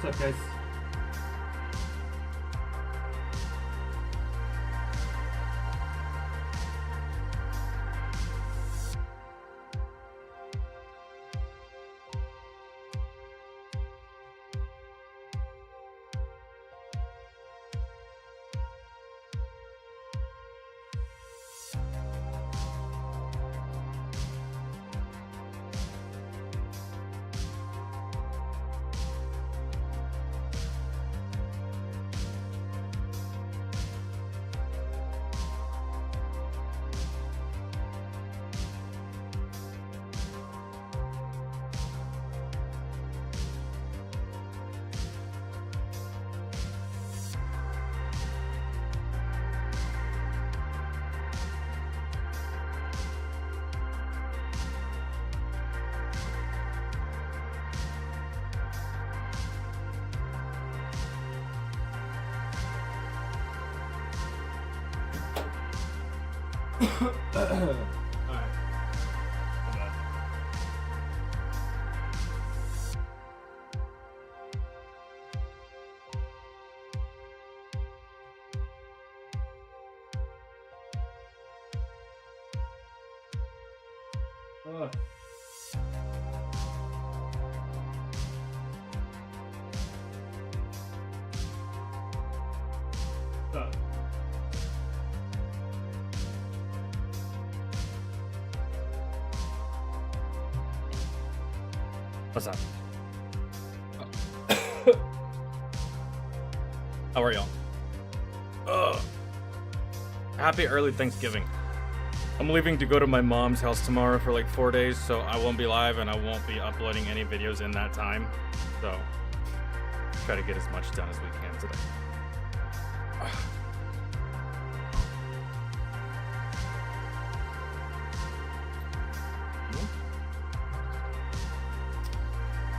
What's up, guys? What's up? How are y'all? Happy early Thanksgiving. I'm leaving to go to my mom's house tomorrow for like 4 days, so I won't be live and I won't be uploading any videos in that time. So, try to get as much done as we can today.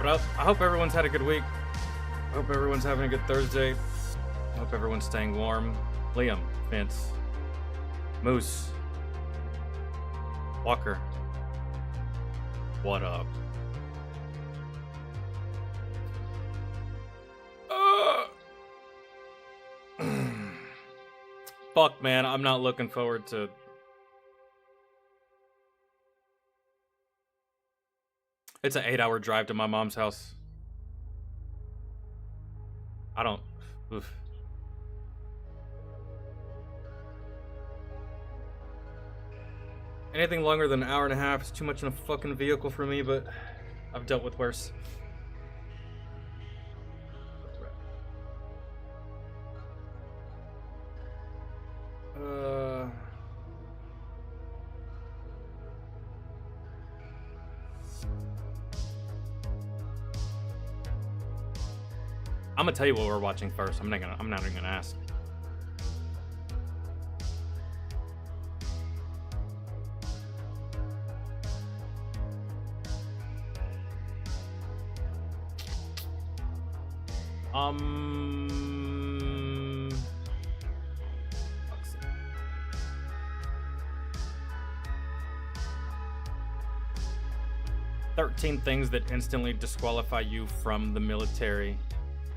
But I hope everyone's had a good week. I hope everyone's having a good Thursday. I hope everyone's staying warm. Liam, Vince, Moose, Walker, what up? Fuck, man, I'm not looking forward to... It's an 8-hour drive to my mom's house. I don't... Oof. Anything longer than an hour and a half is too much in a fucking vehicle for me, but I've dealt with worse. I'm gonna tell you what we're watching first. I'm not even gonna ask. Let's see. "13 things that instantly disqualify you from the military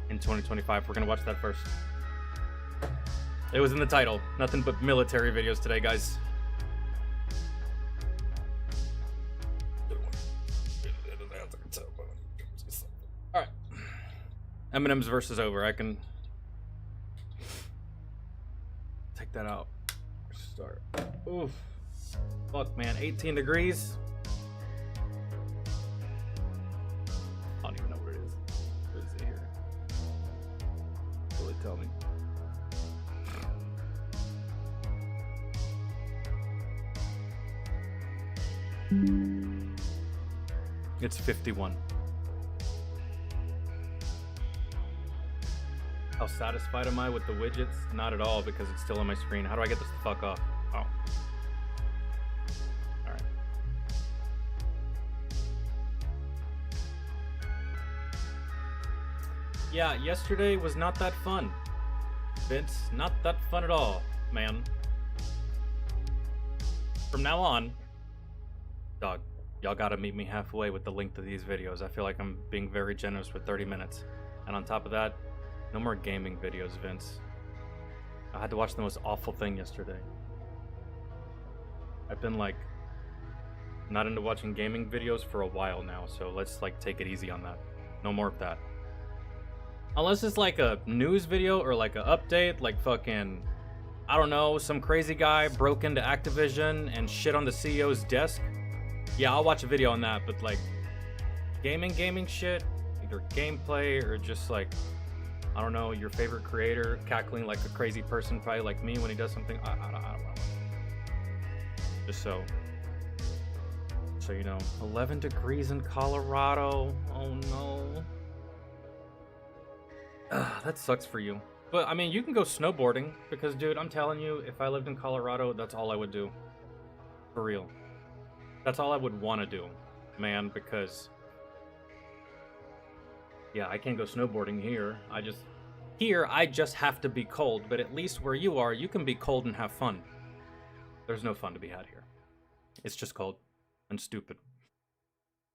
in 2025. We're gonna watch that first. It was in the title. Nothing but military videos today, guys. Alright. Eminem's verse is over. I can take that out. Start. Oof. Fuck, man. 18 degrees. I don't even know what it is. What is it here? Really tell me. It's 51. How satisfied am I with the widgets? Not at all, because it's still on my screen. How do I get this the fuck off? Oh. Alright. Yeah, yesterday was not that fun. Vince, not that fun at all, man. From now on, dog, y'all gotta meet me halfway with the link to these videos. I feel like I'm being very generous with 30 minutes. And on top of that, no more gaming videos, Vince. I had to watch the most awful thing yesterday. I've been like not into watching gaming videos for a while now, so let's like take it easy on that. No more of that. Unless it's like a news video or like an update, like fucking, I don't know, some crazy guy broke into Activision and shit on the CEO's desk. Yeah, I'll watch a video on that, but like gaming shit, either gameplay or just like, I don't know, your favorite creator cackling like a crazy person, probably like me when he does something. I don't know. Just so you know, 11 degrees in Colorado. Oh no. That sucks for you. But I mean, you can go snowboarding because, dude, I'm telling you, if I lived in Colorado, that's all I would do. For real. That's all I would want to do, man, because yeah, I can't go snowboarding here. I just have to be cold, but at least where you are, you can be cold and have fun. There's no fun to be had here. It's just cold and stupid.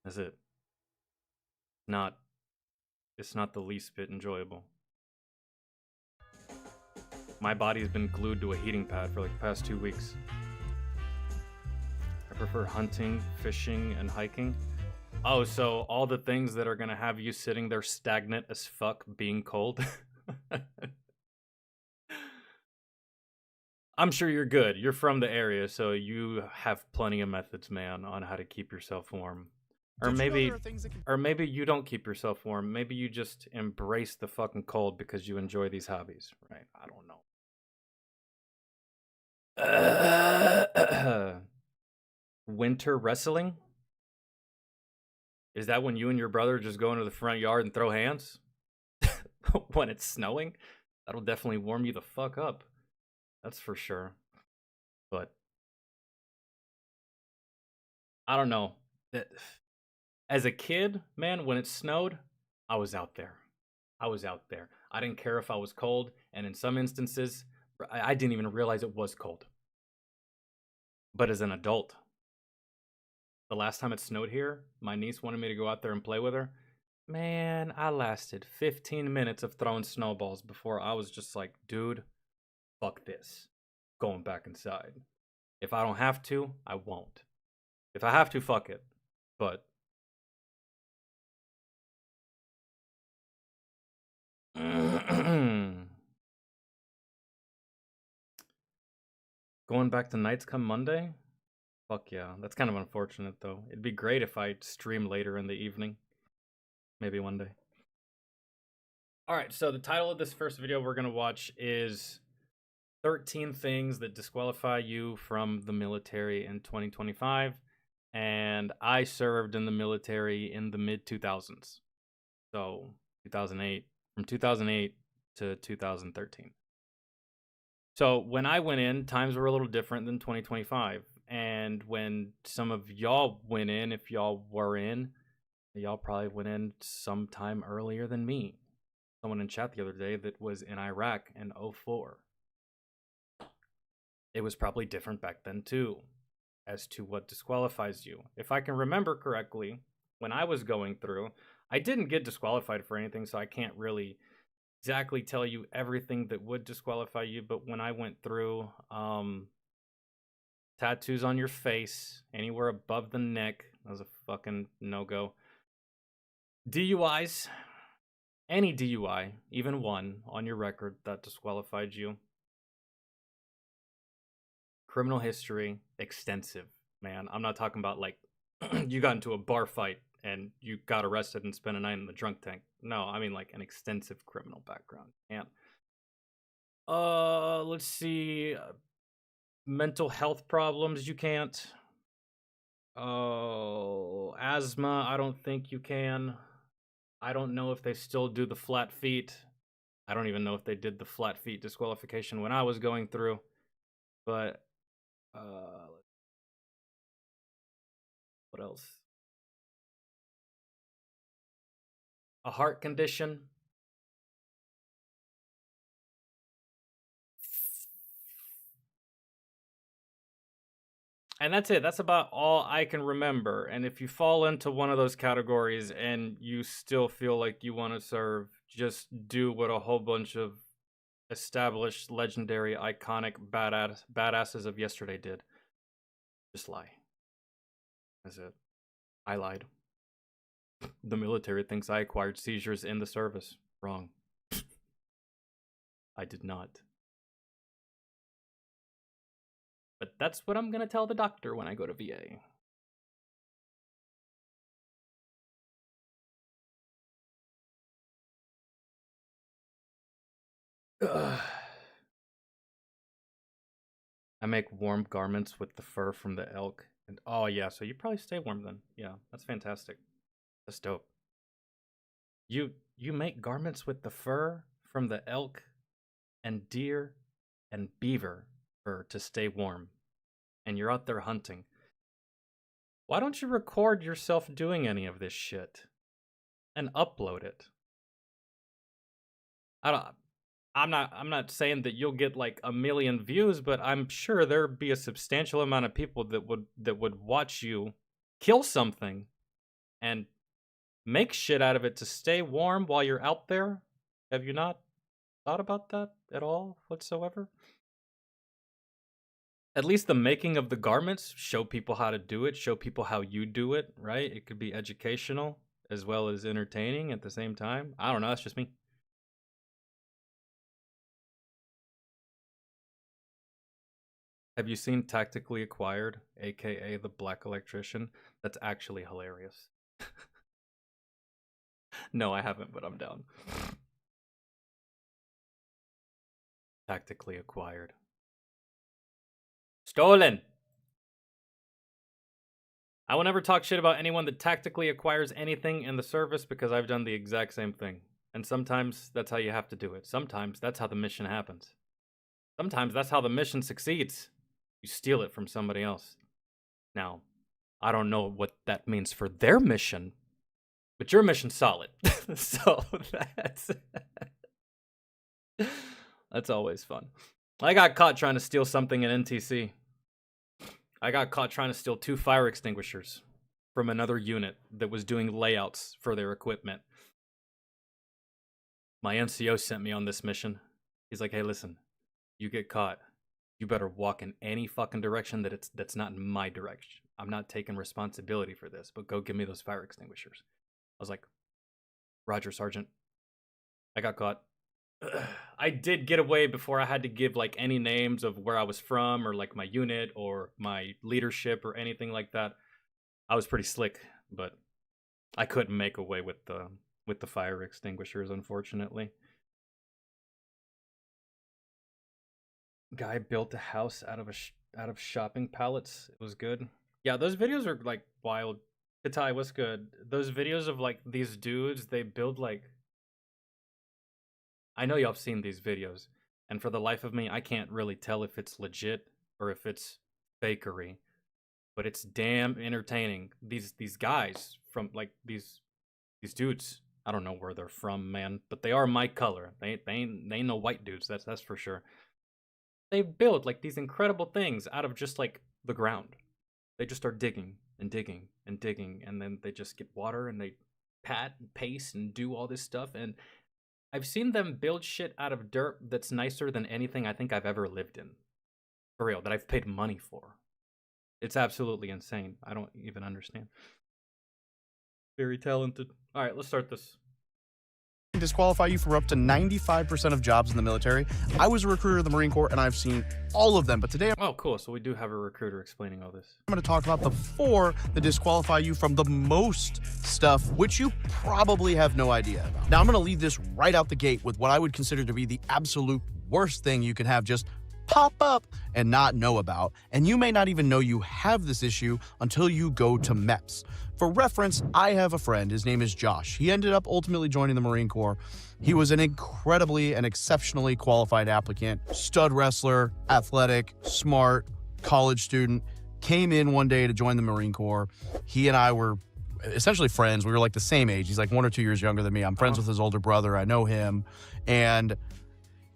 That's it. It's not the least bit enjoyable. My body's been glued to a heating pad for like the past 2 weeks. I prefer hunting, fishing, and hiking. Oh, so all the things that are gonna have you sitting there stagnant as fuck being cold? I'm sure you're good. You're from the area, so you have plenty of methods, man, on how to keep yourself warm. Or maybe you don't keep yourself warm. Maybe you just embrace the fucking cold because you enjoy these hobbies, right? I don't know. Winter wrestling? Is that when you and your brother just go into the front yard and throw hands? When it's snowing? That'll definitely warm you the fuck up. That's for sure. But I don't know. As a kid, man, when it snowed, I was out there. I didn't care if I was cold, and in some instances, I didn't even realize it was cold. But as an adult, the last time it snowed here, my niece wanted me to go out there and play with her. Man, I lasted 15 minutes of throwing snowballs before I was just like, dude, fuck this. Going back inside. If I don't have to, I won't. If I have to, fuck it. But going back to nights come Monday? Fuck yeah. That's kind of unfortunate though. It'd be great if I stream later in the evening. Maybe one day. Alright, so the title of this first video we're gonna watch is 13 things that disqualify you from the military in 2025. And I served in the military in the mid-2000s. So 2008. From 2008 to 2013. So when I went in, times were a little different than 2025. And when some of y'all went in, if y'all were in, y'all probably went in sometime earlier than me. Someone in chat the other day that was in Iraq in 2004. It was probably different back then too, as to what disqualifies you. If I can remember correctly, when I was going through, I didn't get disqualified for anything, so I can't really exactly tell you everything that would disqualify you, but when I went through, tattoos on your face, anywhere above the neck, that was a fucking no-go. DUIs, any DUI, even one on your record, that disqualified you. Criminal history, extensive, man. I'm not talking about like you got into a bar fight and you got arrested and spent a night in the drunk tank. No, I mean like an extensive criminal background. And let's see. Mental health problems, you can't. Oh, asthma, I don't think you can. I don't know if they still do the flat feet. I don't even know if they did the flat feet disqualification when I was going through. But what else? A heart condition. And that's it. That's about all I can remember. And if you fall into one of those categories and you still feel like you want to serve, just do what a whole bunch of established, legendary, iconic badasses of yesterday did. Just lie. That's it. I lied. The military thinks I acquired seizures in the service. Wrong. I did not. But that's what I'm gonna tell the doctor when I go to VA. Ugh. I make warm garments with the fur from the elk. And oh yeah, so you probably stay warm then. Yeah, that's fantastic. That's dope. You make garments with the fur from the elk and deer and beaver fur to stay warm. And you're out there hunting. Why don't you record yourself doing any of this shit and upload it? I'm not saying that you'll get like 1 million views, but I'm sure there'd be a substantial amount of people that would watch you kill something and make shit out of it to stay warm while you're out there. Have you not thought about that at all whatsoever? At least the making of the garments, show people how to do it, show people how you do it, right? It could be educational as well as entertaining at the same time. I don't know, that's just me. Have you seen Tactically Acquired, aka the Black Electrician? That's actually hilarious. No, I haven't, but I'm down. Tactically Acquired. Stolen! I will never talk shit about anyone that tactically acquires anything in the service because I've done the exact same thing. And sometimes that's how you have to do it. Sometimes that's how the mission happens. Sometimes that's how the mission succeeds. You steal it from somebody else. Now, I don't know what that means for their mission, but your mission's solid. So that's always fun. I got caught trying to steal something in NTC. I got caught trying to steal 2 fire extinguishers from another unit that was doing layouts for their equipment. My NCO sent me on this mission. He's like, hey, listen, you get caught, you better walk in any fucking direction that's not in my direction. I'm not taking responsibility for this, but go give me those fire extinguishers. I was like, Roger, Sergeant. I got caught. I did get away before I had to give like any names of where I was from or like my unit or my leadership or anything like that. I was pretty slick, but I couldn't make away with the fire extinguishers, unfortunately. Guy built a house out of shopping pallets. It was good. Yeah, those videos are like wild. Katai, what's good? Those videos of like these dudes, they build like, I know y'all have seen these videos, and for the life of me, I can't really tell if it's legit or if it's fakery, but it's damn entertaining. These guys from like these dudes, I don't know where they're from, man, but they are my color. They ain't no white dudes. That's for sure. They build like these incredible things out of just like the ground. They just start digging and digging and digging, and then they just get water and they pat and paste and do all this stuff. And I've seen them build shit out of dirt that's nicer than anything I think I've ever lived in. For real, that I've paid money for. It's absolutely insane. I don't even understand. Very talented. All right, let's start this. Disqualify you from up to 95% of jobs in the military. I was a recruiter of the Marine Corps, and I've seen all of them. But today, oh, cool. So we do have a recruiter explaining all this. I'm going to talk about the 4 that disqualify you from the most stuff, which you probably have no idea about. Now, I'm going to leave this right out the gate with what I would consider to be the absolute worst thing you can have just pop up and not know about. And you may not even know you have this issue until you go to MEPS. For reference, I have a friend. His name is Josh. He ended up ultimately joining the Marine Corps. He was an incredibly and exceptionally qualified applicant, stud wrestler, athletic, smart, college student, came in one day to join the Marine Corps. He and I were essentially friends. We were like the same age. He's like 1 or 2 years younger than me. I'm friends with his older brother. I know him. And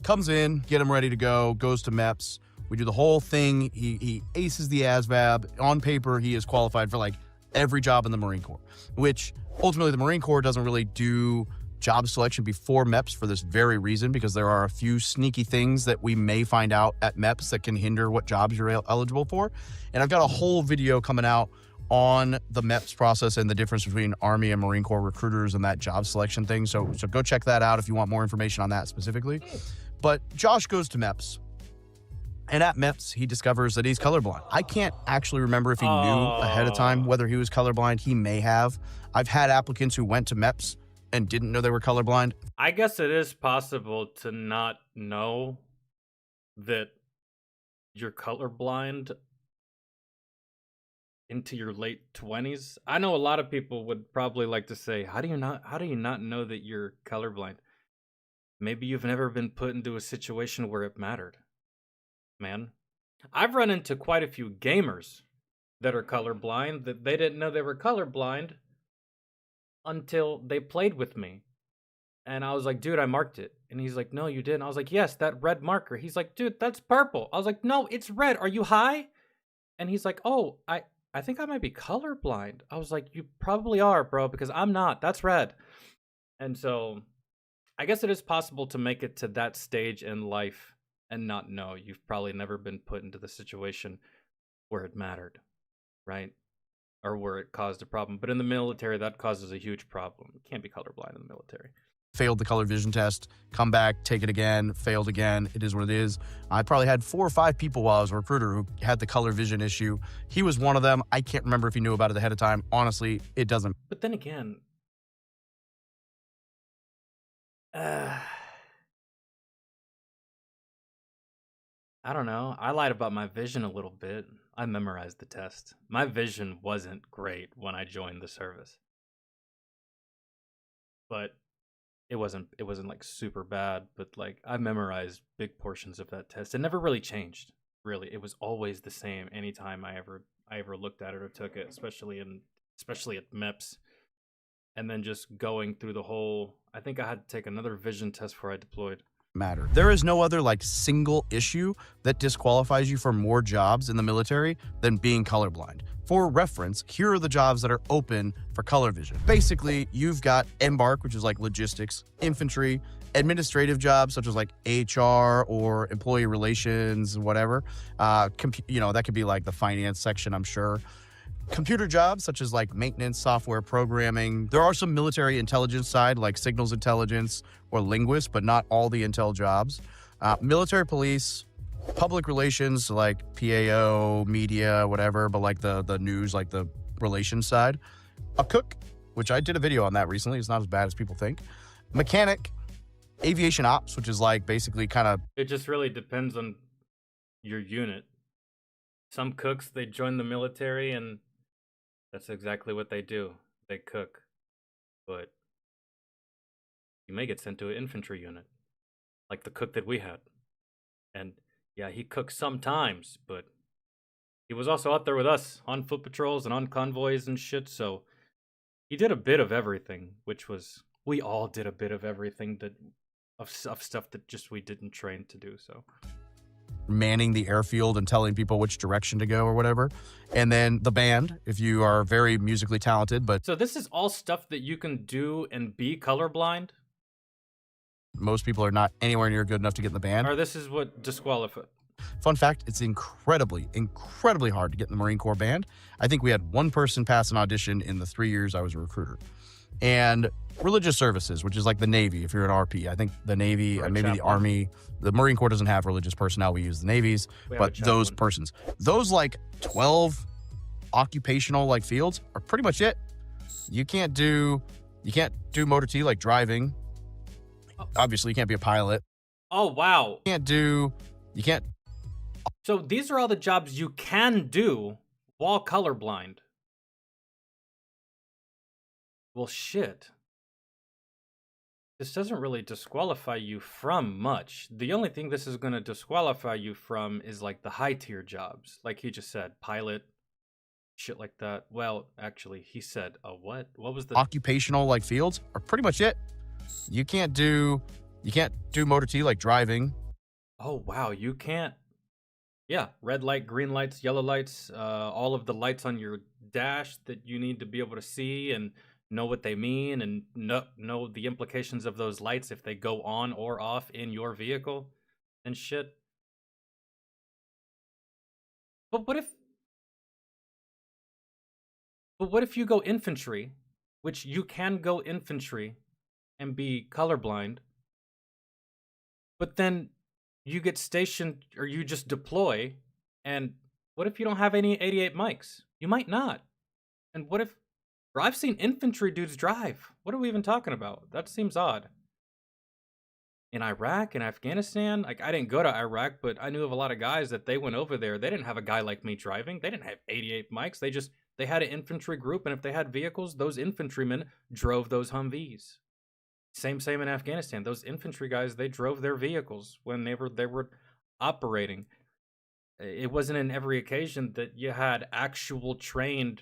comes in, get him ready to go, goes to MEPS. We do the whole thing. He aces the ASVAB. On paper, he is qualified for like every job in the Marine Corps, which ultimately the Marine Corps doesn't really do job selection before MEPS for this very reason, because there are a few sneaky things that we may find out at MEPS that can hinder what jobs you're eligible for. And I've got a whole video coming out on the MEPS process and the difference between Army and Marine Corps recruiters and that job selection thing. So go check that out if you want more information on that specifically. But Josh goes to MEPS. And at MEPS, he discovers that he's colorblind. I can't actually remember if he knew ahead of time whether he was colorblind. He may have. I've had applicants who went to MEPS and didn't know they were colorblind. I guess it is possible to not know that you're colorblind into your late 20s. I know a lot of people would probably like to say, how do you not know that you're colorblind? Maybe you've never been put into a situation where it mattered. Man, I've run into quite a few gamers that are colorblind that they didn't know they were colorblind until they played with me. And I was like, dude, I marked it. And he's like, no, you didn't. I was like, yes, that red marker. He's like, dude, that's purple. I was like, no, it's red. Are you high? And he's like, oh, I think I might be colorblind. I was like, you probably are, bro, because I'm not. That's red. And so I guess it is possible to make it to that stage in life and not know. You've probably never been put into the situation where it mattered, right? Or where it caused a problem. But in the military, that causes a huge problem. You can't be colorblind in the military. Failed the color vision test, come back, take it again, failed again. It is what it is. I probably had 4 or 5 people while I was a recruiter who had the color vision issue. He was one of them. I can't remember if he knew about it ahead of time. Honestly, it doesn't. But then again, I don't know. I lied about my vision a little bit. I memorized the test. My vision wasn't great when I joined the service. But it wasn't like super bad, but like I memorized big portions of that test. It never really changed. Really. It was always the same anytime I ever looked at it or took it, especially at MEPS. And then just going through the whole, I think I had to take another vision test before I deployed. Matter. There is no other like single issue that disqualifies you from more jobs in the military than being colorblind. For reference, here are the jobs that are open for color vision. Basically, you've got embark, which is like logistics, infantry, administrative jobs such as like HR or employee relations, whatever. That could be like the finance section, I'm sure. Computer jobs such as like maintenance, software programming. There are some military intelligence side like signals intelligence or linguist, but not all the intel jobs. Military police, public relations like PAO, media, whatever, but like the news, like the relations side. A cook, which I did a video on that recently. It's not as bad as people think. Mechanic, aviation ops, which is like basically kind of. It just really depends on your unit. Some cooks, they join the military and that's exactly what they do. They cook. But you may get sent to an infantry unit, like the cook that we had. And yeah, he cooks sometimes, but he was also out there with us on foot patrols and on convoys and shit, so he did a bit of everything, we all did a bit of everything of stuff that just we didn't train to do, so. Manning the airfield and telling people which direction to go or whatever. And then the band, if you are very musically talented, but. So this is all stuff that you can do and be colorblind? Most people are not anywhere near good enough to get in the band. Or this is what disqualifies. Fun fact, it's incredibly hard to get in the Marine Corps band. I think we had one person pass an audition in the 3 years I was a recruiter. And religious services, which is like the Navy, if you're an RP. I think the Navy, and maybe the Army, the Marine Corps doesn't have religious personnel. We use the Navies, but those persons, those like 12 occupational like fields are pretty much it. You can't do motor T like driving. Obviously, you can't be a pilot. Oh, wow. You can't. So these are all the jobs you can do while colorblind. Well, shit. This doesn't really disqualify you from much. The only thing this is going to disqualify you from is like the high tier jobs. Like he just said, pilot, shit like that. Well, actually, he said, what? What was the occupational like fields are pretty much it. You can't do motor T like driving. Oh, wow. You can't. Yeah. Red light, green lights, yellow lights, all of the lights on your dash that you need to be able to see and know what they mean and know the implications of those lights if they go on or off in your vehicle and shit. But what if you go infantry, which you can go infantry and be colorblind, but then you get stationed or you just deploy, and what if you don't have any 88 mics? You might not. And what if, or I've seen infantry dudes drive. What are we even talking about? That seems odd. In Iraq and Afghanistan, like I didn't go to Iraq, but I knew of a lot of guys that they went over there. They didn't have a guy like me driving. They didn't have 88 mics. They had an infantry group, and if they had vehicles, those infantrymen drove those Humvees. Same in Afghanistan. Those infantry guys, they drove their vehicles when they were operating. It wasn't in every occasion that you had actual trained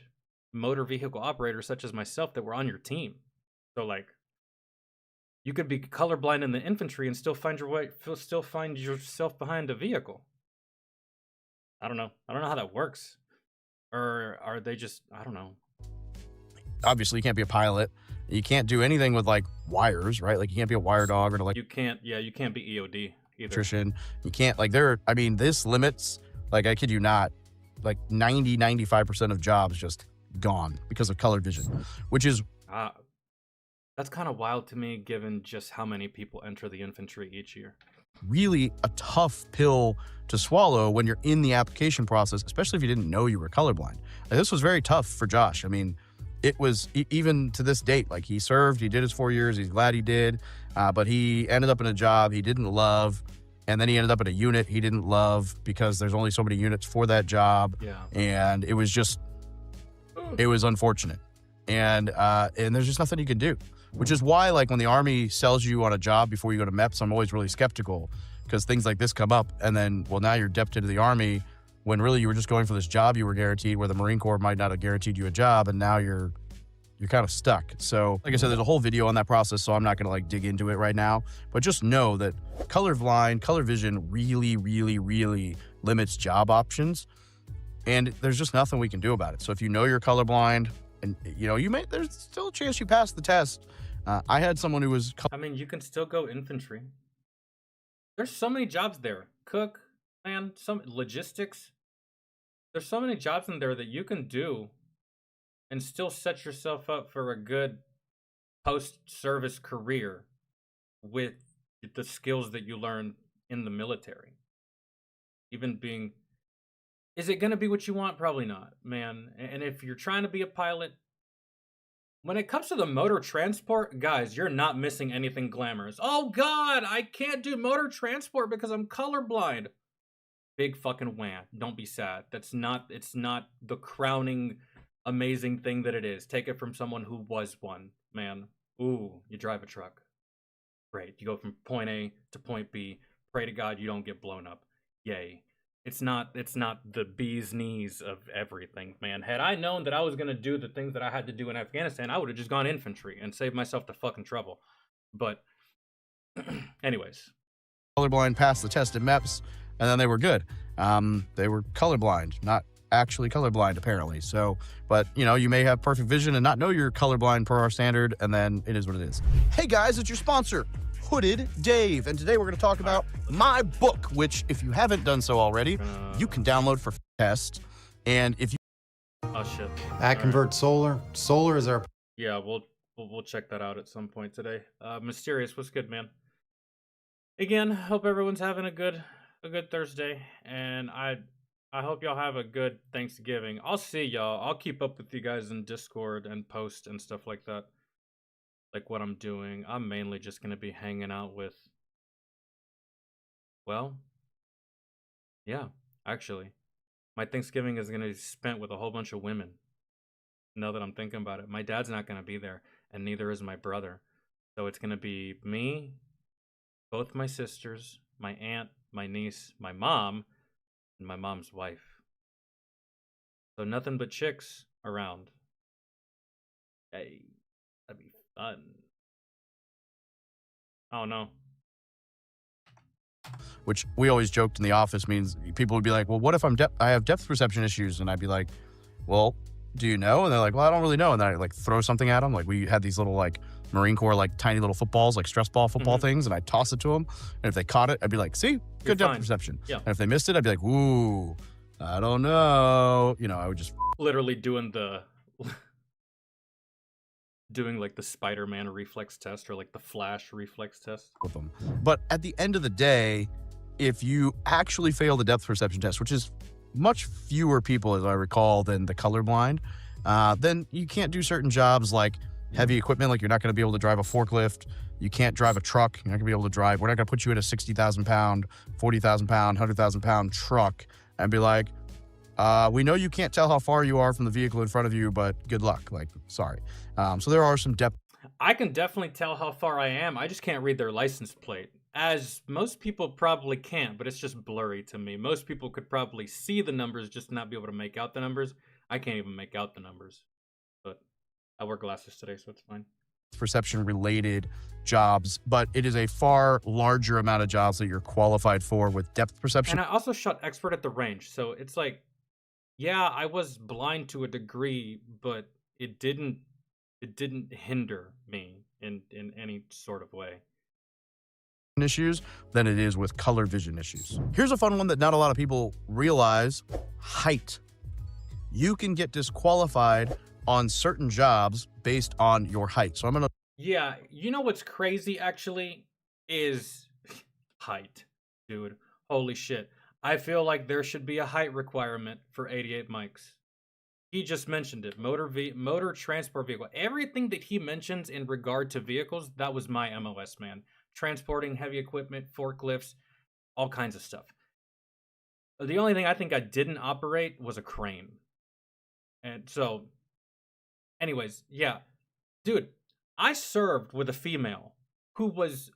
motor vehicle operators such as myself that were on your team. So like, you could be colorblind in the infantry and still find yourself behind a vehicle. I don't know how that works. Or are they just, I don't know. Obviously, you can't be a pilot. You can't do anything with like wires, right? Like you can't be a wire dog or like you can't be EOD either. Electrician. You can't this limits, like I kid you not, like 95% of jobs just gone because of color vision, which is that's kind of wild to me given just how many people enter the infantry each year. Really a tough pill to swallow when you're in the application process, especially if you didn't know you were colorblind. And this was very tough for Josh. I mean, it was even to this date, like he served, he did his 4 years, he's glad he did, but he ended up in a job he didn't love, and then he ended up in a unit he didn't love because there's only so many units for that job. Yeah. And it was unfortunate. And there's just nothing you can do, which is why, like, when the Army sells you on a job before you go to MEPS, I'm always really skeptical because things like this come up. And then, well, now you're deputed to the Army when really you were just going for this job you were guaranteed, where the Marine Corps might not have guaranteed you a job. And now you're kind of stuck. So like I said, there's a whole video on that process, so I'm not going to like dig into it right now, but just know that color vision really, really, really limits job options. And there's just nothing we can do about it. So if you know you're colorblind, and there's still a chance you pass the test. I had someone who was. You can still go infantry. There's so many jobs there. Cook, man, some logistics. There's so many jobs in there that you can do and still set yourself up for a good post-service career with the skills that you learn in the military. Is it going to be what you want? Probably not, man. And if you're trying to be a pilot, when it comes to the motor transport, guys, you're not missing anything glamorous. Oh God, I can't do motor transport because I'm colorblind. Big fucking wham. Don't be sad. It's not the crowning amazing thing that it is. Take it from someone who was one, man. Ooh, you drive a truck. Great. You go from point A to point B. Pray to God you don't get blown up. Yay. It's not the bee's knees of everything, man. Had I known that I was going to do the things that I had to do in Afghanistan, I would have just gone infantry and saved myself the fucking trouble. But anyways. Colorblind passed the test at MEPS, and then they were good. They were colorblind, not actually colorblind, apparently. So, but, you may have perfect vision and not know you're colorblind per our standard, and then it is what it is. Hey, guys, it's your sponsor, Hooded Dave, and today we're going to talk about my book, which, if you haven't done so already, you can download for test. And if you shit, that converts solar is our we'll check that out at some point today. Mysterious, what's good, man? Again, hope everyone's having a good Thursday, and I hope y'all have a good Thanksgiving. I'll see y'all. I'll keep up with you guys in Discord and post and stuff like that. Like what I'm doing. I'm mainly just going to be hanging out with, well, yeah, actually. My Thanksgiving is going to be spent with a whole bunch of women. Now that I'm thinking about it. My dad's not going to be there, and neither is my brother. So it's going to be me, both my sisters, my aunt, my niece, my mom, and my mom's wife. So nothing but chicks around. Hey, that'd be fun. Oh no. Which we always joked in the office means people would be like, well, what if I have depth perception issues? And I'd be like, well, do you know? And they're like, well, I don't really know. And then I like throw something at them. Like we had these little like Marine Corps, like tiny little footballs, like stress ball football things. And I toss it to them. And if they caught it, I'd be like, see, good depth perception. Yeah. And if they missed it, I'd be like, ooh, I don't know. You know, I would just literally doing the doing like the Spider-Man reflex test or like the Flash reflex test with them. But at the end of the day, if you actually fail the depth perception test, which is much fewer people, as I recall, than the colorblind, then you can't do certain jobs like heavy equipment. Like you're not going to be able to drive a forklift. You can't drive a truck. You're not going to be able to drive. We're not going to put you in a 60,000 pound, 40,000 pound, 100,000 pound truck and be like, we know you can't tell how far you are from the vehicle in front of you, but good luck. Like, sorry. So there are some depth. I can definitely tell how far I am. I just can't read their license plate. As most people probably can't, but it's just blurry to me. Most people could probably see the numbers, just not be able to make out the numbers. I can't even make out the numbers. But I wear glasses today, so it's fine. Perception related jobs, but it is a far larger amount of jobs that you're qualified for with depth perception. And I also shot expert at the range, so it's like, yeah, I was blind to a degree, but it didn't hinder me in any sort of way. Issues than it is with color vision issues. Here's a fun one that not a lot of people realize: height. You can get disqualified on certain jobs based on your height. So I'm gonna. Yeah, you know what's crazy actually is height, dude. Holy shit. I feel like there should be a height requirement for 88 mics. He just mentioned it. Motor transport vehicle. Everything that he mentions in regard to vehicles, that was my MOS, man. Transporting heavy equipment, forklifts, all kinds of stuff. The only thing I think I didn't operate was a crane. And so, anyways, yeah. Dude, I served with a female who was,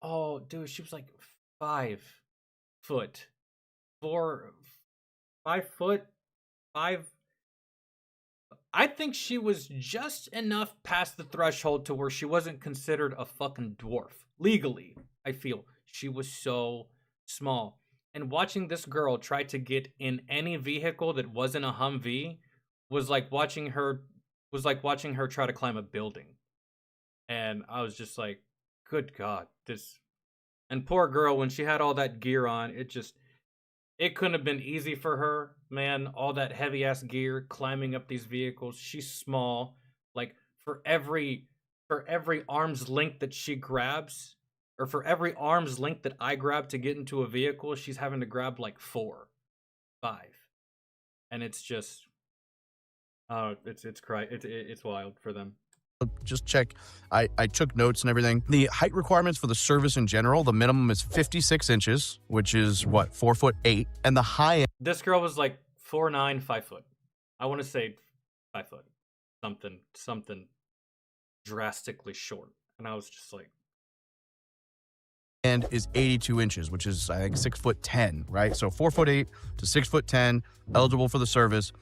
oh, dude, she was like 5 foot. 5 foot. I think she was just enough past the threshold to where she wasn't considered a fucking dwarf. Legally, I feel. She was so small. And watching this girl try to get in any vehicle that wasn't a Humvee was like watching her try to climb a building. And I was just like, good God, this. And poor girl, when she had all that gear on, it couldn't have been easy for her, man. All that heavy ass gear, climbing up these vehicles. She's small. Like for every arm's length that she grabs, or for every arm's length that I grab to get into a vehicle, she's having to grab like 4, 5, and it's just, it's wild for them. Just check. I took notes and everything. The height requirements for the service in general, the minimum is 56 inches, which is what, 4'8", and the high end. This girl was like 4'9", 5 foot. I want to say 5 foot. Something drastically short. And I was just like, and is 82 inches, which is I think 6'10", right? So 4'8" to 6'10", eligible for the service.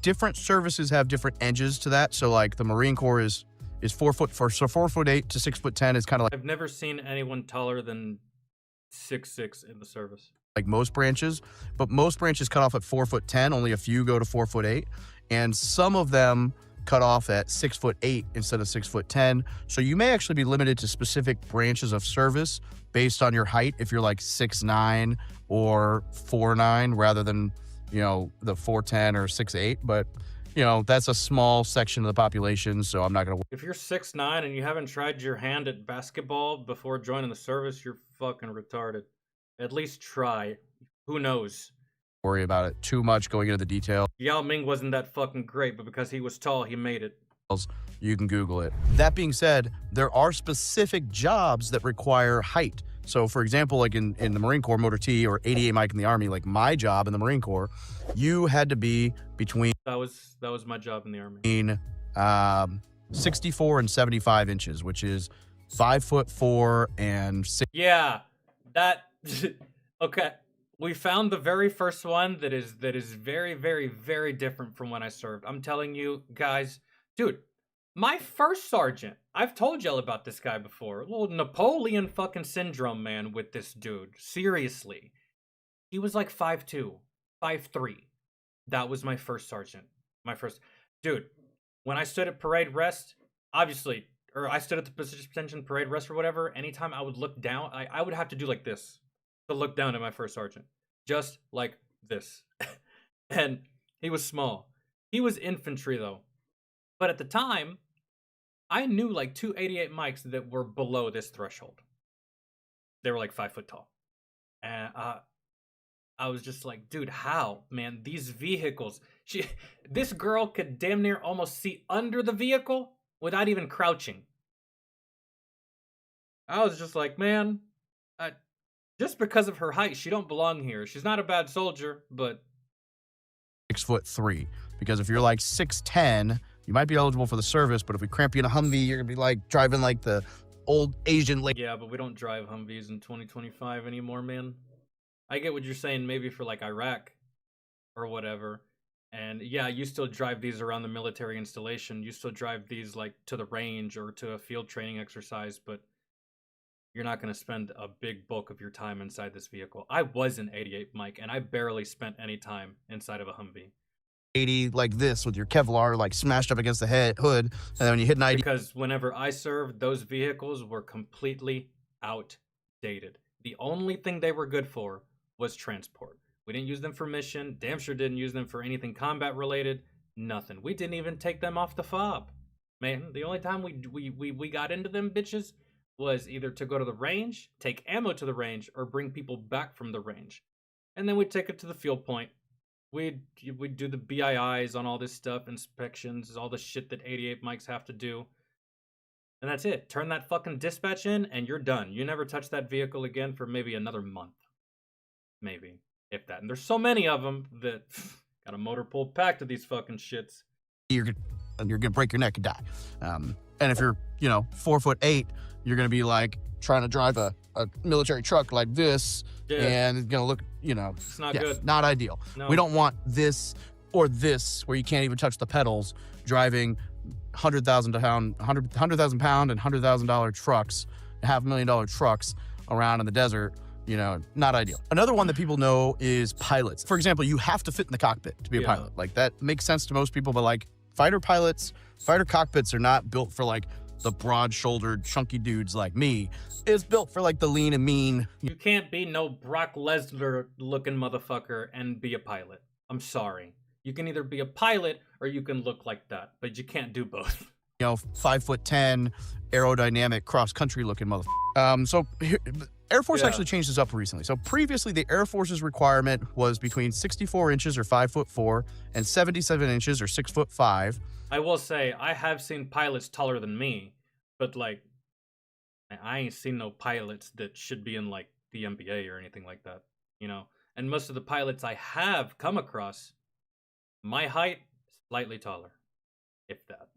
Different services have different edges to that. So like the Marine Corps is 4 foot for, so 4'8" to 6'10" is kind of like. I've never seen anyone taller than 6'6" in the service. Like most branches, but most branches cut off at 4'10". Only a few go to 4'8", and some of them cut off at 6'8" instead of 6'10". So you may actually be limited to specific branches of service based on your height. If you're like 6'9" or 4'9", rather than, you know, the 4'10" or 6'8", but you know, that's a small section of the population, so I'm not gonna. If you're 6'9" and you haven't tried your hand at basketball before joining the service, you're fucking retarded. At least try. Who knows? Worry about it too much going into the detail. Yao Ming wasn't that fucking great, but because he was tall, he made it. You can Google it. That being said, there are specific jobs that require height. So for example, like in the Marine Corps, Motor T, or 88 Mike in the Army, like my job in the Marine Corps, you had to be between. That was my job in the Army. 64 and 75 inches, which is 5'4" and 6. Yeah, that. Okay. We found the very first one that is very, very, very different from when I served. I'm telling you guys, dude, my first sergeant, I've told y'all about this guy before. A little Napoleon fucking syndrome, man, with this dude. Seriously. He was like 5'2", 5'3". That was my first sergeant. My first, dude, when I stood at parade rest, obviously, or I stood at the position parade rest or whatever, anytime I would look down, I would have to do like this to look down at my first sergeant. Just like this. And he was small. He was infantry though. But at the time, I knew like 288 mics that were below this threshold. They were like 5 foot tall. And I was just like, dude, how? Man, these vehicles. This girl could damn near almost see under the vehicle without even crouching. I was just like, man, just because of her height, she don't belong here. She's not a bad soldier, but 6'3", because if you're like 6'10", you might be eligible for the service, but if we cramp you in a Humvee, you're gonna be like driving like the old Asian lady. Yeah, but we don't drive Humvees in 2025 anymore, man. I get what you're saying, maybe for like Iraq or whatever. And yeah, you still drive these around the military installation. You still drive these like to the range or to a field training exercise, but you're not going to spend a big bulk of your time inside this vehicle. I was an 88 Mike, and I barely spent any time inside of a Humvee. 80 like this with your Kevlar like smashed up against the hood, and then when you hit 90. Because whenever I served, those vehicles were completely outdated. The only thing they were good for was transport. We didn't use them for mission. Damn sure didn't use them for anything combat related. Nothing. We didn't even take them off the fob. Man, the only time we got into them bitches was either to go to the range, take ammo to the range, or bring people back from the range. And then we'd take it to the field point. We'd do the BIIs on all this stuff, inspections, all the shit that 88 mics have to do. And that's it. Turn that fucking dispatch in, and you're done. You never touch that vehicle again for maybe another month. Maybe, if that. And there's so many of them that got a motor pull packed to these fucking shits. You're gonna break your neck and die. And if you're 4'8", you're gonna be like trying to drive a military truck like this, and it's gonna look it's not good. Not ideal. No. We don't want this or this where you can't even touch the pedals, driving 100,000 pound and $100,000 trucks, $500,000 trucks around in the desert. Not ideal. Another one that people know is pilots. For example, you have to fit in the cockpit to be a pilot. Like that makes sense to most people, but like fighter cockpits are not built for like the broad-shouldered, chunky dudes like me. It's built for like the lean and mean. You can't be no Brock Lesnar-looking motherfucker and be a pilot. I'm sorry. You can either be a pilot or you can look like that, but you can't do both. 5'10", aerodynamic, cross-country looking motherfucker. So Air Force actually changed this up recently. So previously, the Air Force's requirement was between 64 inches or 5'4" and 77 inches or 6'5". I will say, I have seen pilots taller than me, but like, I ain't seen no pilots that should be in like the NBA or anything like that, And most of the pilots I have come across, my height, slightly taller, if that.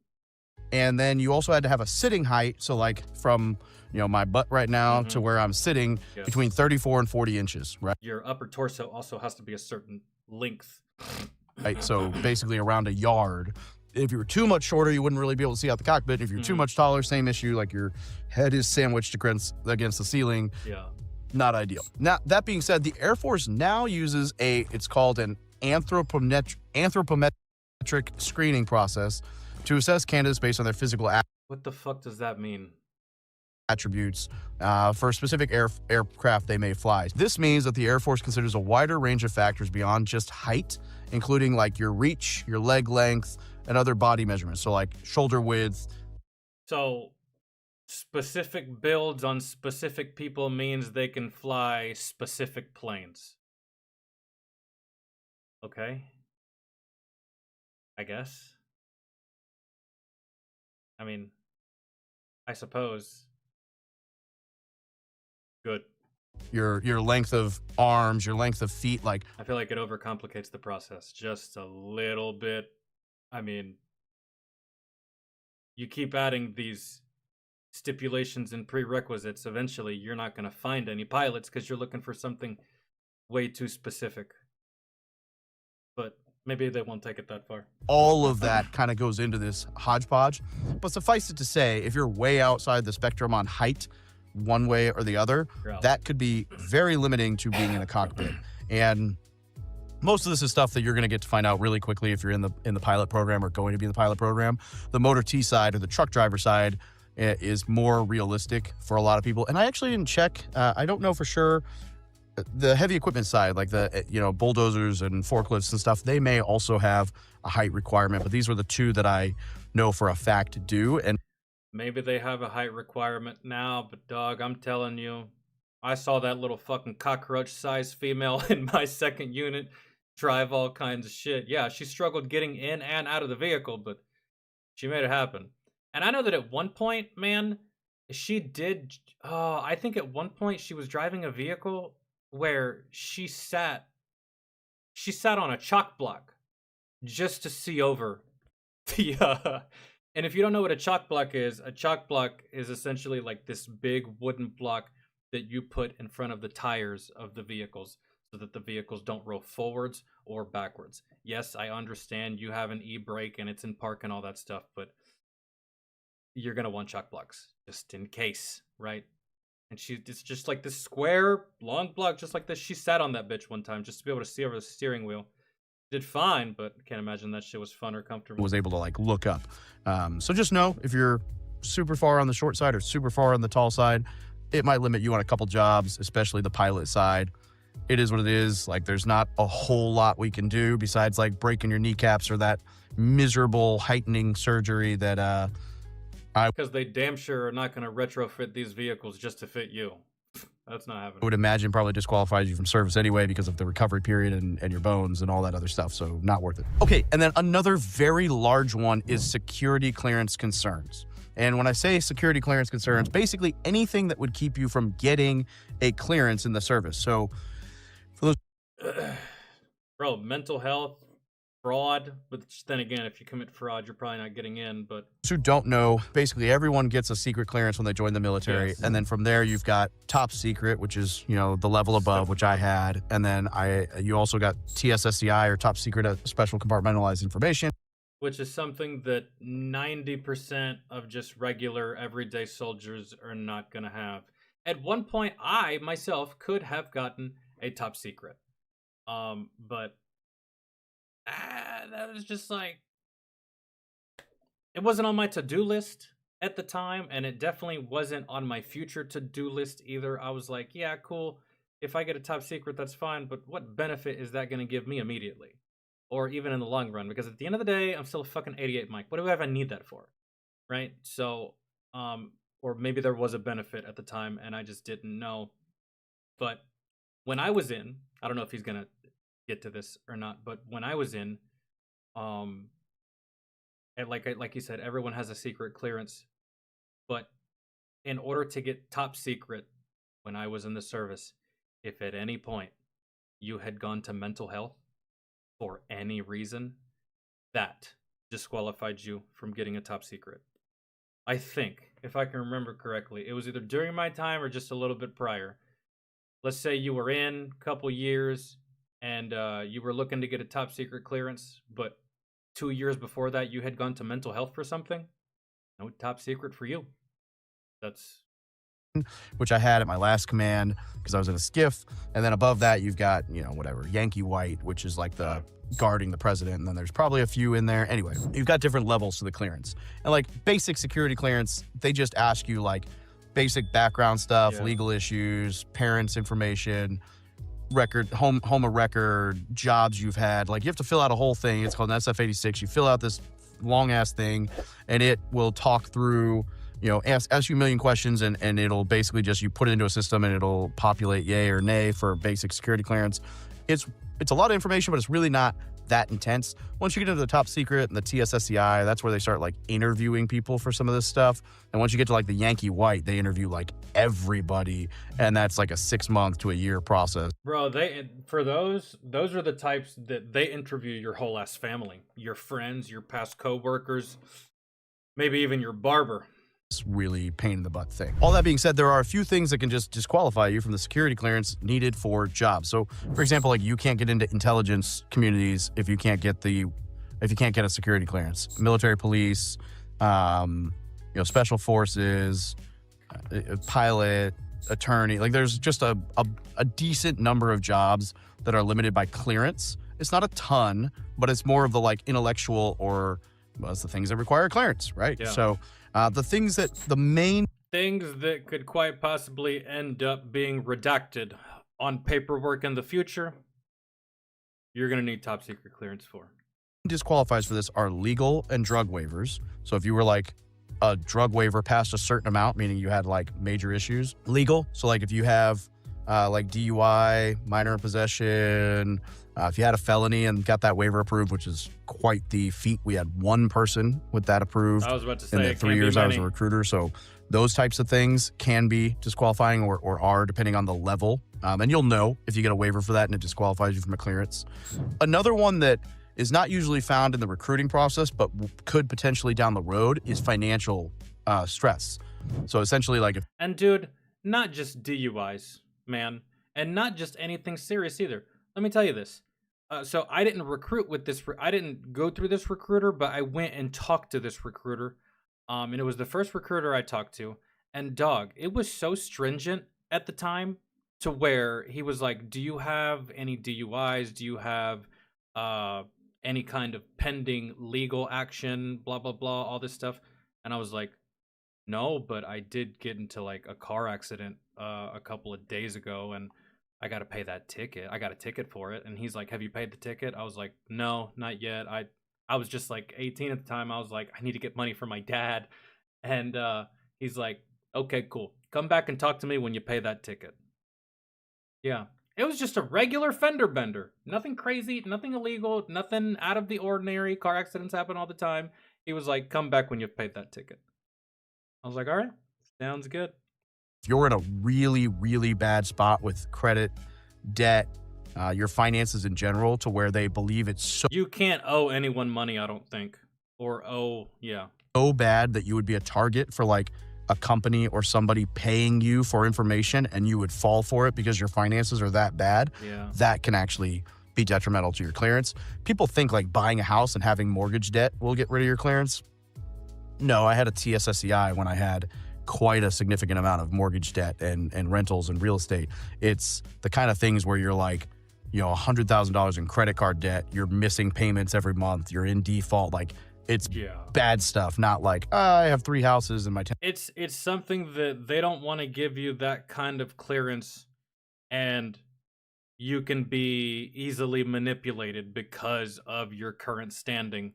And then you also had to have a sitting height. So like from, my butt right now to where I'm sitting, between 34 and 40 inches, right? Your upper torso also has to be a certain length. Right. So basically around a yard. If you were too much shorter, you wouldn't really be able to see out the cockpit. If you're too much taller, same issue. Like your head is sandwiched against the ceiling. Yeah. Not ideal. Now, that being said, the Air Force now uses it's called an anthropometric screening process to assess candidates based on their physical What the fuck does that mean? Attributes for specific aircraft they may fly. This means that the Air Force considers a wider range of factors beyond just height, including like your reach, your leg length, and other body measurements. So like shoulder width. So specific builds on specific people means they can fly specific planes. Okay. I guess. I mean, I suppose. Good. Your length of arms, your length of feet, like I feel like it overcomplicates the process just a little bit. I mean, you keep adding these stipulations and prerequisites, eventually you're not going to find any pilots because you're looking for something way too specific. But maybe they won't take it that far. All of that kind of goes into this hodgepodge. But suffice it to say, if you're way outside the spectrum on height, one way or the other, that could be very limiting to being in a cockpit. And Most of this is stuff that you're going to get to find out really quickly if you're in the pilot program or going to be in the pilot program. The motor T side or the truck driver side is more realistic for a lot of people. And I actually didn't check. I don't know for sure. The heavy equipment side, like the bulldozers and forklifts and stuff, they may also have a height requirement. But these were the two that I know for a fact do. And maybe they have a height requirement now, but dog, I'm telling you, I saw that little fucking cockroach-sized female in my second unit drive all kinds of shit. Yeah, she struggled getting in and out of the vehicle, but she made it happen. And I know that at one point, man, she did. I think at one point she was driving a vehicle where she sat on a chalk block just to see over the. And if you don't know what a chalk block is essentially like this big wooden block that you put in front of the tires of the vehicles so that the vehicles don't roll forwards or backwards. Yes, I understand you have an e-brake and it's in park and all that stuff, but you're going to want chalk blocks just in case, right? And it's just like this square, long block, just like this. She sat on that bitch one time just to be able to see over the steering wheel. Did fine, but can't imagine that shit was fun or comfortable. Was able to like look up. So just know if you're super far on the short side or super far on the tall side, it might limit you on a couple jobs, especially the pilot side. It is what it is. Like, there's not a whole lot we can do besides like breaking your kneecaps or that miserable heightening surgery that because they damn sure are not going to retrofit these vehicles just to fit you. That's not happening. I would imagine probably disqualifies you from service anyway because of the recovery period and your bones and all that other stuff. So not worth it. Okay, and then another very large one is security clearance concerns. And when I say security clearance concerns, basically anything that would keep you from getting a clearance in the service. So for those bro, mental health, fraud, but then again, if you commit fraud, you're probably not getting in. But who don't know, basically everyone gets a secret clearance when they join the military. Yes. And then from there, you've got top secret, which is, the level above, which I had. And then you also got TSSCI or top secret special compartmentalized information. Which is something that 90% of just regular everyday soldiers are not going to have. At one point, I myself could have gotten a top secret. But that was just like, it wasn't on my to-do list at the time, and it definitely wasn't on my future to-do list either. I was like, yeah, cool. If I get a top secret, that's fine, but what benefit is that going to give me immediately? Or even in the long run? Because at the end of the day, I'm still a fucking 88 mic. What do I even need that for? Right? So, or maybe there was a benefit at the time, and I just didn't know. But when I was in, I don't know if he's going to get to this or not, but when I was in, and like you said, everyone has a secret clearance, but in order to get top secret, when I was in the service, if at any point you had gone to mental health for any reason, that disqualified you from getting a top secret. I think, if I can remember correctly, it was either during my time or just a little bit prior. Let's say you were in a couple years and you were looking to get a top secret clearance, but 2 years before that you had gone to mental health for something. No top secret for you. That's which I had at my last command because I was in a skiff. And then above that, you've got, whatever, Yankee White, which is like the guarding the president. And then there's probably a few in there. Anyway, you've got different levels to the clearance. And like basic security clearance, they just ask you like basic background stuff, legal issues, parents' information, record, home of record, jobs you've had. Like you have to fill out a whole thing. It's called an SF-86. You fill out this long ass thing and it will talk through, ask you a million questions and it'll basically just, you put it into a system and it'll populate yay or nay for basic security clearance. It's a lot of information, but it's really not that intense. Once you get into the top secret and the TSSCI, that's where they start like interviewing people for some of this stuff. And once you get to like the Yankee White, they interview like everybody. And that's like a 6 month to a year process. Bro, those are the types that they interview your whole ass family, your friends, your past coworkers, maybe even your barber. It's really pain in the butt thing. All that being said, there are a few things that can just disqualify you from the security clearance needed for jobs. So for example, like you can't get into intelligence communities if you can't get a security clearance. Military police, special forces, pilot, attorney. Like there's just a decent number of jobs that are limited by clearance. It's not a ton, but it's more of the like intellectual or well, it's the things that require clearance, right? Yeah. So the main Things that could quite possibly end up being redacted on paperwork in the future, you're going to need top secret clearance for. disqualifies for this are legal and drug waivers. So if you were like a drug waiver past a certain amount, meaning you had like major issues, legal. So like if you have like DUI, minor in possession, if you had a felony and got that waiver approved, which is quite the feat. We had one person with that approved I was about to in say, the it 3 can't be years I was a many. recruiter. So those types of things can be disqualifying or are depending on the level. And you'll know if you get a waiver for that and it disqualifies you from a clearance. Another one that is not usually found in the recruiting process, but could potentially down the road is financial stress. So essentially like if And dude, not just DUIs, man, and not just anything serious either. Let me tell you this. So I didn't recruit with this. I didn't go through this recruiter, but I went and talked to this recruiter. And it was the first recruiter I talked to. And dog, it was so stringent at the time to where he was like, "Do you have any DUIs? Do you have any kind of pending legal action? Blah blah blah, all this stuff." And I was like, "No, but I did get into like a car accident a couple of days ago, and I got to pay that ticket. I got a ticket for it." And he's like, "Have you paid the ticket?" I was like, "No, not yet. I was just like 18 at the time. I was like, I need to get money for my dad." And he's like, "Okay, cool. Come back and talk to me when you pay that ticket." Yeah. It was just a regular fender bender. Nothing crazy, nothing illegal, nothing out of the ordinary. Car accidents happen all the time. He was like, "Come back when you've paid that ticket." I was like, "All right, sounds good." if you're in a really, really bad spot with credit, debt, your finances in general to where they believe it's You can't owe anyone money, I don't think. Or yeah. so bad that you would be a target for like a company or somebody paying you for information and you would fall for it because your finances are that bad, Yeah. that can actually be detrimental to your clearance. People think like buying a house and having mortgage debt will get rid of your clearance. No, I had a TSSCI when I had quite a significant amount of mortgage debt and rentals and real estate. It's the kind of things where you're like, you know, $100,000 in credit card debt, you're missing payments every month, you're in default. Like it's Yeah. bad stuff, not like, I have 3 houses in my town. It's something that they don't want to give you that kind of clearance, and you can be easily manipulated because of your current standing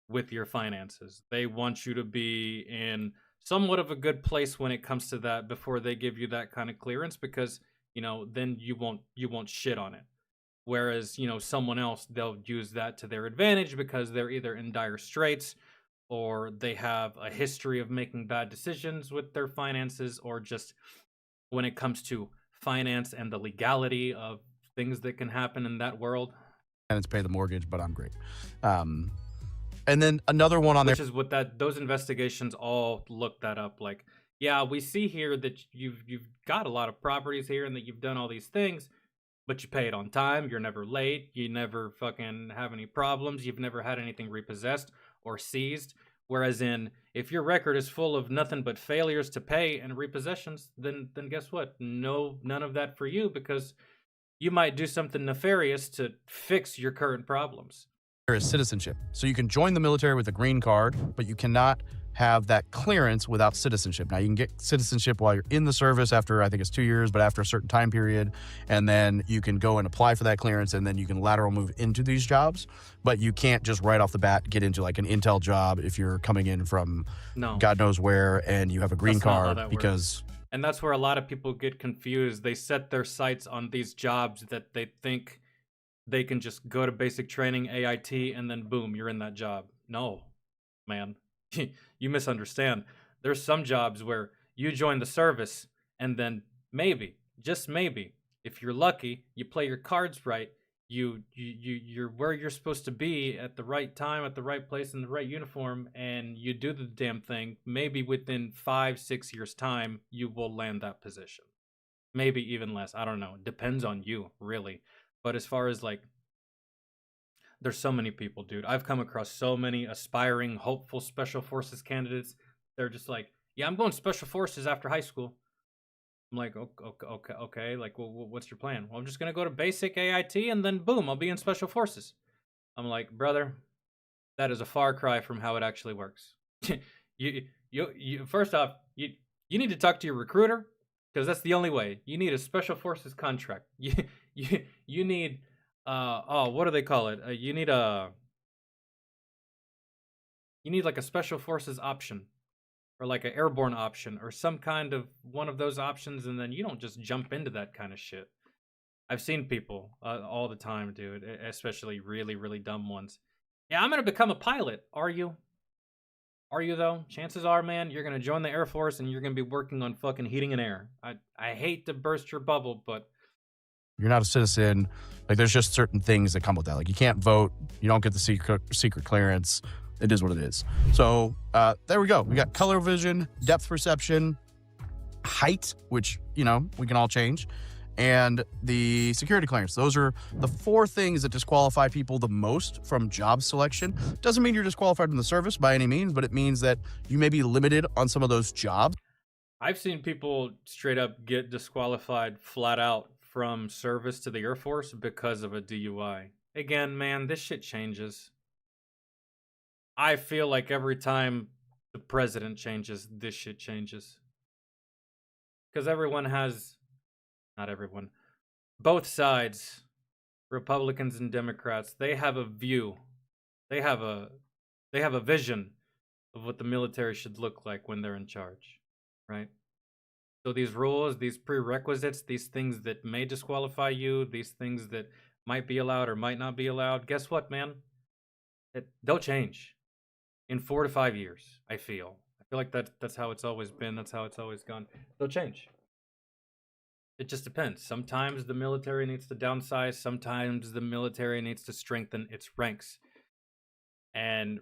with your finances. They want you to be in somewhat of a good place when it comes to that before they give you that kind of clearance, because then you won't shit on it. Whereas someone else, they'll use that to their advantage because they're either in dire straits or they have a history of making bad decisions with their finances, or just when it comes to finance and the legality of things that can happen in that world. And it's pay the mortgage, but I'm great. And then another one on there. Which is what those investigations all look that up. Like, yeah, we see here that you've got a lot of properties here and that you've done all these things, but you pay it on time. You're never late. You never fucking have any problems. You've never had anything repossessed or seized. Whereas if your record is full of nothing but failures to pay and repossessions, then guess what? No, none of that for you, because you might do something nefarious to fix your current problems. There is citizenship. So you can join the military with a green card, but you cannot have that clearance without citizenship. Now you can get citizenship while you're in the service after, I think it's 2 years, but after a certain time period, and then you can go and apply for that clearance, and then you can lateral move into these jobs, but you can't just right off the bat get into like an intel job if you're coming in from God knows where and you have a green That's not how card that because... And that's where a lot of people get confused. They set their sights on these jobs that they think they can just go to basic training, AIT, and then boom, you're in that job. No, man. You misunderstand. There's some jobs where you join the service and then maybe, just maybe, if you're lucky, you play your cards right, you're where you're supposed to be at the right time, at the right place, in the right uniform, and you do the damn thing. Maybe within 5-6 years time, you will land that position. Maybe even less. I don't know. It depends on you, really. But as far as like, there's so many people, dude. I've come across so many aspiring, hopeful Special Forces candidates. They're just like, yeah, I'm going Special Forces after high school. I'm like, okay. Like, well, what's your plan? Well, I'm just gonna go to basic AIT and then boom, I'll be in special forces. I'm like, brother, that is a far cry from how it actually works. You first off, you need to talk to your recruiter because that's the only way. You need a special forces contract. You need what do they call it? You need like a special forces option or like an airborne option or some kind of one of those options, and then you don't just jump into that kind of shit. I've seen people all the time, dude, especially really, really dumb ones. Yeah, I'm gonna become a pilot. Are you? Are you though? Chances are, man, you're gonna join the Air Force and you're gonna be working on fucking heating and air. I hate to burst your bubble, but You're not a citizen. Like, there's just certain things that come with that. Like, you can't vote. You don't get the secret clearance. It is what it is. So there we go. We got color vision, depth perception, height, which, you know, we can all change, and the security clearance. Those are the 4 things that disqualify people the most from job selection. Doesn't mean you're disqualified from the service by any means, but it means that you may be limited on some of those jobs. I've seen people straight up get disqualified flat out from service to the Air Force because of a DUI. Again, man, this shit changes. I feel like every time the president changes, this shit changes. Because everyone has, not everyone, both sides, Republicans and Democrats, they have a view. They have a vision of what the military should look like when they're in charge, right? So these rules, these prerequisites, these things that may disqualify you, these things that might be allowed or might not be allowed, guess what, man? They'll change in 4 to 5 years, I feel. I feel like that's how it's always been. That's how it's always gone. They'll change. It just depends. Sometimes the military needs to downsize. Sometimes the military needs to strengthen its ranks. And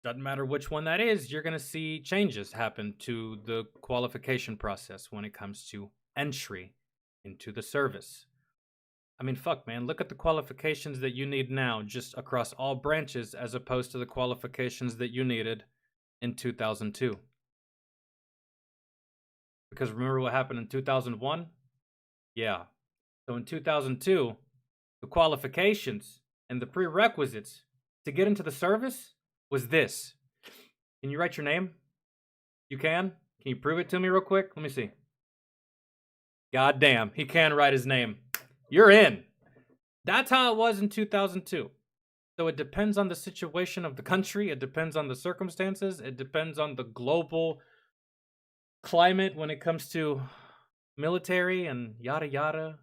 doesn't matter which one that is, you're going to see changes happen to the qualification process when it comes to entry into the service. I mean, fuck, man, look at the qualifications that you need now just across all branches as opposed to the qualifications that you needed in 2002. Because remember what happened in 2001? Yeah. So in 2002, the qualifications and the prerequisites to get into the service was this. Can you write your name? You can? Can you prove it to me real quick? Let me see. God damn, he can write his name. You're in. That's how it was in 2002. So it depends on the situation of the country. It depends on the circumstances. It depends on the global climate when it comes to military and yada yada.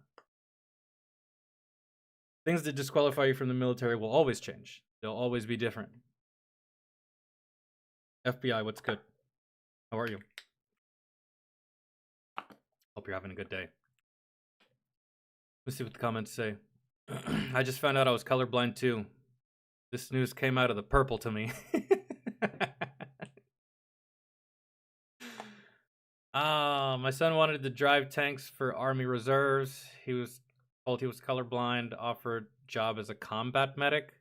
Things that disqualify you from the military will always change. They'll always be different. FBI, what's good? How are you? Hope you're having a good day. Let's see what the comments say. I just found out I was colorblind too. This news came out of the purple to me. My son wanted to drive tanks for Army Reserves. He was told he was colorblind, offered job as a combat medic.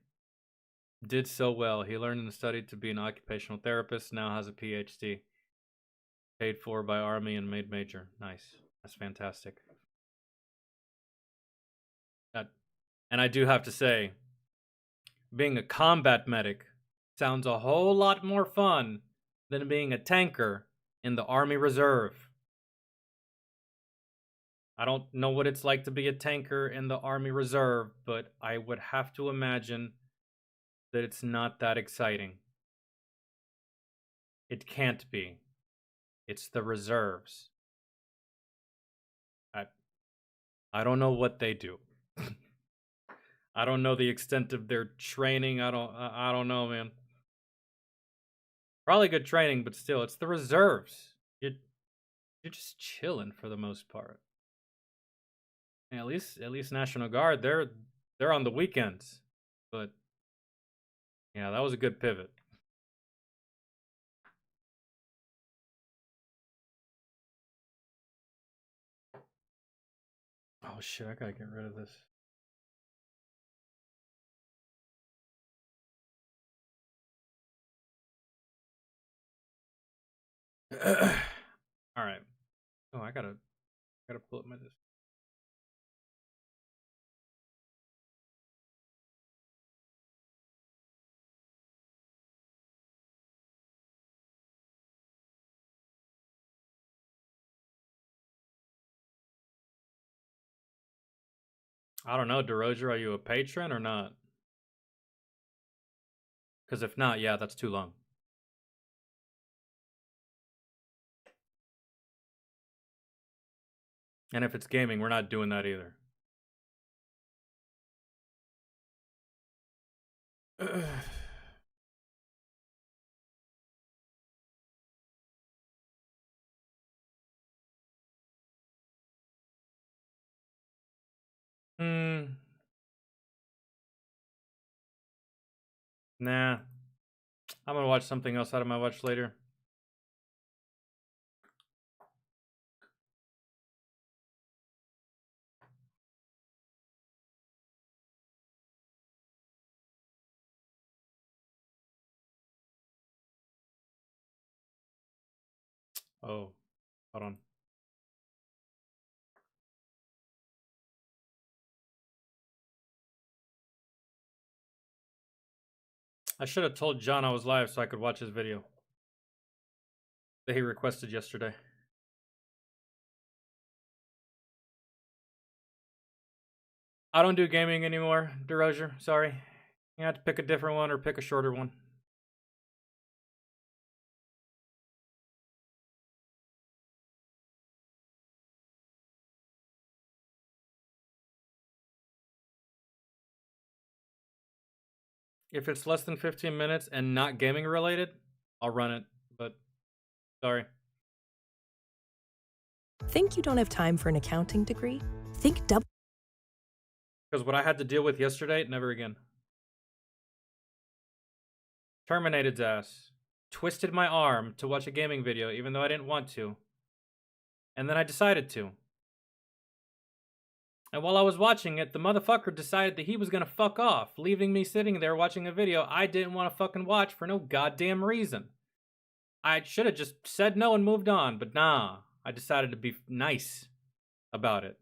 Did so well. He learned and studied to be an occupational therapist, now has a PhD. Paid for by Army and made major. Nice. That's fantastic. And I do have to say, being a combat medic sounds a whole lot more fun than being a tanker in the Army Reserve. I don't know what it's like to be a tanker in the Army Reserve, but I would have to imagine that it's not that exciting. It can't be. It's the reserves. I don't know what they do. I don't know the extent of their training. I don't know, man. Probably good training, but still, it's the reserves. You're just chilling for the most part. And at least National Guard, they're on the weekends. But yeah, that was a good pivot. Oh shit, I gotta get rid of this. All right. Oh, I gotta pull up my list. I don't know, DeRozier, are you a patron or not? Because if not, yeah, that's too long. And if it's gaming, we're not doing that either. Nah. I'm gonna watch something else out of my watch later. Oh, hold on. I should have told John I was live so I could watch his video that he requested yesterday. I don't do gaming anymore, DeRozier. Sorry. You have to pick a different one or pick a shorter one. If it's less than 15 minutes and not gaming related, I'll run it, but sorry. Think you don't have time for an accounting degree? Think double. Because what I had to deal with yesterday, never again. Terminated's ass. Twisted my arm to watch a gaming video even though I didn't want to. And then I decided to. And while I was watching it, the motherfucker decided that he was gonna fuck off, leaving me sitting there watching a video I didn't want to fucking watch for no goddamn reason. I should have just said no and moved on, but nah. I decided to be nice about it.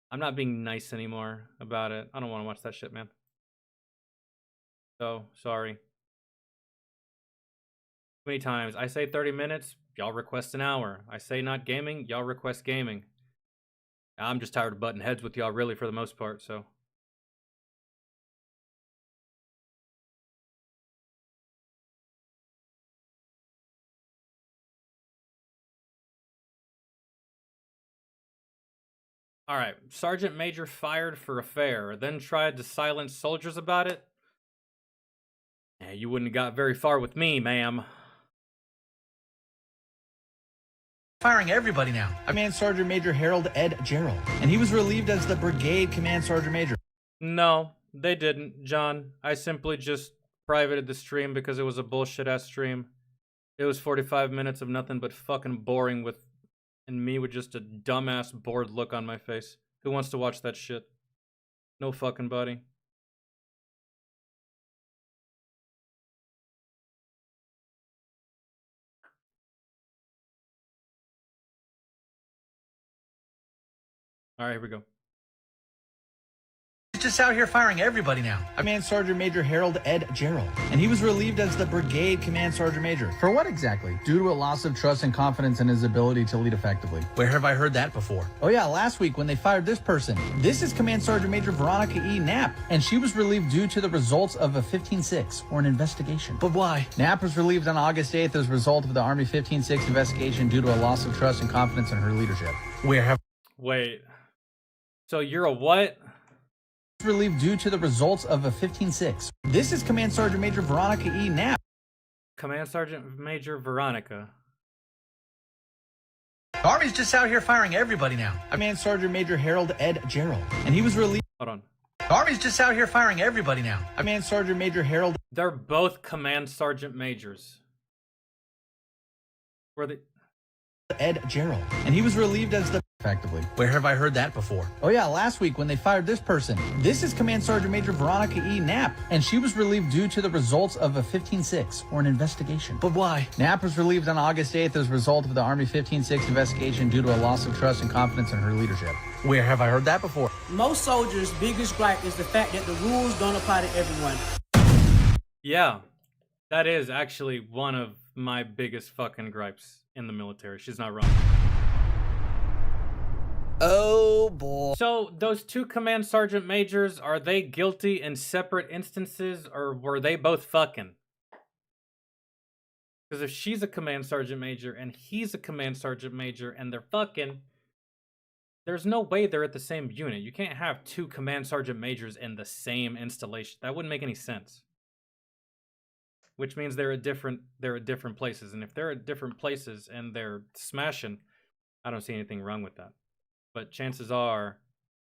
I'm not being nice anymore about it. I don't want to watch that shit, man. So, sorry. Too many times. I say 30 minutes, y'all request an hour. I say not gaming, y'all request gaming. I'm just tired of butting heads with y'all, really, for the most part, so. Alright, Sergeant Major fired for affair, then tried to silence soldiers about it? Yeah, you wouldn't have got very far with me, ma'am. Firing everybody now. Command Sergeant Major Harold Ed Gerald, and he was relieved as the Brigade Command Sergeant Major. No, they didn't, John. I simply just privated the stream because it was a bullshit-ass stream. It was 45 minutes of nothing but fucking boring and me with just a dumbass bored look on my face. Who wants to watch that shit? No fucking body. Alright, here we go. He's just out here firing everybody now. Command Sergeant Major Harold Ed Gerald, and he was relieved as the Brigade Command Sergeant Major. For what exactly? Due to a loss of trust and confidence in his ability to lead effectively. Where have I heard that before? Oh yeah, last week when they fired this person. This is Command Sergeant Major Veronica E. Knapp, and she was relieved due to the results of a 15-6, or an investigation. But why? Knapp was relieved on August 8th as a result of the Army 15-6 investigation due to a loss of trust and confidence in her leadership. Where have... Wait. So you're a what? Relieved due to the results of a 15-6. This is Command Sergeant Major Veronica E. Knapp. Command Sergeant Major Veronica. The Army's just out here firing everybody now. Command Sergeant Major Harold Ed Gerald, and he was relieved. Hold on. The Army's just out here firing everybody now. Command Sergeant Major Harold. They're both Command Sergeant Majors. Were they? Ed Gerald, and he was relieved as the effectively. Where have I heard that before? Oh yeah, last week when they fired this person. This is Command Sergeant Major Veronica E. Knapp, and she was relieved due to the results of a 15-6, or an investigation. But why? Knapp was relieved on August 8th as a result of the Army 15-6 investigation due to a loss of trust and confidence in her leadership. Where have I heard that before? Most soldiers' biggest gripe is the fact that the rules don't apply to everyone. Yeah, that is actually one of my biggest fucking gripes in the military. She's not wrong. Oh boy. So those two command sergeant majors, are they guilty in separate instances, or were they both fucking? Because if she's a command sergeant major and he's a command sergeant major and they're fucking, there's no way they're at the same unit. You can't have two command sergeant majors in the same installation. That wouldn't make any sense. Which means they're at different places. And if they're at different places and they're smashing, I don't see anything wrong with that. But chances are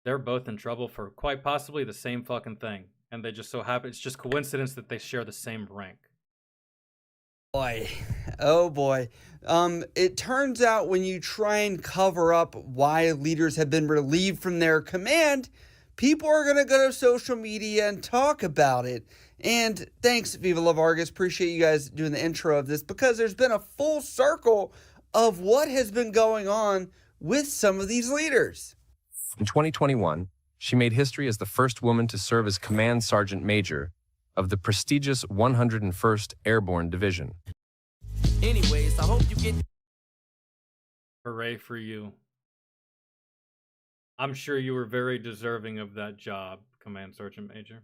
they're both in trouble for quite possibly the same fucking thing. And they just so happen, it's just coincidence that they share the same rank. Boy. Oh boy. It turns out when you try and cover up why leaders have been relieved from their command, people are going to go to social media and talk about it. And thanks, Viva La Vargas. Appreciate you guys doing the intro of this, because there's been a full circle of what has been going on with some of these leaders. In 2021, she made history as the first woman to serve as Command Sergeant Major of the prestigious 101st Airborne Division. Anyways, I hope you get... Hooray for you. I'm sure you were very deserving of that job, Command Sergeant Major.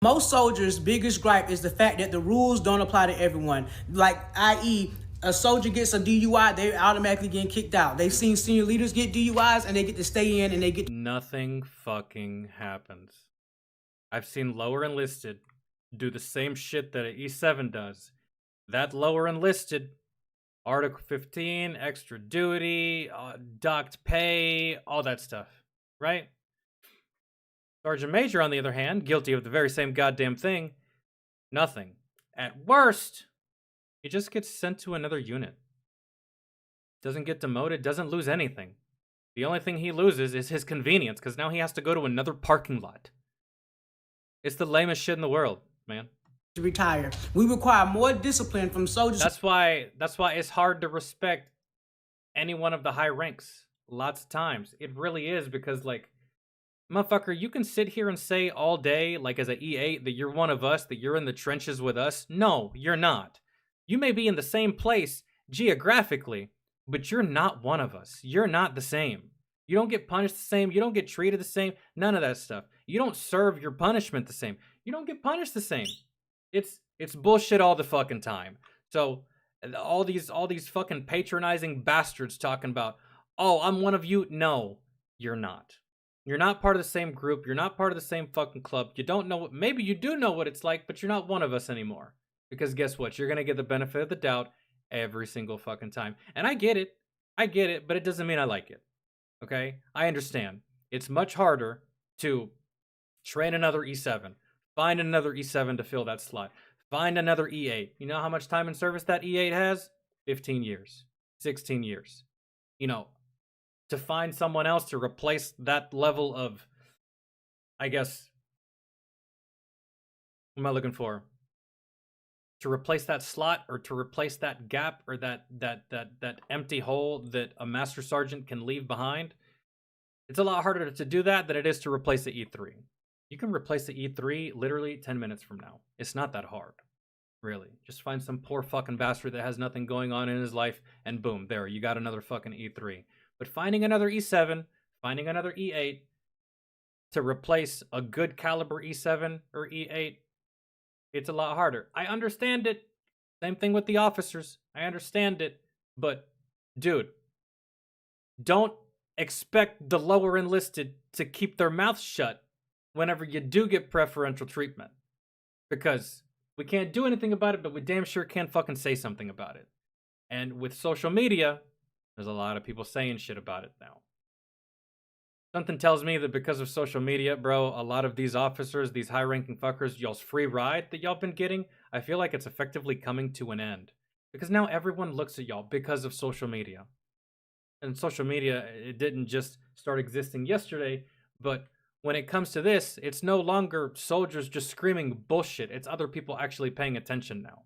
Most soldiers' biggest gripe is the fact that the rules don't apply to everyone. Like, i.e., a soldier gets a DUI, they're automatically getting kicked out. They've seen senior leaders get DUIs and they get to stay in and they get... Nothing fucking happens. I've seen lower enlisted do the same shit that an E7 does. That lower enlisted, Article 15, extra duty, docked pay, all that stuff, right? Sergeant Major, on the other hand, guilty of the very same goddamn thing. Nothing. At worst, he just gets sent to another unit. Doesn't get demoted, doesn't lose anything. The only thing he loses is his convenience, because now he has to go to another parking lot. It's the lamest shit in the world, man. to retire. We require more discipline from soldiers. That's why it's hard to respect any one of the high ranks. Lots of times. It really is, because, like, motherfucker, you can sit here and say all day, like as an E8, that you're one of us, that you're in the trenches with us. No, you're not. You may be in the same place geographically, but you're not one of us. You're not the same. You don't get punished the same. You don't get treated the same. None of that stuff. You don't serve your punishment the same. You don't get punished the same. It's bullshit all the fucking time. So all these fucking patronizing bastards talking about, oh, I'm one of you. No, you're not. You're not part of the same group. You're not part of the same fucking club. You don't know what, maybe you do know what it's like, but you're not one of us anymore. Because guess what? You're going to get the benefit of the doubt every single fucking time. And I get it, but it doesn't mean I like it. Okay? I understand. It's much harder to train another E7, find another E7 to fill that slot, find another E8. You know how much time in service that E8 has? 15 years, 16 years. You know, to find someone else to replace that level of, I guess, what am I looking for? To replace that slot, or to replace that gap, or that empty hole that a master sergeant can leave behind. It's a lot harder to do that than it is to replace the E3. You can replace the E3 literally 10 minutes from now. It's not that hard, really. Just find some poor fucking bastard that has nothing going on in his life, and boom, there, you got another fucking E3. But finding another E7, finding another E8 to replace a good caliber E7 or E8, it's a lot harder. I understand it. Same thing with the officers. I understand it. But, dude, don't expect the lower enlisted to keep their mouths shut whenever you do get preferential treatment. Because we can't do anything about it, but we damn sure can fucking say something about it. And with social media, there's a lot of people saying shit about it now. Something tells me that because of social media, bro, a lot of these officers, these high-ranking fuckers, y'all's free ride that y'all been getting, I feel like it's effectively coming to an end. Because now everyone looks at y'all because of social media. and social media, it didn't just start existing yesterday, but when it comes to this, it's no longer soldiers just screaming bullshit. It's other people actually paying attention now.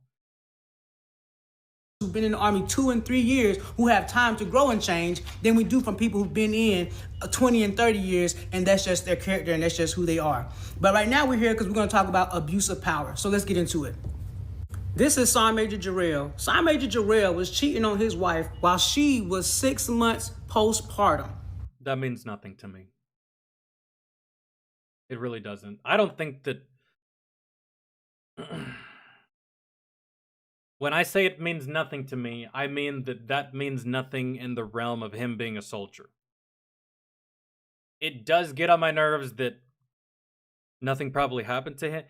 Who've been in the Army 2 and 3 years, who have time to grow and change, than we do from people who've been in 20 and 30 years, and that's just their character and that's just who they are. But right now we're here because we're going to talk about abuse of power. So let's get into it. This is Sergeant Major Jarrell. Sergeant Major Jarrell was cheating on his wife while she was 6 months postpartum. That means nothing to me. It really doesn't. I don't think that... When I say it means nothing to me, I mean that means nothing in the realm of him being a soldier. It does get on my nerves that nothing probably happened to him.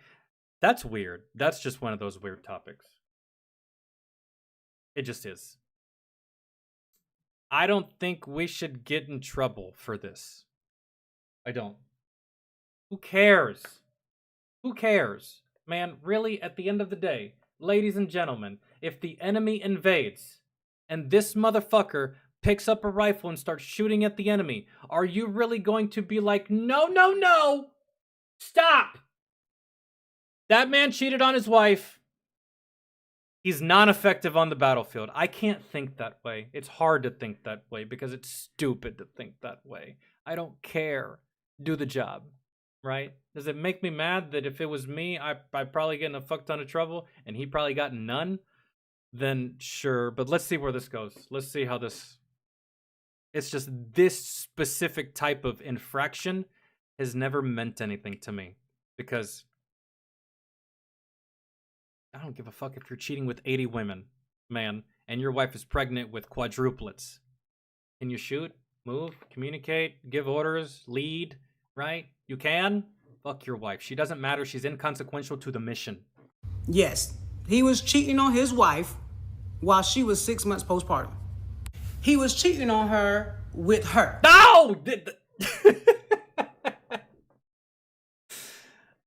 That's weird. That's just one of those weird topics. It just is. I don't think we should get in trouble for this. I don't. Who cares? Who cares? Man, really, at the end of the day, ladies and gentlemen, if the enemy invades and this motherfucker picks up a rifle and starts shooting at the enemy, are you really going to be like, no, no, no, stop? That man cheated on his wife. He's non-effective on the battlefield. I can't think that way. It's hard to think that way because it's stupid to think that way. I don't care. Do the job. Right? Does it make me mad that if it was me, I'd probably get in a fuck ton of trouble and he probably got none? Then sure, but let's see where this goes. Let's see how this... It's just this specific type of infraction has never meant anything to me. Because I don't give a fuck if you're cheating with 80 women, man, and your wife is pregnant with quadruplets. Can you shoot, move, communicate, give orders, lead, right? You can? Fuck your wife. She doesn't matter. She's inconsequential to the mission. Yes, he was cheating on his wife while she was 6 months postpartum. He was cheating on her with her. No!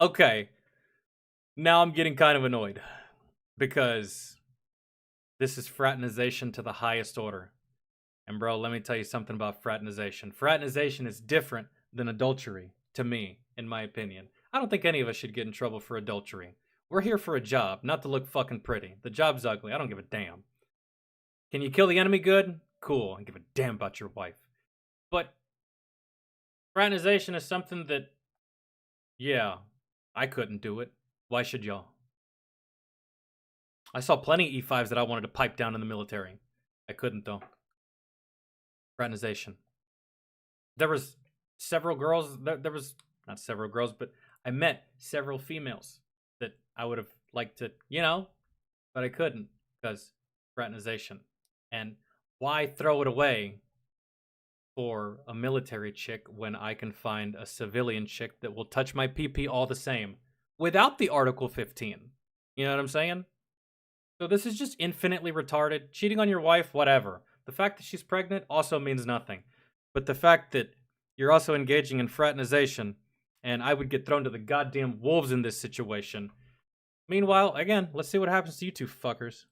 Okay. Now I'm getting kind of annoyed. Because this is fraternization to the highest order. And bro, let me tell you something about fraternization. Fraternization is different than adultery. To me, in my opinion. I don't think any of us should get in trouble for adultery. We're here for a job, not to look fucking pretty. The job's ugly. I don't give a damn. Can you kill the enemy good? Cool. I don't give a damn about your wife. But fraternization is something that, yeah, I couldn't do it. Why should y'all? I saw plenty of E5s that I wanted to pipe down in the military. I couldn't, though. Fraternization. There was several girls, there was not several girls, but I met several females that I would have liked to, but I couldn't because fraternization. And why throw it away for a military chick when I can find a civilian chick that will touch my PP all the same without the Article 15? You know what I'm saying? So this is just infinitely retarded. Cheating on your wife, whatever. The fact that she's pregnant also means nothing. But the fact that you're also engaging in fraternization, and I would get thrown to the goddamn wolves in this situation. Meanwhile, again, let's see what happens to you two fuckers.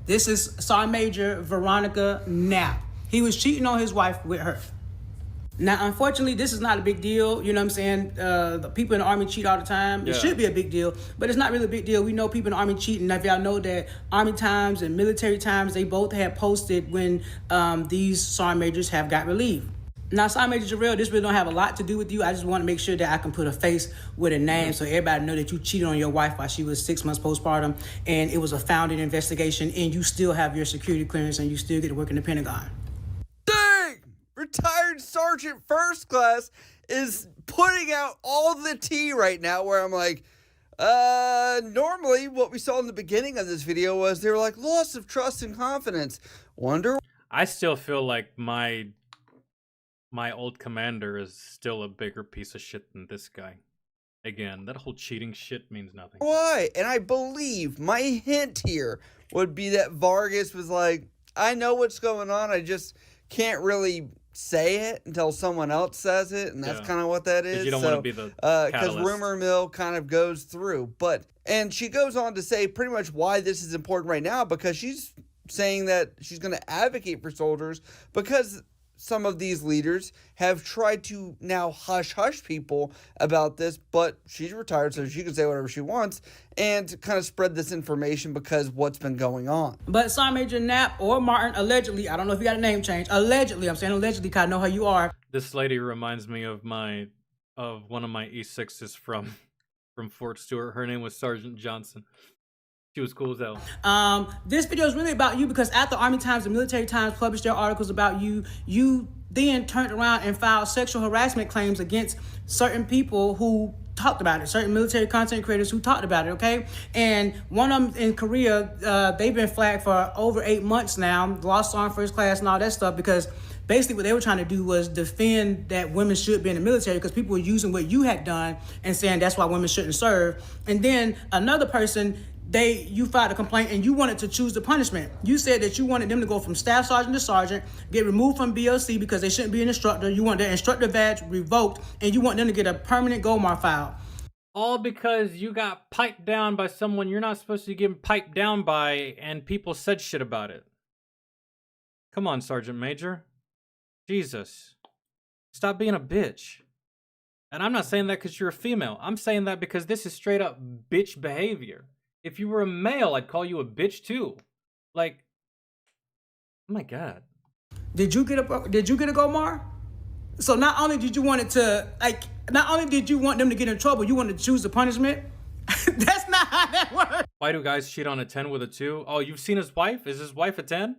This is Sergeant Major Veronica Knapp. He was cheating on his wife with her. Now, unfortunately, this is not a big deal. You know what I'm saying? The people in the Army cheat all the time. It should be a big deal, but it's not really a big deal. We know people in the Army cheat, and if y'all know that Army Times and Military Times, they both had posted when these Sergeant Majors have got relieved. Now, Sergeant Major Jarrell, this really don't have a lot to do with you. I just want to make sure that I can put a face with a name so everybody know that you cheated on your wife while she was 6 months postpartum, and it was a founded investigation, and you still have your security clearance, and you still get to work in the Pentagon. Dang! Retired Sergeant First Class is putting out all the tea right now where I'm like, normally what we saw in the beginning of this video was they were like, loss of trust and confidence. Wonder. I still feel like my old commander is still a bigger piece of shit than this guy. Again, that whole cheating shit means nothing. Why? And I believe my hint here would be that Vargas was like, I know what's going on, I just can't really say it until someone else says it, and that's kind of what that is. You don't want to be the because rumor mill kind of goes through. And she goes on to say pretty much why this is important right now, because she's saying that she's going to advocate for soldiers because some of these leaders have tried to now hush people about this, but she's retired, so she can say whatever she wants and kind of spread this information because what's been going on. But Sergeant Major Knapp or Martin, allegedly, I don't know if you got a name change, allegedly, I'm saying allegedly because I know how you are. This lady reminds me of one of my E6s from Fort Stewart. Her name was Sergeant Johnson. She was cool as hell. This video is really about you because after Army Times and Military Times published their articles about you, you then turned around and filed sexual harassment claims against certain people who talked about it, certain military content creators who talked about it, okay? And one of them in Korea, they've been flagged for over 8 months now, lost on first class and all that stuff because basically what they were trying to do was defend that women should be in the military because people were using what you had done and saying that's why women shouldn't serve. And then another person, you filed a complaint and you wanted to choose the punishment. You said that you wanted them to go from staff sergeant to sergeant, get removed from BLC because they shouldn't be an instructor. You want their instructor badge revoked, and you want them to get a permanent GOMAR filed. All because you got piped down by someone you're not supposed to get piped down by, and people said shit about it. Come on, Sergeant Major. Jesus. Stop being a bitch. And I'm not saying that because you're a female. I'm saying that because this is straight up bitch behavior. If you were a male, I'd call you a bitch too. Like, oh my God. Did you get a GOMAR? So not only did you want it to, not only did you want them to get in trouble, you wanted to choose the punishment? That's not how that works. Why do guys cheat on a 10 with a 2? Oh, you've seen his wife? Is his wife a 10?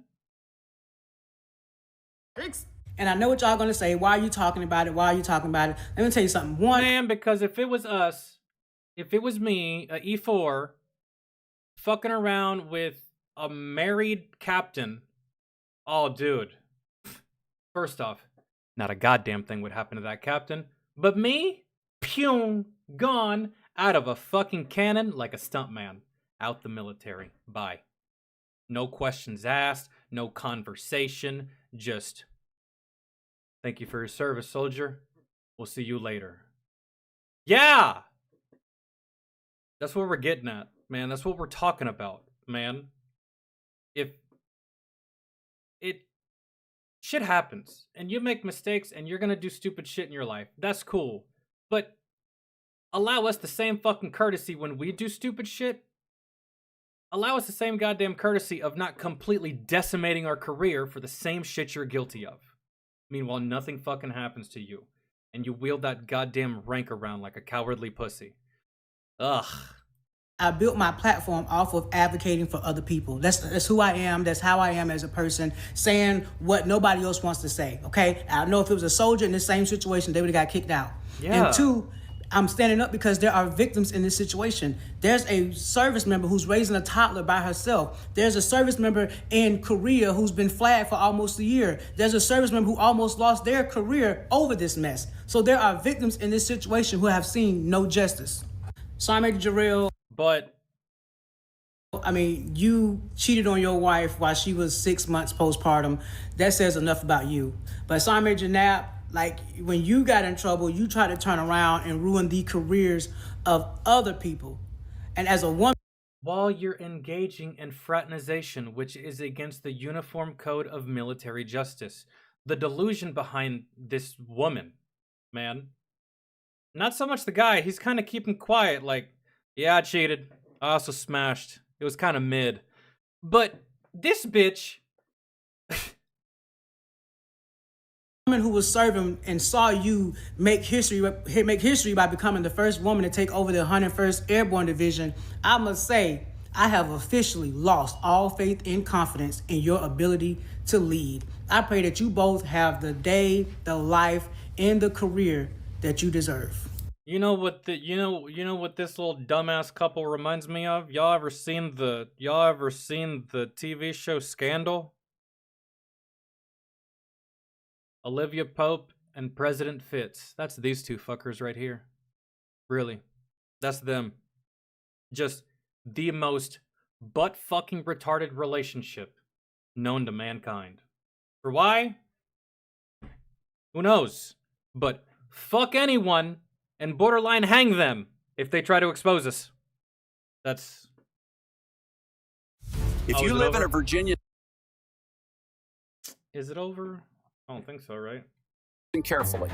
And I know what y'all gonna say. Why are you talking about it? Why are you talking about it? Let me tell you something. Man, because if it was us, if it was me, a E4, fucking around with a married captain, oh, dude. First off, not a goddamn thing would happen to that captain. But me, pew, gone out of a fucking cannon like a stuntman. Out the military. Bye. No questions asked, no conversation, just thank you for your service, soldier. We'll see you later. Yeah! That's what we're getting at, man. That's what we're talking about, man. If shit happens and you make mistakes and you're gonna do stupid shit in your life, that's cool. But allow us the same fucking courtesy when we do stupid shit. Allow us the same goddamn courtesy of not completely decimating our career for the same shit you're guilty of. Meanwhile, nothing fucking happens to you. And you wield that goddamn rank around like a cowardly pussy. Ugh. I built my platform off of advocating for other people. That's who I am. That's how I am as a person, saying what nobody else wants to say, okay? I know if it was a soldier in the same situation, they would have got kicked out. Yeah. And two, I'm standing up because there are victims in this situation. There's a service member who's raising a toddler by herself. There's a service member in Korea who's been flagged for almost a year. There's a service member who almost lost their career over this mess. So there are victims in this situation who have seen no justice. Sergeant Major Jarrell, But I mean, you cheated on your wife while she was 6 months postpartum. That says enough about you. But Sergeant Major Knapp, like when you got in trouble, you tried to turn around and ruin the careers of other people. And as a woman, while you're engaging in fraternization, which is against the Uniform Code of Military Justice, the delusion behind this woman, man, not so much the guy. He's kind of keeping quiet, like, yeah, I cheated. I also smashed. It was kind of mid. But this bitch, woman who was serving and saw you make history by becoming the first woman to take over the 101st Airborne Division, I must say, I have officially lost all faith and confidence in your ability to lead. I pray that you both have the day, the life, and the career that you deserve. you know what this little dumbass couple reminds me of? Y'all ever seen the TV show Scandal? Olivia Pope and President Fitz. That's these two fuckers right here. Really. That's them. Just the most butt-fucking retarded relationship known to mankind. For why? Who knows? But fuck anyone and borderline hang them if they try to expose us. That's... If Oh, you is it live in over? a Virginia Is it over? I don't think so, right? Carefully.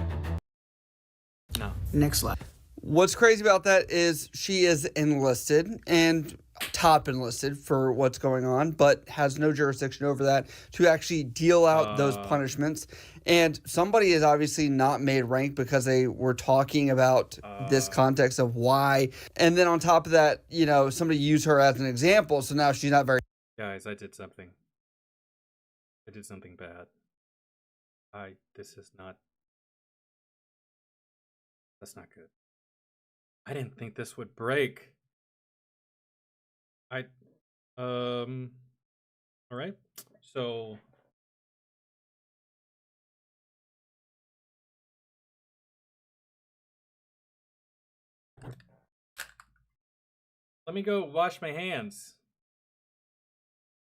No. Next slide. What's crazy about that is she is enlisted and top enlisted for what's going on, but has no jurisdiction over that to actually deal out those punishments. And somebody is obviously not made rank because they were talking about this context of why. And then on top of that, you know, somebody used her as an example. So now she's not very. Guys, I did something. I did something bad. This is not. That's not good. I didn't think this would break. All right. So let me go wash my hands.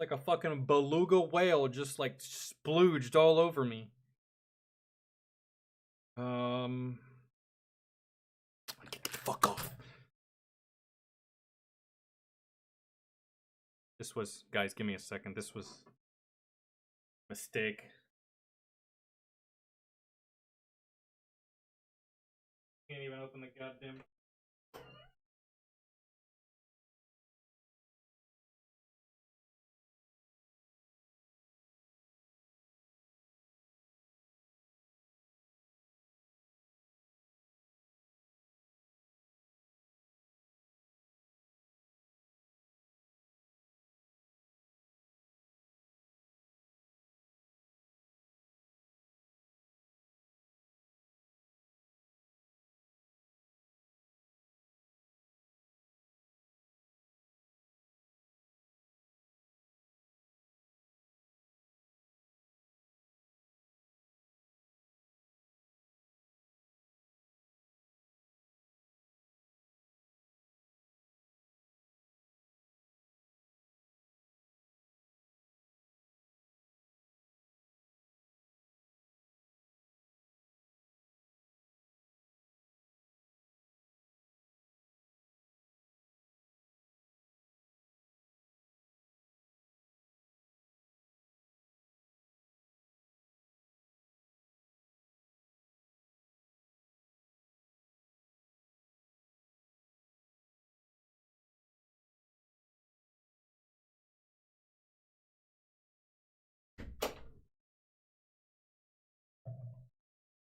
Like a fucking beluga whale just like splooged all over me. Get the fuck off. This was, guys, give me a second. This was a mistake. Can't even open the goddamn.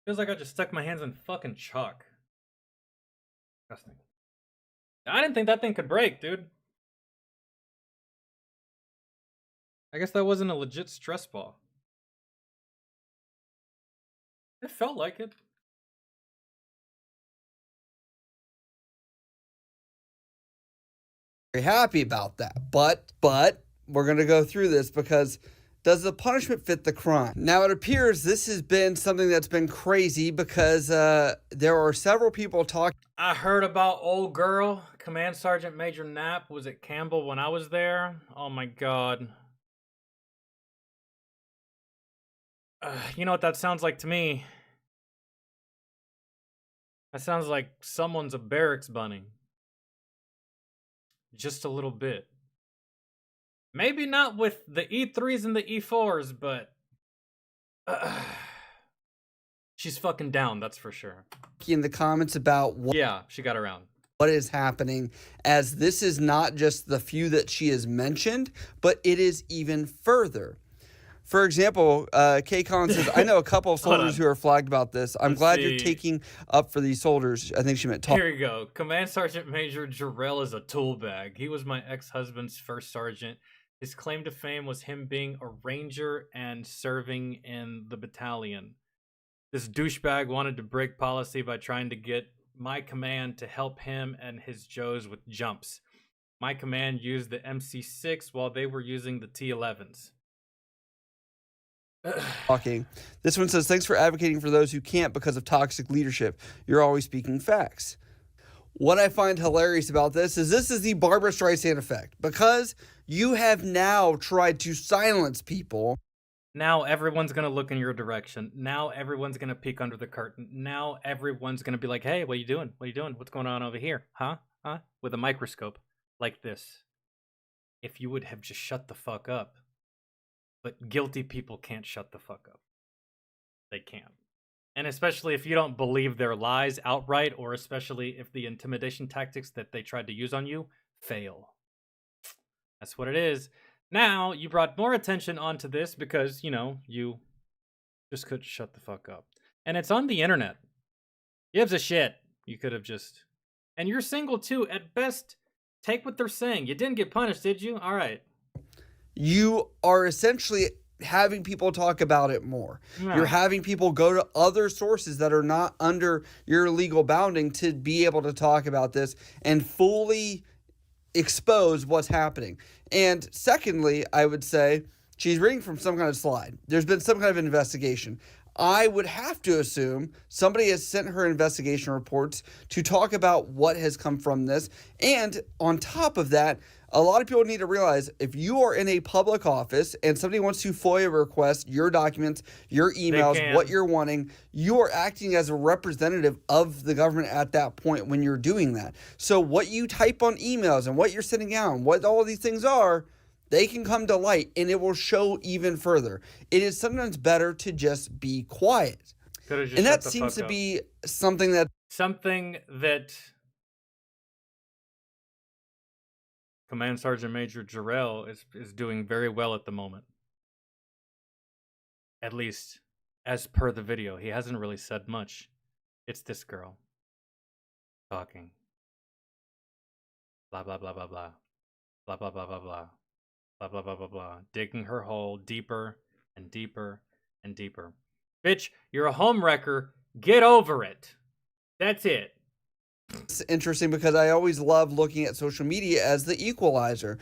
Feels like I just stuck my hands in fucking chalk. Disgusting. I didn't think that thing could break, dude. I guess that wasn't a legit stress ball. It felt like it. Very happy about that. But we're going to go through this because does the punishment fit the crime? Now, it appears this has been something that's been crazy because there are several people talking. I heard about old girl, Command Sergeant Major Knapp, was at Campbell when I was there. Oh my god. You know what that sounds like to me? That sounds like someone's a barracks bunny. Just a little bit. Maybe not with the E3s and the E4s, but she's fucking down, that's for sure. In the comments about what, yeah, she got around. What is happening, as this is not just the few that she has mentioned, but it is even further. For example, K-Con says, I know a couple of soldiers who are flagged about this. I'm glad you're taking up for these soldiers. I think she meant talk. Here you go. Command Sergeant Major Jarrell is a tool bag. He was my ex-husband's first sergeant. His claim to fame was him being a ranger and serving in the battalion. This douchebag wanted to break policy by trying to get my command to help him and his Joes with jumps. My command used the MC6 while they were using the T11s. Talking. This one says, thanks for advocating for those who can't because of toxic leadership. You're always speaking facts. What I find hilarious about this is the Barbara Streisand effect, because you have now tried to silence people. Now everyone's going to look in your direction. Now everyone's going to peek under the curtain. Now everyone's going to be like, hey, what are you doing? What are you doing? What's going on over here? Huh? With a microscope like this. If you would have just shut the fuck up. But guilty people can't shut the fuck up. They can't. And especially if you don't believe their lies outright, or especially if the intimidation tactics that they tried to use on you fail. That's what it is. Now, you brought more attention onto this because, you just couldn't shut the fuck up. And it's on the internet. Gives a shit. You could have just... And you're single too. At best, take what they're saying. You didn't get punished, did you? All right. You are essentially having people talk about it more. Yeah. You're having people go to other sources that are not under your legal bounding to be able to talk about this and fully expose what's happening. And secondly, I would say she's reading from some kind of slide. There's been some kind of investigation. I would have to assume somebody has sent her investigation reports to talk about what has come from this. And on top of that, a lot of people need to realize if you are in a public office and somebody wants to FOIA request your documents, your emails, what you're wanting, you are acting as a representative of the government at that point when you're doing that. So what you type on emails and what you're sending out and what all these things are, they can come to light and it will show even further. It is sometimes better to just be quiet. And that seems to be something that... Command Sergeant Major Jarrell is doing very well at the moment. At least, as per the video. He hasn't really said much. It's this girl. Talking. Blah, blah, blah, blah, blah. Blah, blah, blah, blah, blah. Blah, blah, blah, blah, blah. Digging her hole deeper and deeper and deeper. Bitch, you're a home wrecker. Get over it. That's it. It's interesting because I always love looking at social media as the equalizer.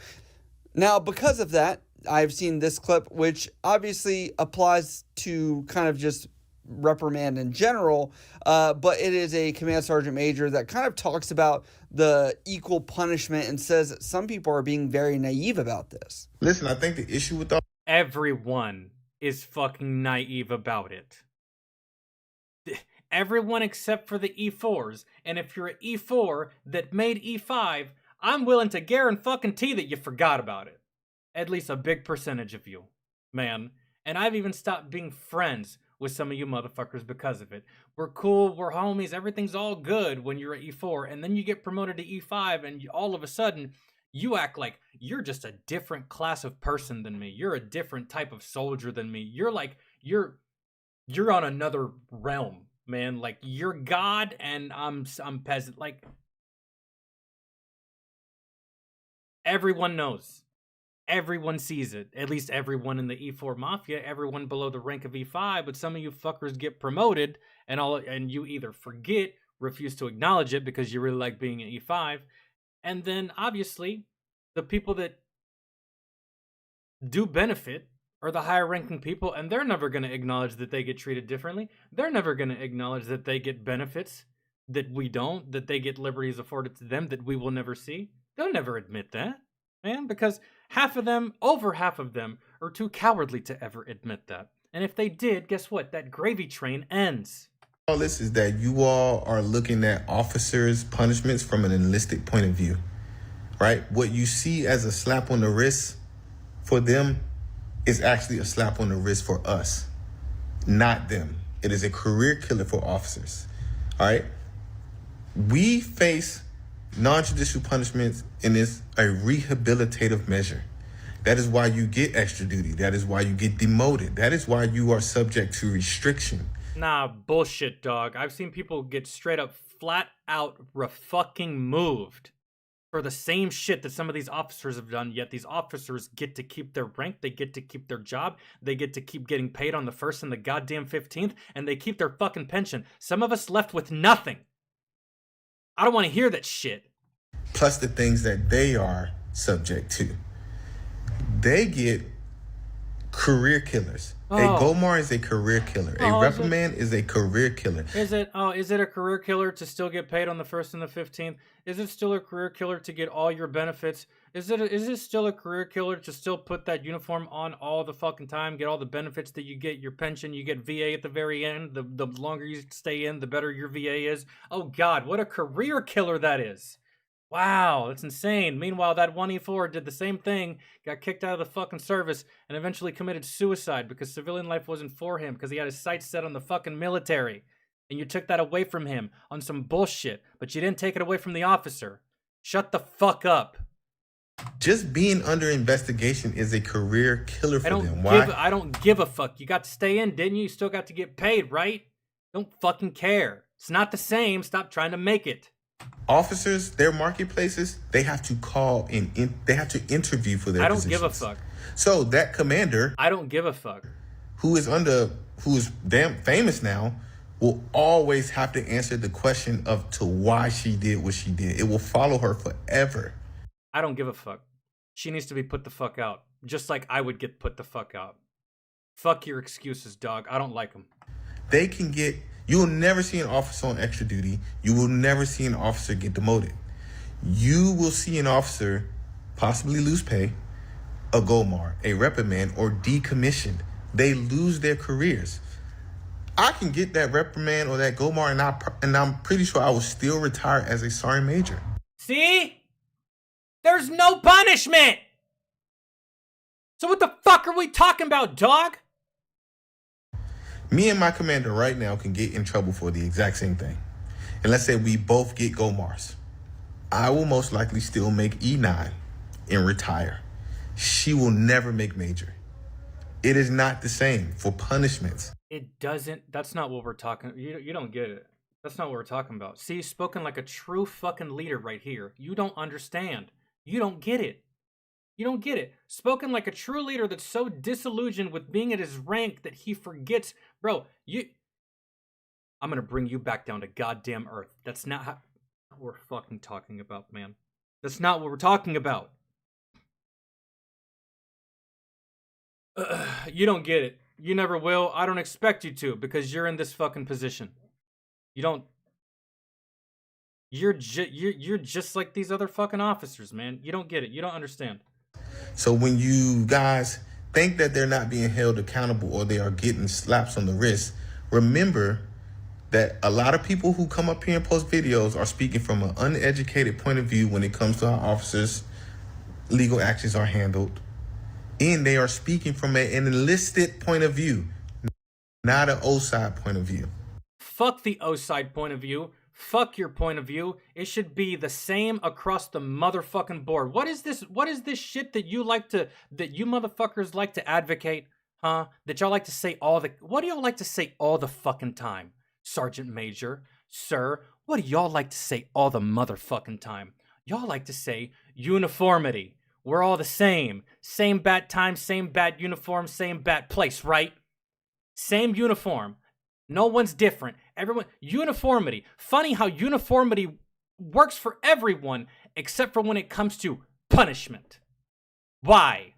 Now, because of that, I've seen this clip, which obviously applies to kind of just reprimand in general, but it is a command sergeant major that kind of talks about the equal punishment and says that some people are being very naive about this. Listen, I think the issue with all... Everyone is fucking naive about it. Everyone except for the E4s. And if you're an E4 that made E5, I'm willing to guarantee that you forgot about it. At least a big percentage of you, man. And I've even stopped being friends with some of you motherfuckers because of it. We're cool, we're homies, everything's all good when you're at E4, and then you get promoted to E5, and all of a sudden, you act like you're just a different class of person than me. You're a different type of soldier than me. You're like, you're on another realm, man. Like, you're God, and I'm peasant. Like, everyone knows. Everyone sees it. At least everyone in the E4 Mafia, everyone below the rank of E5, but some of you fuckers get promoted and you either forget, refuse to acknowledge it because you really like being an E5, and then obviously the people that do benefit are the higher ranking people, and they're never going to acknowledge that they get treated differently. They're never going to acknowledge that they get benefits that we don't, that they get liberties afforded to them that we will never see. They'll never admit that, man, because over half of them are too cowardly to ever admit that. And if they did, guess what? That gravy train ends. All this is that you all are looking at officers' punishments from an enlisted point of view, right? What you see as a slap on the wrist for them is actually a slap on the wrist for us, not them. It is a career killer for officers, all right? We face non-judicial punishments, and it's a rehabilitative measure. That is why you get extra duty. That is why you get demoted. That is why you are subject to restriction. Nah, bullshit, dog. I've seen people get straight up flat out fucking moved for the same shit that some of these officers have done, yet these officers get to keep their rank, they get to keep their job, they get to keep getting paid on the 1st and the goddamn 15th, and they keep their fucking pension. Some of us left with nothing. I don't want to hear that shit. Plus the things that they are subject to. They get career killers. A Gomar is a career killer. A reprimand is a career killer. Is it a career killer to still get paid on the 1st and the 15th? Is it still a career killer to get all your benefits? Is it still a career killer to still put that uniform on all the fucking time, get all the benefits that you get, your pension, you get VA at the very end? The longer you stay in, the better your VA is. Oh God, what a career killer that is. Wow, that's insane. Meanwhile, that 1E4 did the same thing, got kicked out of the fucking service, and eventually committed suicide because civilian life wasn't for him because he had his sights set on the fucking military. And you took that away from him on some bullshit, but you didn't take it away from the officer. Shut the fuck up. Just being under investigation is a career killer for them. Why? I don't give a fuck. You got to stay in, didn't you? You still got to get paid, right? Don't fucking care. It's not the same. Stop trying to make it. Officers, their marketplaces, they have to call and they have to interview for their positions. I don't give a fuck. So that commander, I don't give a fuck, who is damn famous now, will always have to answer the question of to why she did what she did. It will follow her forever. I don't give a fuck. She needs to be put the fuck out, just like I would get put the fuck out. Fuck your excuses, dog. I don't like them. They can get. You will never see an officer on extra duty. You will never see an officer get demoted. You will see an officer possibly lose pay, a GOMAR, a reprimand, or decommissioned. They lose their careers. I can get that reprimand or that GOMAR, and I'm pretty sure I will still retire as a sergeant major. See? There's no punishment! So what the fuck are we talking about, dog? Me and my commander right now can get in trouble for the exact same thing. And let's say we both get GOMARs. I will most likely still make E9 and retire. She will never make major. It is not the same for punishments. It doesn't. That's not what we're talking. You don't get it. That's not what we're talking about. See, spoken like a true fucking leader right here. You don't understand. You don't get it. You don't get it. Spoken like a true leader that's so disillusioned with being at his rank that he forgets. Bro, I'm gonna bring you back down to goddamn earth. That's not how we're fucking talking about, man. That's not what we're talking about. You don't get it. You never will. I don't expect you to because you're in this fucking position. You don't. You're just like these other fucking officers, man. You don't get it. You don't understand. So when you guys think that they're not being held accountable or they are getting slaps on the wrist, remember that a lot of people who come up here and post videos are speaking from an uneducated point of view when it comes to how officers' legal actions are handled. And they are speaking from an enlisted point of view, not an O-side point of view. Fuck the O-side point of view. Fuck your point of view. It should be the same across the motherfucking board. What is this shit that you motherfuckers like to advocate? Huh? That y'all like to say what do y'all like to say all the fucking time? Sergeant Major, sir, what do y'all like to say all the motherfucking time? Y'all like to say uniformity. We're all the same. Same bat time, same bat uniform, same bat place, right? Same uniform. No one's different. Everyone, uniformity. Funny how uniformity works for everyone except for when it comes to punishment. Why?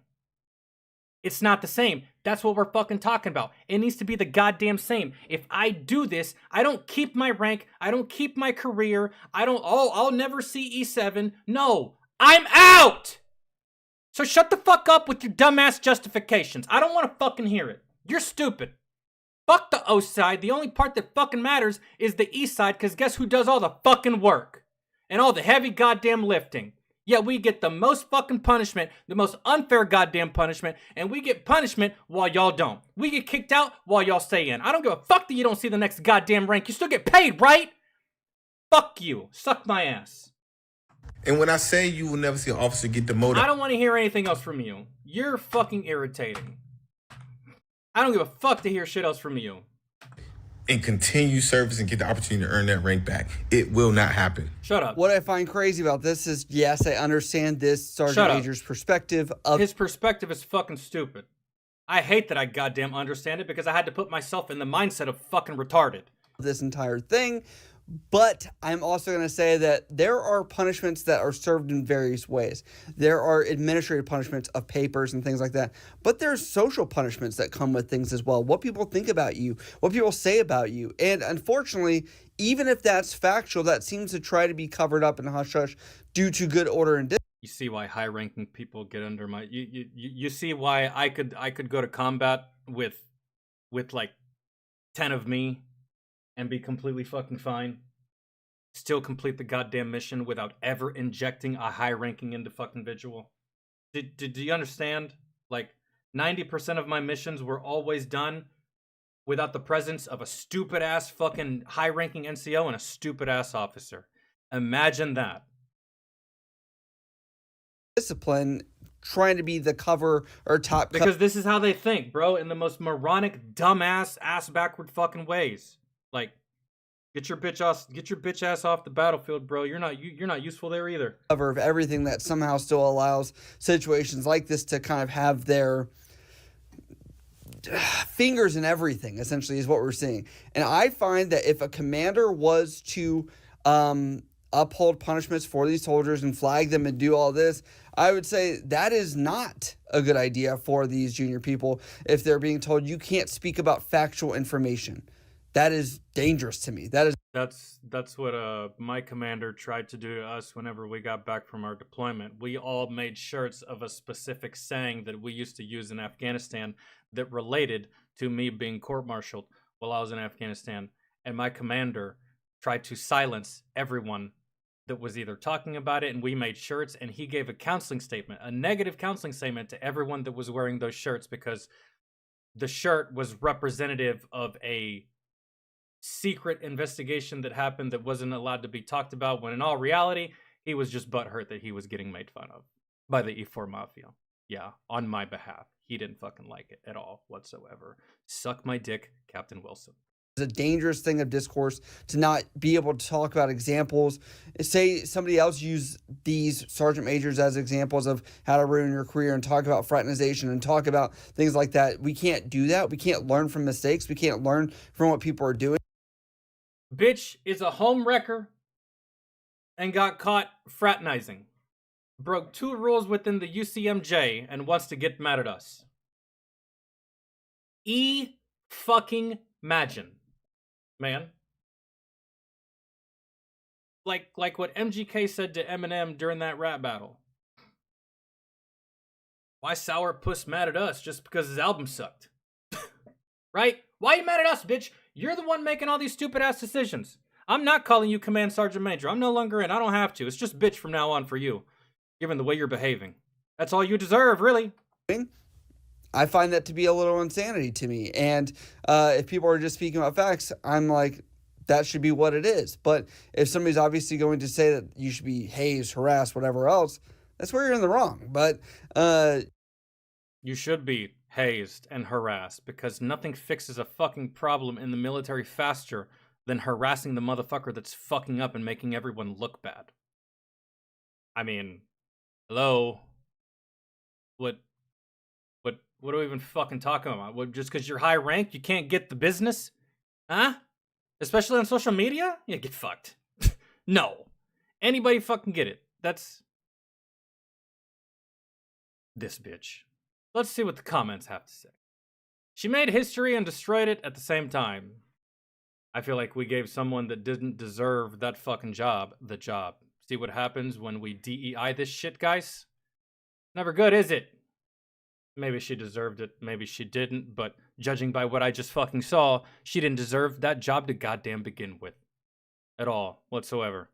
It's not the same. That's what we're fucking talking about. It needs to be the goddamn same. If I do this, I don't keep my rank. I don't keep my career. I'll never see E7. No, I'm out. So shut the fuck up with your dumbass justifications. I don't want to fucking hear it. You're stupid. Fuck the O side. The only part that fucking matters is the E side, because guess who does all the fucking work? And all the heavy goddamn lifting. Yet we get the most fucking punishment, the most unfair goddamn punishment, and we get punishment while y'all don't. We get kicked out while y'all stay in. I don't give a fuck that you don't see the next goddamn rank. You still get paid, right? Fuck you. Suck my ass. And when I say you will never see an officer get demoted, I don't want to hear anything else from you. You're fucking irritating. I don't give a fuck to hear shit else from you. And continue service and get the opportunity to earn that rank back. It will not happen. Shut up. What I find crazy about this is, yes, I understand this Sergeant Major's perspective of... His perspective is fucking stupid. I hate that I goddamn understand it because I had to put myself in the mindset of fucking retarded. This entire thing. But I'm also going to say that there are punishments that are served in various ways. There are administrative punishments of papers and things like that. But there's social punishments that come with things as well. What people think about you, what people say about you. And unfortunately, even if that's factual, that seems to try to be covered up in hush-hush due to good order and discipline. You see why high-ranking people get under my... You see why I could go to combat with like 10 of me and be completely fucking fine. still complete the goddamn mission without ever injecting a high-ranking individual. Do you understand? Like, 90% of my missions were always done without the presence of a stupid-ass fucking high-ranking NCO and a stupid-ass officer. Imagine that. Discipline, trying to be the cover or top. Because this is how they think, bro, in the most moronic, dumbass, ass-backward fucking ways. Like, get your bitch ass off the battlefield, bro. You're not useful there either. Cover of everything that somehow still allows situations like this to kind of have their fingers in everything, essentially, is what we're seeing. And I find that if a commander was to uphold punishments for these soldiers and flag them and do all this, I would say that is not a good idea for these junior people if they're being told you can't speak about factual information. That is dangerous to me. That's what my commander tried to do to us whenever we got back from our deployment. We all made shirts of a specific saying that we used to use in Afghanistan that related to me being court-martialed while I was in Afghanistan. And my commander tried to silence everyone that was either talking about it, and we made shirts, and he gave a counseling statement, a negative counseling statement to everyone that was wearing those shirts because the shirt was representative of a secret investigation that happened that wasn't allowed to be talked about, when in all reality, he was just butthurt that he was getting made fun of by the E4 Mafia. Yeah, on my behalf. He didn't fucking like it at all whatsoever. Suck my dick, Captain Wilson. It's a dangerous thing of discourse to not be able to talk about examples. Say somebody else use these sergeant majors as examples of how to ruin your career and talk about fraternization and talk about things like that. We can't do that. We can't learn from mistakes. We can't learn from what people are doing. Bitch is a home wrecker and got caught fraternizing. Broke 2 rules within the UCMJ and wants to get mad at us. Fucking imagine, man. Like what MGK said to Eminem during that rap battle. Why Sourpuss mad at us just because his album sucked? Right? Why you mad at us, bitch? You're the one making all these stupid-ass decisions. I'm not calling you Command Sergeant Major. I'm no longer in. I don't have to. It's just bitch from now on for you, given the way you're behaving. That's all you deserve, really. I find that to be a little insanity to me. And if people are just speaking about facts, I'm like, that should be what it is. But if somebody's obviously going to say that you should be hazed, harassed, whatever else, that's where you're in the wrong. But you should be hazed and harassed, because nothing fixes a fucking problem in the military faster than harassing the motherfucker that's fucking up and making everyone look bad. I mean, hello? What are we even fucking talking about? What, just because you're high rank, you can't get the business? Huh? Especially on social media? Yeah, get fucked. No. Anybody fucking get it. That's this bitch. Let's see what the comments have to say. She made history and destroyed it at the same time. I feel like we gave someone that didn't deserve that fucking job the job. See what happens when we DEI this shit, guys? Never good, is it? Maybe she deserved it, maybe she didn't, but judging by what I just fucking saw, she didn't deserve that job to goddamn begin with. At all, whatsoever.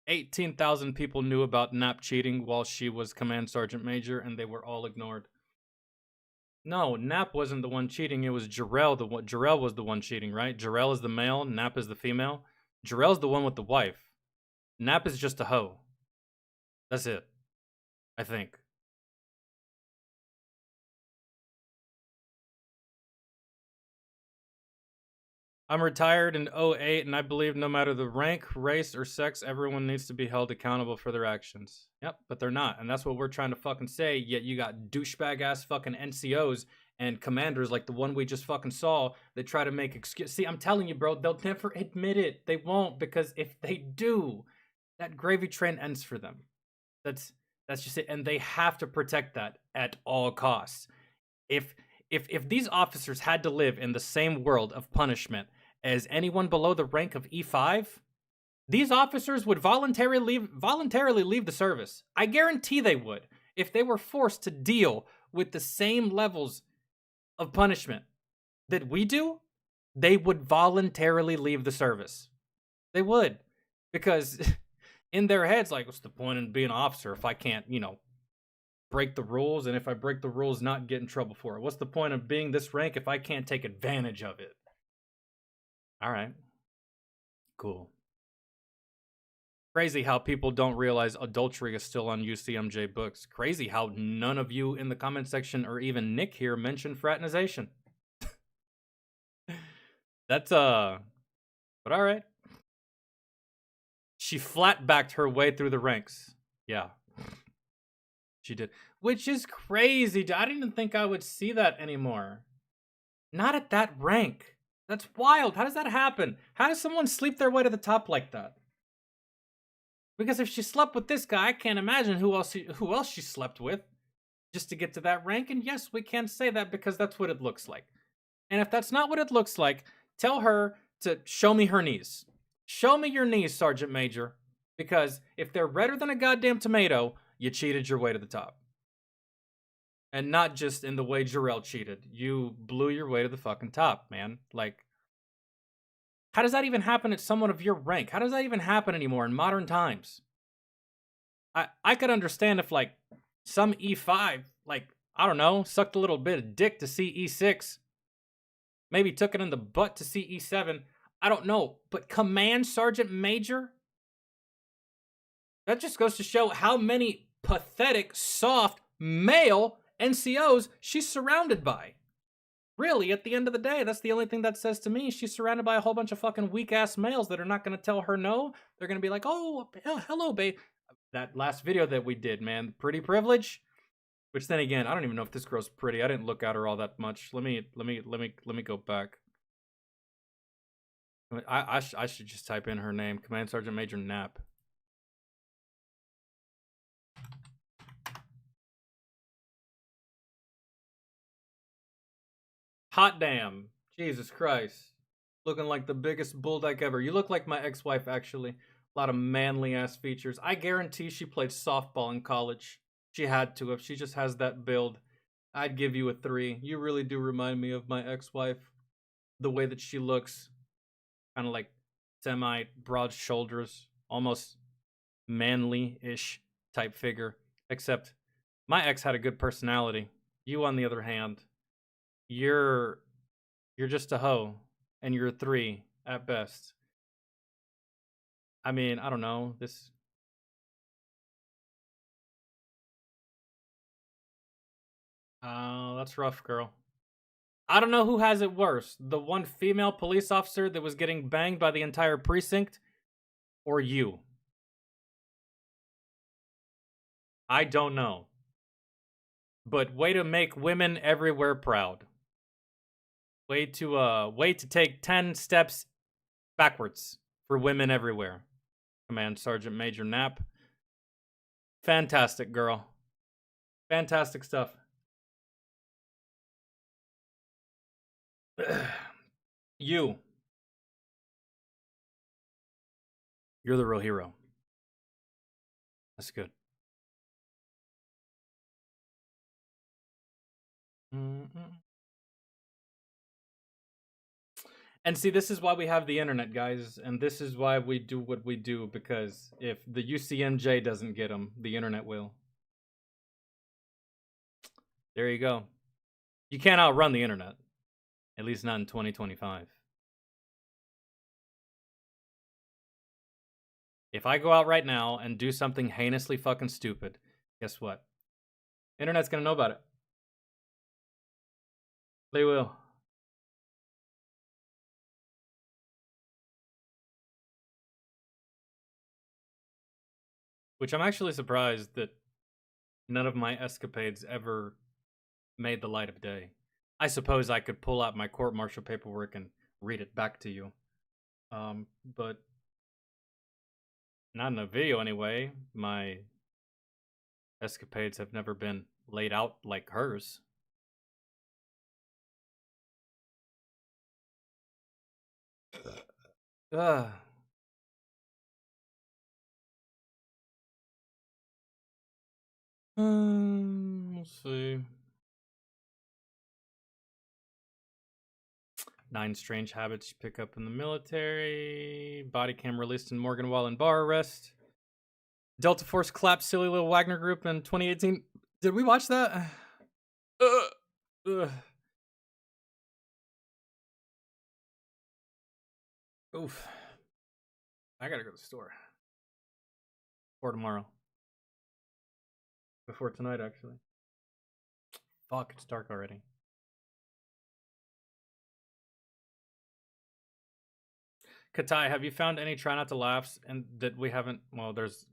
$18,000 people knew about Nap cheating while she was Command Sergeant Major, and they were all ignored. No, Nap wasn't the one cheating, it was Jarrell. Jarrell was the one cheating, right? Jarrell is the male, Nap is the female. Jarrell's the one with the wife. Nap is just a hoe. That's it. I think. I'm retired in 2008, and I believe no matter the rank, race, or sex, everyone needs to be held accountable for their actions. Yep, but they're not, and that's what we're trying to fucking say, yet you got douchebag-ass fucking NCOs and commanders like the one we just fucking saw that try to make excuse. See, I'm telling you, bro, they'll never admit it. They won't, because if they do, that gravy train ends for them. That's just it, and they have to protect that at all costs. If these officers had to live in the same world of punishment as anyone below the rank of E5, these officers would voluntarily leave the service. I guarantee they would, if they were forced to deal with the same levels of punishment that we do. they would voluntarily leave the service. They would. Because in their heads, like, what's the point in being an officer if I can't, break the rules? And if I break the rules, not get in trouble for it? What's the point of being this rank if I can't take advantage of it? All right. Cool. Crazy how people don't realize adultery is still on UCMJ books. Crazy how none of you in the comment section or even Nick here mentioned fraternization. That's, but all right. She flat-backed her way through the ranks. Yeah. She did. Which is crazy. I didn't even think I would see that anymore. Not at that rank. That's wild. How does that happen? How does someone sleep their way to the top like that? Because if she slept with this guy, I can't imagine who else she slept with just to get to that rank. And yes, we can say that because that's what it looks like. And if that's not what it looks like, tell her to show me her knees. Show me your knees, Sergeant Major. Because if they're redder than a goddamn tomato, you cheated your way to the top. And not just in the way Jarrell cheated. You blew your way to the fucking top, man. Like, how does that even happen at someone of your rank? How does that even happen anymore in modern times? I could understand if, like, some E5, like, I don't know, sucked a little bit of dick to see E6. Maybe took it in the butt to see E7. I don't know. But Command Sergeant Major? That just goes to show how many pathetic, soft, male NCOs she's surrounded by. Really, at the end of the day, that's the only thing that says to me. She's surrounded by a whole bunch of fucking weak-ass males that are not going to tell her no. They're going to be like, oh, hello, babe. That last video that we did, man, pretty privilege. Which then again, I don't even know if this girl's pretty. I didn't look at her all that much. Let me go back. I should just type in her name, Command Sergeant Major Knapp. Hot damn. Jesus Christ. Looking like the biggest bull dyke ever. You look like my ex-wife, actually. A lot of manly-ass features. I guarantee she played softball in college. She had to have. She just has that build. I'd give you a 3. You really do remind me of my ex-wife. The way that she looks. Kind of like semi-broad shoulders. Almost manly-ish type figure. Except my ex had a good personality. You, on the other hand... You're just a hoe, and you're a 3 at best. I mean, I don't know. That's rough, girl. I don't know who has it worse. The one female police officer that was getting banged by the entire precinct, or you. I don't know. But way to make women everywhere proud. Way to take 10 steps backwards for women everywhere. Command Sergeant Major Knapp. Fantastic, girl. Fantastic stuff. You're the real hero. That's good. And see, this is why we have the internet, guys, and this is why we do what we do, because if the UCMJ doesn't get them, the internet will. There you go. You can't outrun the internet. At least not in 2025. If I go out right now and do something heinously fucking stupid, guess what? Internet's gonna know about it. They will. Which I'm actually surprised that none of my escapades ever made the light of day. I suppose I could pull out my court-martial paperwork and read it back to you. But not in a video anyway. My escapades have never been laid out like hers. Let's see. 9 strange habits you pick up in the military. Body cam released in Morganwall and bar arrest. Delta Force clapped silly little Wagner group in 2018. Did we watch that? Oof. I gotta go to the store. Or tomorrow. Before tonight, actually. Fuck, it's dark already. Katai, have you found any try not to laughs and that we haven't? Well, there's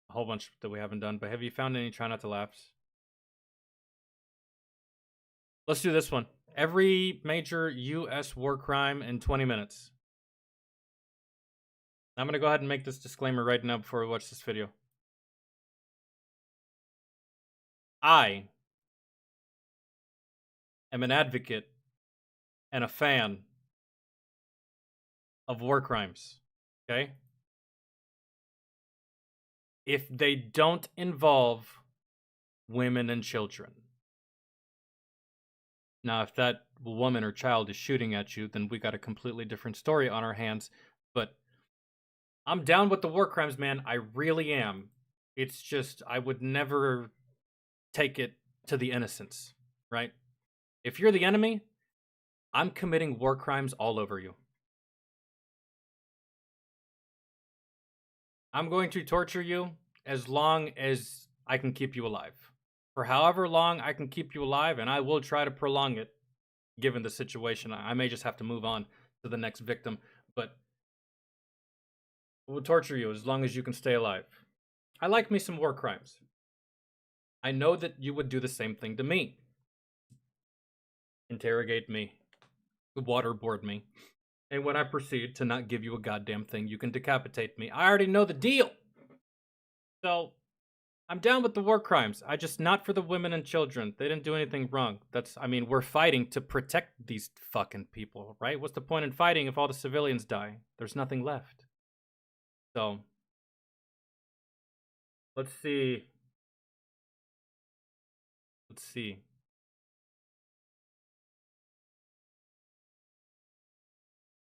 a whole bunch that we haven't done, but have you found any try not to laughs? Let's do this one. Every major U.S. war crime in 20 minutes. I'm going to go ahead and make this disclaimer right now before we watch this video. I am an advocate and a fan of war crimes, okay? If they don't involve women and children. Now, if that woman or child is shooting at you, then we got a completely different story on our hands. But I'm down with the war crimes, man. I really am. It's just, I would never take it to the innocents, right? If you're the enemy, I'm committing war crimes all over you. I'm going to torture you as long as I can keep you alive. For however long I can keep you alive, and I will try to prolong it, given the situation. I may just have to move on to the next victim, but we'll torture you as long as you can stay alive. I like me some war crimes. I know that you would do the same thing to me. Interrogate me. Waterboard me. And when I proceed to not give you a goddamn thing, you can decapitate me. I already know the deal. So, I'm down with the war crimes. I just, not for the women and children. They didn't do anything wrong. I mean, we're fighting to protect these fucking people, right? What's the point in fighting if all the civilians die? There's nothing left. So, let's see.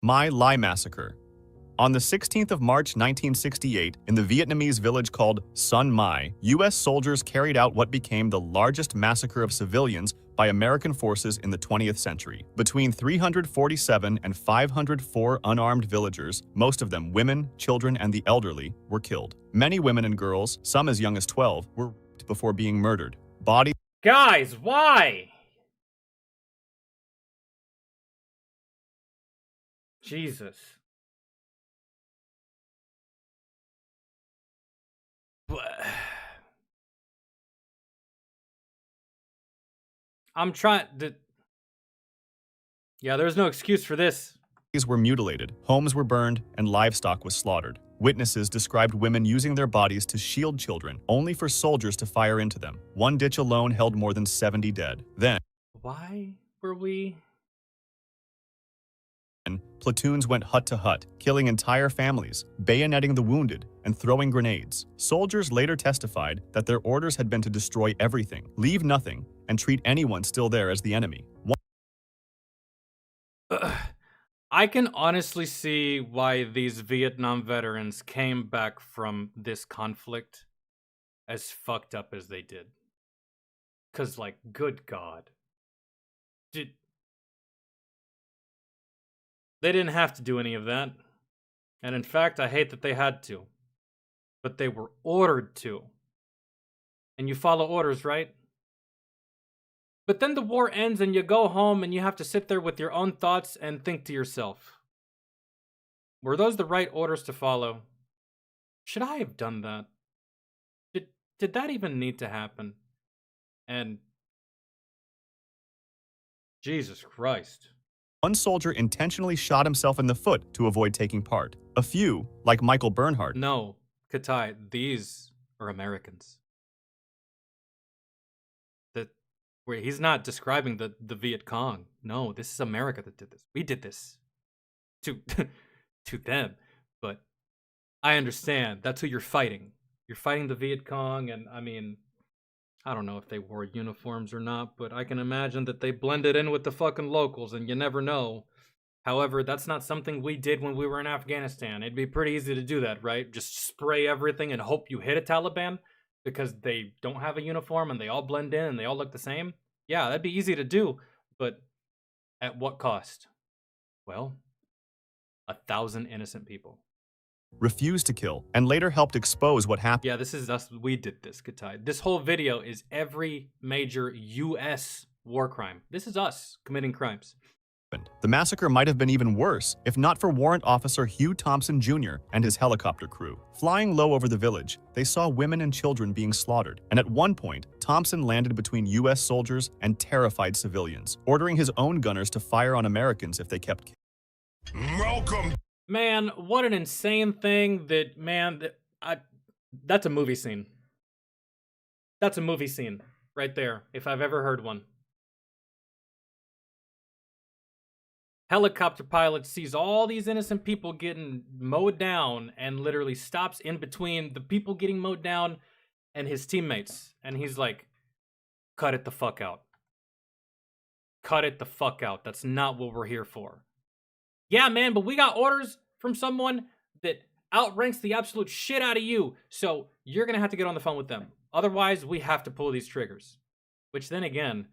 My Lai Massacre. On the 16th of March 1968, in the Vietnamese village called Sun Mai, U.S. soldiers carried out what became the largest massacre of civilians by American forces in the 20th century. Between 347 and 504 unarmed villagers, most of them women, children, and the elderly, were killed. Many women and girls, some as young as 12, were raped before being murdered. Bodies... Guys, why? Jesus. I'm trying to... Yeah, there's no excuse for this. Were mutilated, homes were burned, and livestock was slaughtered. Witnesses described women using their bodies to shield children, only for soldiers to fire into them. One ditch alone held more than 70 dead. Then... Why were we... Platoons went hut to hut, killing entire families, bayoneting the wounded, and throwing grenades. Soldiers later testified that their orders had been to destroy everything, leave nothing, and treat anyone still there as the enemy. I can honestly see why these Vietnam veterans came back from this conflict as fucked up as they did. 'Cause, like, good God. They didn't have to do any of that. And in fact, I hate that they had to. But they were ordered to. And you follow orders, right? But then the war ends and you go home and you have to sit there with your own thoughts and think to yourself, were those the right orders to follow? Should I have done that? Did that even need to happen? And Jesus Christ. One soldier intentionally shot himself in the foot to avoid taking part. A few, like Michael Bernhardt... No, Katai, these are Americans. Wait, he's not describing the Viet Cong. No, this is America that did this. We did this to to them. But I understand. That's who you're fighting. You're fighting the Viet Cong, and I mean, I don't know if they wore uniforms or not, but I can imagine that they blended in with the fucking locals, and you never know However, that's not something we did when we were in Afghanistan. It'd be pretty easy to do that, right? Just spray everything and hope you hit a Taliban because they don't have a uniform and they all blend in and they all look the same. Yeah, that'd be easy to do, but at what cost? Well, 1,000 innocent people. Refused to kill, and later helped expose what happened. Yeah, this is us. We did this, Katai. This whole video is every major U.S. war crime. This is us committing crimes. The massacre might have been even worse if not for Warrant Officer Hugh Thompson Jr. and his helicopter crew. Flying low over the village, they saw women and children being slaughtered, and at one point, Thompson landed between U.S. soldiers and terrified civilians, ordering his own gunners to fire on Americans if they kept. Welcome. Man, what an insane thing that, man, that's a movie scene. That's a movie scene right there, if I've ever heard one. Helicopter pilot sees all these innocent people getting mowed down and literally stops in between the people getting mowed down and his teammates. And he's like, cut it the fuck out. Cut it the fuck out. That's not what we're here for. Yeah, man, but we got orders from someone that outranks the absolute shit out of you. So you're going to have to get on the phone with them. Otherwise, we have to pull these triggers. Which then again,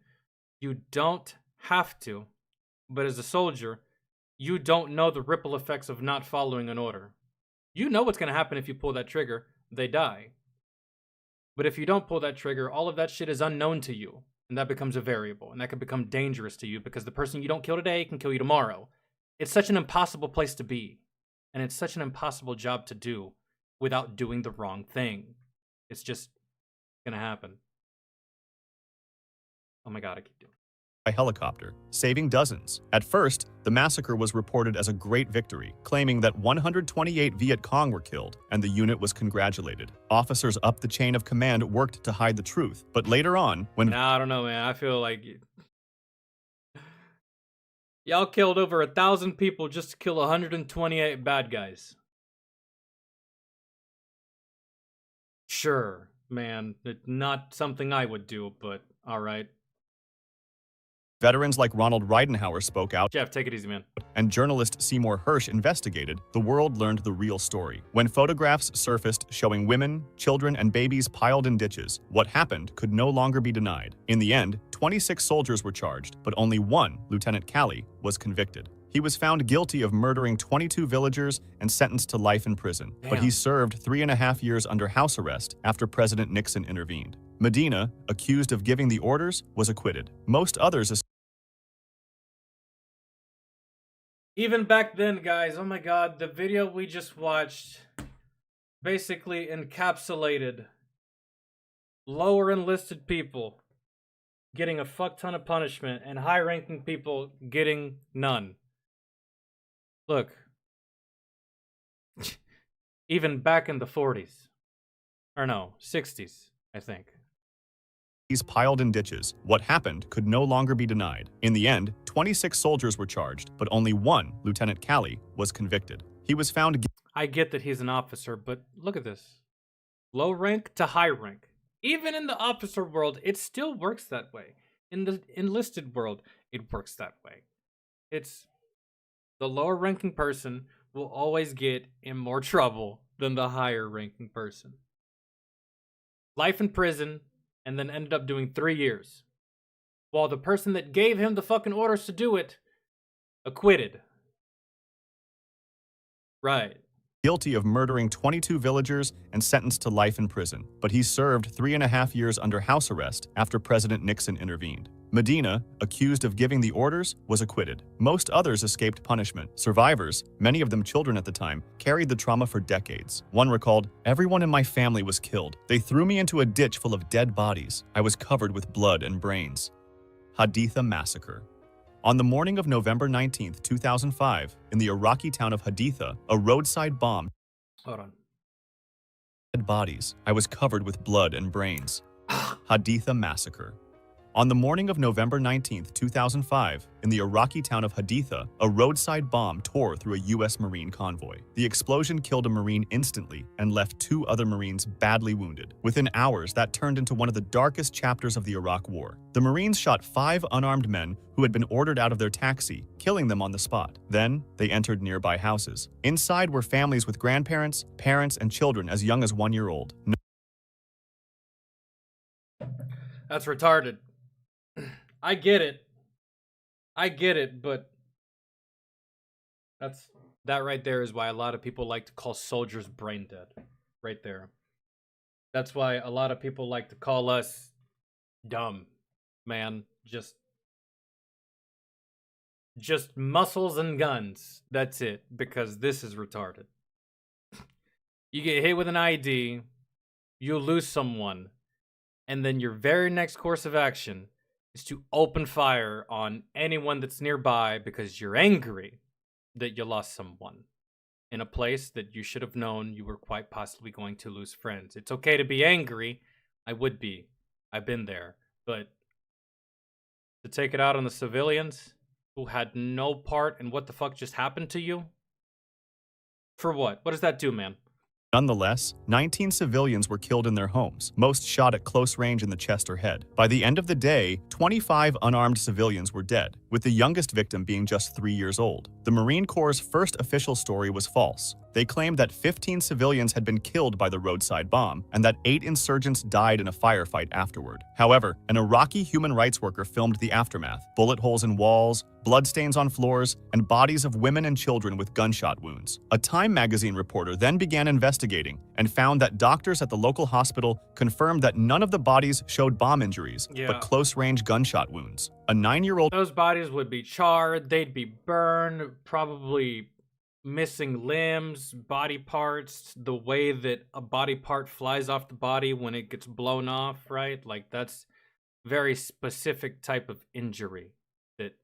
you don't have to. But as a soldier, you don't know the ripple effects of not following an order. You know what's going to happen if you pull that trigger. They die. But if you don't pull that trigger, all of that shit is unknown to you. And that becomes a variable. And that can become dangerous to you because the person you don't kill today can kill you tomorrow. It's such an impossible place to be. And it's such an impossible job to do without doing the wrong thing. It's just going to happen. Oh my God, I keep doing it. By helicopter, saving dozens. At first, the massacre was reported as a great victory, claiming that 128 Viet Cong were killed, and the unit was congratulated. Officers up the chain of command worked to hide the truth, but later on, when... Nah, I don't know, man. I feel like... Y'all killed over 1,000 people just to kill 128 bad guys. Sure, man. Not something I would do, but alright. Veterans like Ronald Reidenhauer spoke out. Jeff, take it easy, man. And journalist Seymour Hersh investigated, the world learned the real story. When photographs surfaced showing women, children, and babies piled in ditches, what happened could no longer be denied. In the end, 26 soldiers were charged, but only one, Lieutenant Calley, was convicted. He was found guilty of murdering 22 villagers and sentenced to life in prison. Damn. But he served 3.5 years under house arrest after President Nixon intervened. Medina, accused of giving the orders, was acquitted. Most others... Even back then, guys, oh my God, the video we just watched basically encapsulated lower enlisted people getting a fuck ton of punishment and high-ranking people getting none. Look, even back in the 40s, or no, 60s, I think. Piled in ditches. What happened could no longer be denied. In the end, 26 soldiers were charged, but only one, Lieutenant Calley, was convicted. He was found... I get that he's an officer, but look at this. Low rank to high rank. Even in the officer world, it still works that way. In the enlisted world, it works that way. It's the lower ranking person will always get in more trouble than the higher ranking person. Life in prison, and then ended up doing 3 years. While the person that gave him the fucking orders to do it, acquitted. Right. Guilty of murdering 22 villagers and sentenced to life in prison. But he served 3.5 years under house arrest after President Nixon intervened. Medina, accused of giving the orders, was acquitted. Most others escaped punishment. Survivors, many of them children at the time, carried the trauma for decades. One recalled, "Everyone in my family was killed. They threw me into a ditch full of dead bodies. I was covered with blood and brains." Haditha Massacre. On the morning of November 19, 2005, in the Iraqi town of Haditha, a roadside bomb. Hold on. Dead bodies. I was covered with blood and brains. Haditha Massacre. On the morning of November 19, 2005, in the Iraqi town of Haditha, a roadside bomb tore through a U.S. Marine convoy. The explosion killed a Marine instantly and left 2 other Marines badly wounded. Within hours, that turned into one of the darkest chapters of the Iraq War. The Marines shot 5 unarmed men who had been ordered out of their taxi, killing them on the spot. Then, they entered nearby houses. Inside were families with grandparents, parents, and children as young as 1 year old. That's retarded. I get it, but that right there is why a lot of people like to call soldiers brain dead. Right there. That's why a lot of people like to call us dumb, man. Just muscles and guns. That's it, because this is retarded. You get hit with an ID, you lose someone, and then your very next course of action is to open fire on anyone that's nearby because you're angry that you lost someone in a place that you should have known you were quite possibly going to lose friends. It's okay to be angry. I would be. I've been there. But to take it out on the civilians who had no part in what the fuck just happened to you? For what? What does that do, man? Nonetheless, 19 civilians were killed in their homes, most shot at close range in the chest or head. By the end of the day, 25 unarmed civilians were dead, with the youngest victim being just 3 years old. The Marine Corps' first official story was false. They claimed that 15 civilians had been killed by the roadside bomb and that 8 insurgents died in a firefight afterward. However, an Iraqi human rights worker filmed the aftermath: bullet holes in walls, bloodstains on floors, and bodies of women and children with gunshot wounds. A Time magazine reporter then began investigating and found that doctors at the local hospital confirmed that none of the bodies showed bomb injuries, but close-range gunshot wounds. A 9-year-old... Those bodies would be charred, they'd be burned, probably missing limbs, body parts, the way that a body part flies off the body when it gets blown off, right? Like, that's very specific type of injury that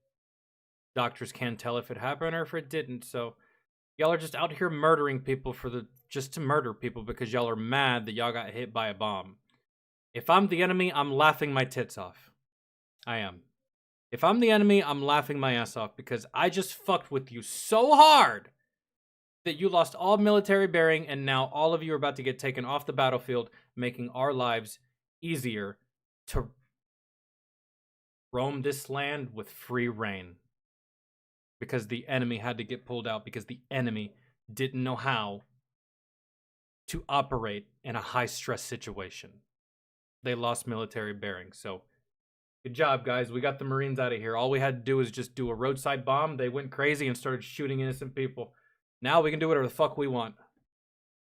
doctors can't tell if it happened or if it didn't. So y'all are just out here murdering people just to murder people because y'all are mad that y'all got hit by a bomb. If I'm the enemy, I'm laughing my tits off. I am. If I'm the enemy, I'm laughing my ass off because I just fucked with you so hard that you lost all military bearing, and now all of you are about to get taken off the battlefield, making our lives easier to roam this land with free reign. Because the enemy had to get pulled out, because the enemy didn't know how to operate in a high-stress situation. They lost military bearing, so good job, guys. We got the Marines out of here. All we had to do was just do a roadside bomb. They went crazy and started shooting innocent people. Now we can do whatever the fuck we want.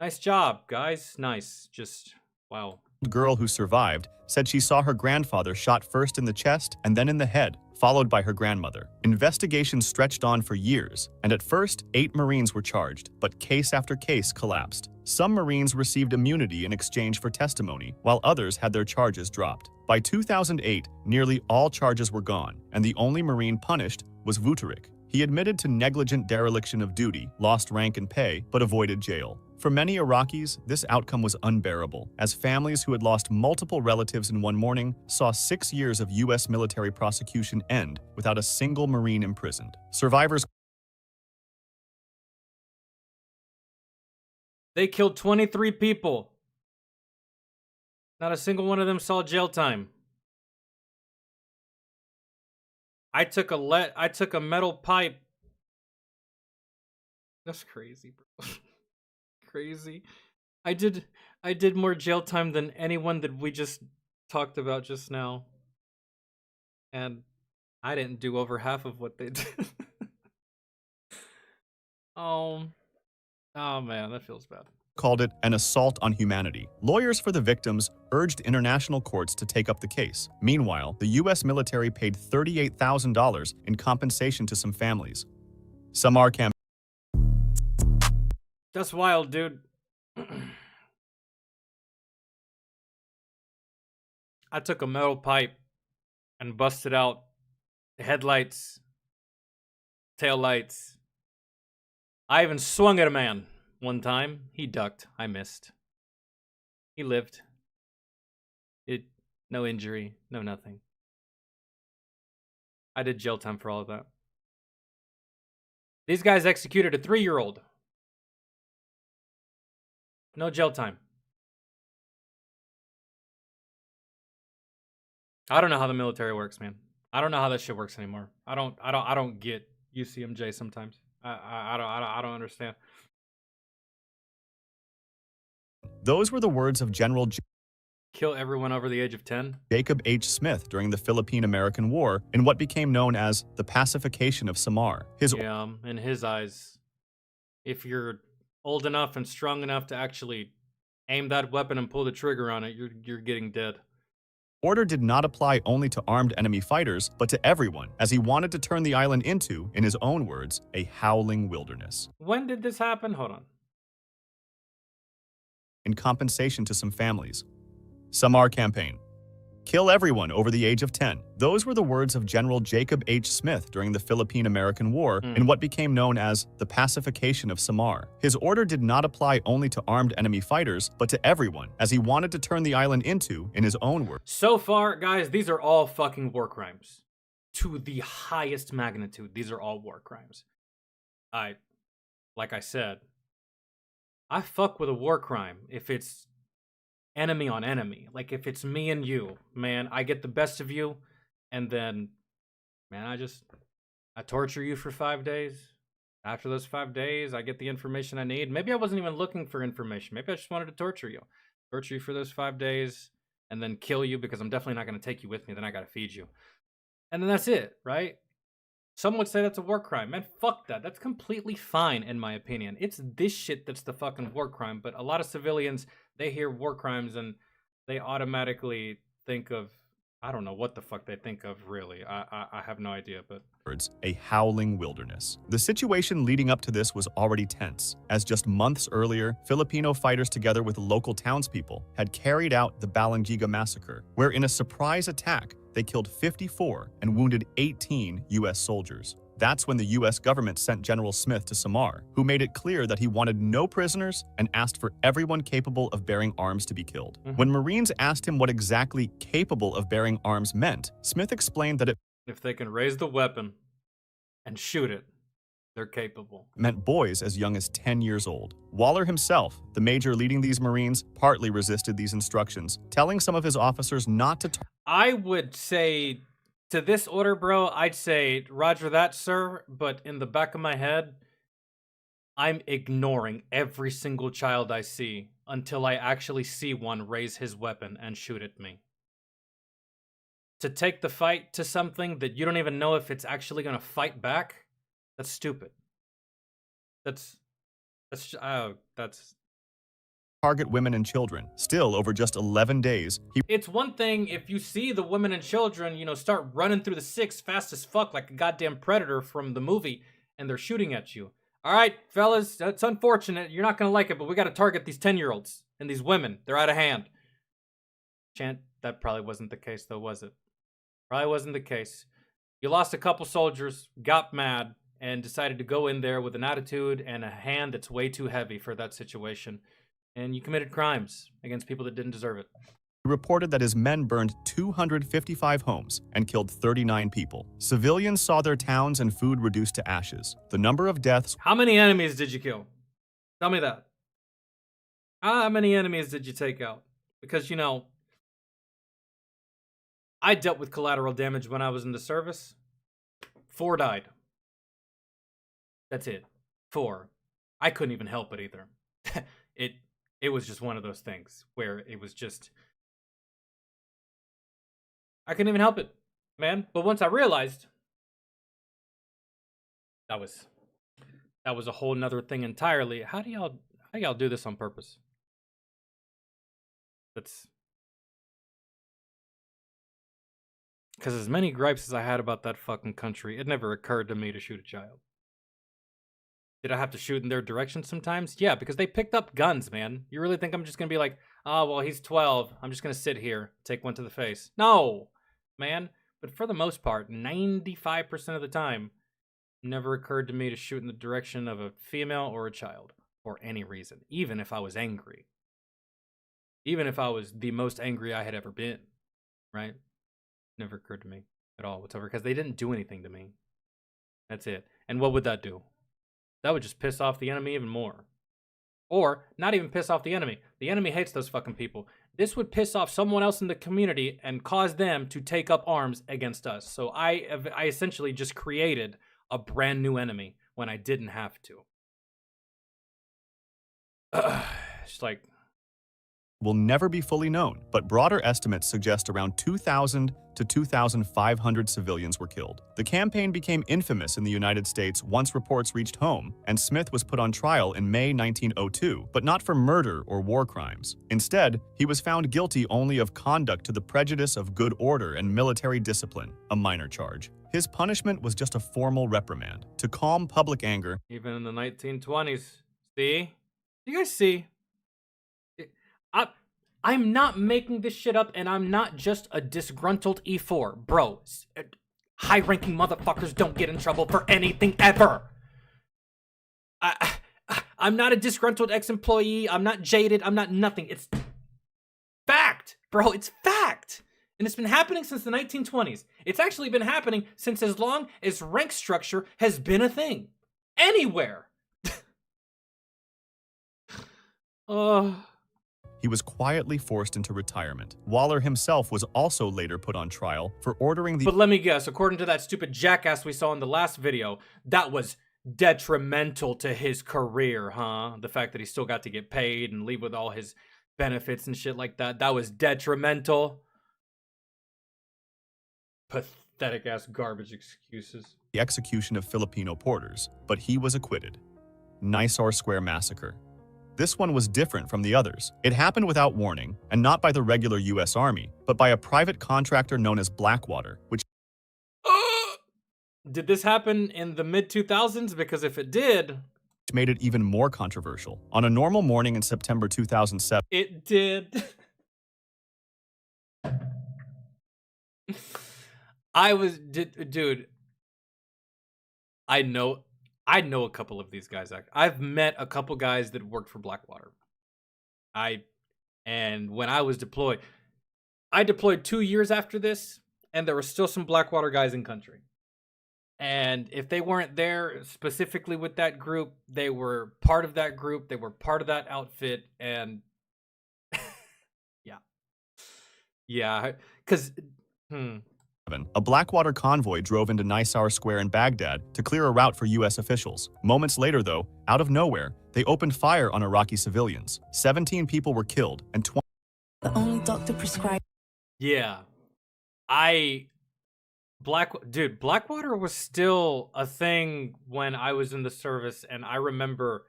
Nice job, guys. Nice. Just, wow. The girl who survived said she saw her grandfather shot first in the chest and then in the head, followed by her grandmother. Investigations stretched on for years, and at first, 8 Marines were charged, but case after case collapsed. Some Marines received immunity in exchange for testimony, while others had their charges dropped. By 2008, nearly all charges were gone, and the only Marine punished was Vuteric. He admitted to negligent dereliction of duty, lost rank and pay, but avoided jail. For many Iraqis, this outcome was unbearable, as families who had lost multiple relatives in one morning saw 6 years of U.S. military prosecution end without a single Marine imprisoned. Survivors... They killed 23 people. Not a single one of them saw jail time. I took a metal pipe. That's crazy, bro. Crazy. I did more jail time than anyone that we just talked about just now. And I didn't do over half of what they did. Oh man, that feels bad. Called it an assault on humanity. Lawyers for the victims urged international courts to take up the case. Meanwhile, the U.S. military paid $38,000 in compensation to some families. Some are That's wild, dude. I took a metal pipe and busted out headlights, taillights. I even swung at a man one time. He ducked. I missed. He lived. No injury, no nothing. I did jail time for all of that. These guys executed a 3-year-old. No jail time. I don't know how the military works, man. I don't know how that shit works anymore. I don't get UCMJ sometimes. I don't understand. Those were the words of General Kill everyone over the age of 10. Jacob H. Smith during the Philippine-American War in what became known as the pacification of Samar. Yeah, in his eyes, if you're old enough and strong enough to actually aim that weapon and pull the trigger on it, you're getting dead. Order did not apply only to armed enemy fighters, but to everyone, as he wanted to turn the island into, in his own words, a howling wilderness. When did this happen? Hold on. In compensation to some families. Samar campaign. Kill everyone over the age of 10. Those were the words of General Jacob H. Smith during the Philippine-American War in what became known as the pacification of Samar. His order did not apply only to armed enemy fighters, but to everyone, as he wanted to turn the island into, in his own words. So far, guys, these are all fucking war crimes. To the highest magnitude, these are all war crimes. Like I said, I fuck with a war crime if it's enemy on enemy. Like if it's me and you, man, I get the best of you, and then, man, I torture you for 5 days. After those 5 days, I get the information I need. Maybe I wasn't even looking for information. Maybe I just wanted to torture you. Torture you for those 5 days, and then kill you because I'm definitely not going to take you with me. Then I got to feed you. And then that's it, right? Some would say that's a war crime. Man, fuck that. That's completely fine, in my opinion. It's this shit that's the fucking war crime. But a lot of civilians, they hear war crimes and they automatically think of, I don't know what the fuck they think of, really. I have no idea, but... A howling wilderness. The situation leading up to this was already tense, as just months earlier, Filipino fighters together with local townspeople had carried out the Balangiga massacre, where in a surprise attack, they killed 54 and wounded 18 U.S. soldiers. That's when the U.S. government sent General Smith to Samar, who made it clear that he wanted no prisoners and asked for everyone capable of bearing arms to be killed. When Marines asked him what exactly capable of bearing arms meant, Smith explained that it if they can raise the weapon and shoot it, they're capable. Meant boys as young as 10 years old. Waller himself, the major leading these Marines, partly resisted these instructions, telling some of his officers not to I would say, to this order, bro, I'd say, roger that, sir, but in the back of my head, I'm ignoring every single child I see until I actually see one raise his weapon and shoot at me. To take the fight to something that you don't even know if it's actually going to fight back, that's stupid. That's target women and children. Still, over just 11 days, It's one thing if you see the women and children, you know, start running through the six fast as fuck like a goddamn predator from the movie, and they're shooting at you. All right, fellas, it's unfortunate. You're not going to like it, but we got to target these 10-year-olds and these women. They're out of hand. That probably wasn't the case, though, was it? Probably wasn't the case. You lost a couple soldiers, got mad, and decided to go in there with an attitude and a hand that's way too heavy for that situation. And you committed crimes against people that didn't deserve it. He reported that his men burned 255 homes and killed 39 people. Civilians saw their towns and food reduced to ashes. The number of deaths... How many enemies did you kill? Tell me that. How many enemies did you take out? Because, you know, I dealt with collateral damage when I was in the service. 4 died. That's it. 4. I couldn't even help it either. It was just one of those things where it was just... I couldn't even help it, man. But once I realized... That was a whole nother thing entirely. How do y'all do this on purpose? That's... Because as many gripes as I had about that fucking country, it never occurred to me to shoot a child. Did I have to shoot in their direction sometimes? Yeah, because they picked up guns, man. You really think I'm just going to be like, oh, well, he's 12. I'm just going to sit here, take one to the face. No, man. But for the most part, 95% of the time, never occurred to me to shoot in the direction of a female or a child for any reason, even if I was angry. Even if I was the most angry I had ever been, right? Never occurred to me. at all whatsoever because they didn't do anything to me. That's it. And what would that do? That would just piss off the enemy even more. Or not even piss off the enemy. The enemy hates those fucking people. This would piss off someone else in the community and cause them to take up arms against us. So I essentially just created a brand new enemy when I didn't have to. It's like, will never be fully known, but broader estimates suggest around 2,000 to 2,500 civilians were killed. The campaign became infamous in the United States once reports reached home, and Smith was put on trial in May 1902, but not for murder or war crimes. Instead, he was found guilty only of conduct to the prejudice of good order and military discipline, a minor charge. His punishment was just a formal reprimand to calm public anger. even in the 1920s. See? You guys see? I'm not making this shit up, and I'm not just a disgruntled E4. Bro, high-ranking motherfuckers don't get in trouble for anything ever. I'm not a disgruntled ex-employee. I'm not jaded. I'm not nothing. It's fact, bro. It's fact. And it's been happening since the 1920s. It's actually been happening since as long as rank structure has been a thing. Anywhere. He was quietly forced into retirement. Waller himself was also later put on trial for ordering the— But let me guess, according to that stupid jackass we saw in the last video, that was detrimental to his career, huh? The fact that he still got to get paid and leave with all his benefits and shit like that, that was detrimental. Pathetic ass garbage excuses. the execution of Filipino porters, but he was acquitted. Nisar Square Massacre. This one was different from the others. It happened without warning, and not by the regular US Army, but by a private contractor known as Blackwater, which— Did this happen in the mid-2000s? Because if it did, made it even more controversial. On a normal morning in September 2007, it did. Dude, I know a couple of these guys. I've met a couple guys that worked for Blackwater. And when I was deployed, I deployed 2 years after this, and there were still some Blackwater guys in country. And if they weren't there specifically with that group, they were part of that group. They were part of that outfit. And yeah, because a Blackwater convoy drove into Nisar Square in Baghdad to clear a route for U.S. officials. Moments later, though, out of nowhere, they opened fire on Iraqi civilians. 17 people were killed, and 20— The only doctor prescribed. yeah, Blackwater was still a thing when I was in the service, and I remember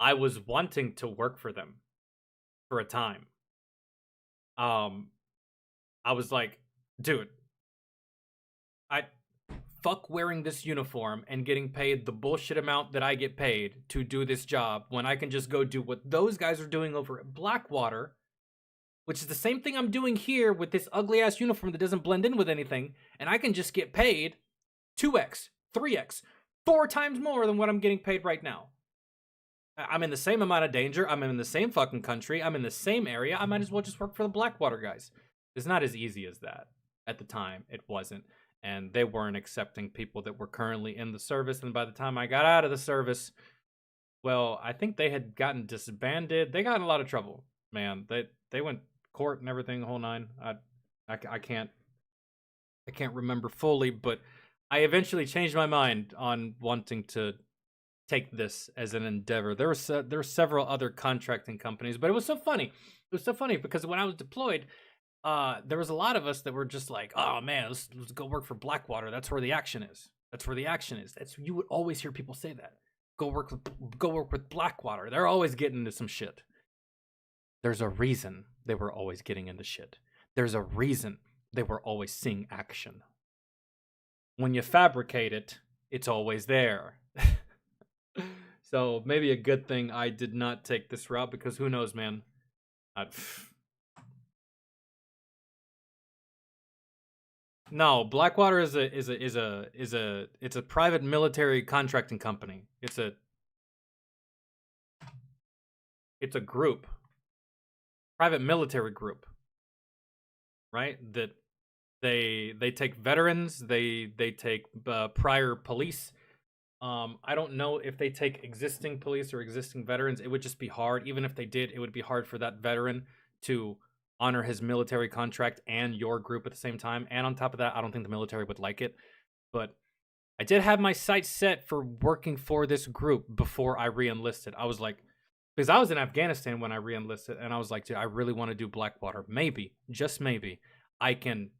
I was wanting to work for them for a time. I was like, dude, fuck wearing this uniform and getting paid the bullshit amount that I get paid to do this job when I can just go do what those guys are doing over at Blackwater, which is the same thing I'm doing here with this ugly ass uniform that doesn't blend in with anything, and I can just get paid 2x, 3x, 4 times more than what I'm getting paid right now. I'm in the same amount of danger. I'm in the same fucking country. I'm in the same area. I might as well just work for the Blackwater guys. It's not as easy as that. At the time, it wasn't. And they weren't accepting people that were currently in the service. And by the time I got out of the service, well, I think they had gotten disbanded. They got in a lot of trouble, man. They went court and everything, the whole nine. I can't remember fully, but I eventually changed my mind on wanting to take this as an endeavor. There were several other contracting companies, but it was so funny. It was so funny because when I was deployed, there was a lot of us that were just like, oh man, let's go work for Blackwater. That's where the action is. That's where the action is. You would always hear people say that. Go work with Blackwater. They're always getting into some shit. There's a reason they were always getting into shit. There's a reason they were always seeing action. When you fabricate it, it's always there. So maybe a good thing I did not take this route, because who knows, man. No, Blackwater is a private military contracting company. It's a group. Private military group. Right? That They take veterans. They take prior police. I don't know if they take existing police or existing veterans. It would just be hard. Even if they did, it would be hard for that veteran to honor his military contract and your group at the same time. And on top of that, I don't think the military would like it. But I did have my sights set for working for this group before I re-enlisted. I was like, because I was in Afghanistan when I re-enlisted, and I was like, dude, I really want to do Blackwater. Maybe, just maybe, I can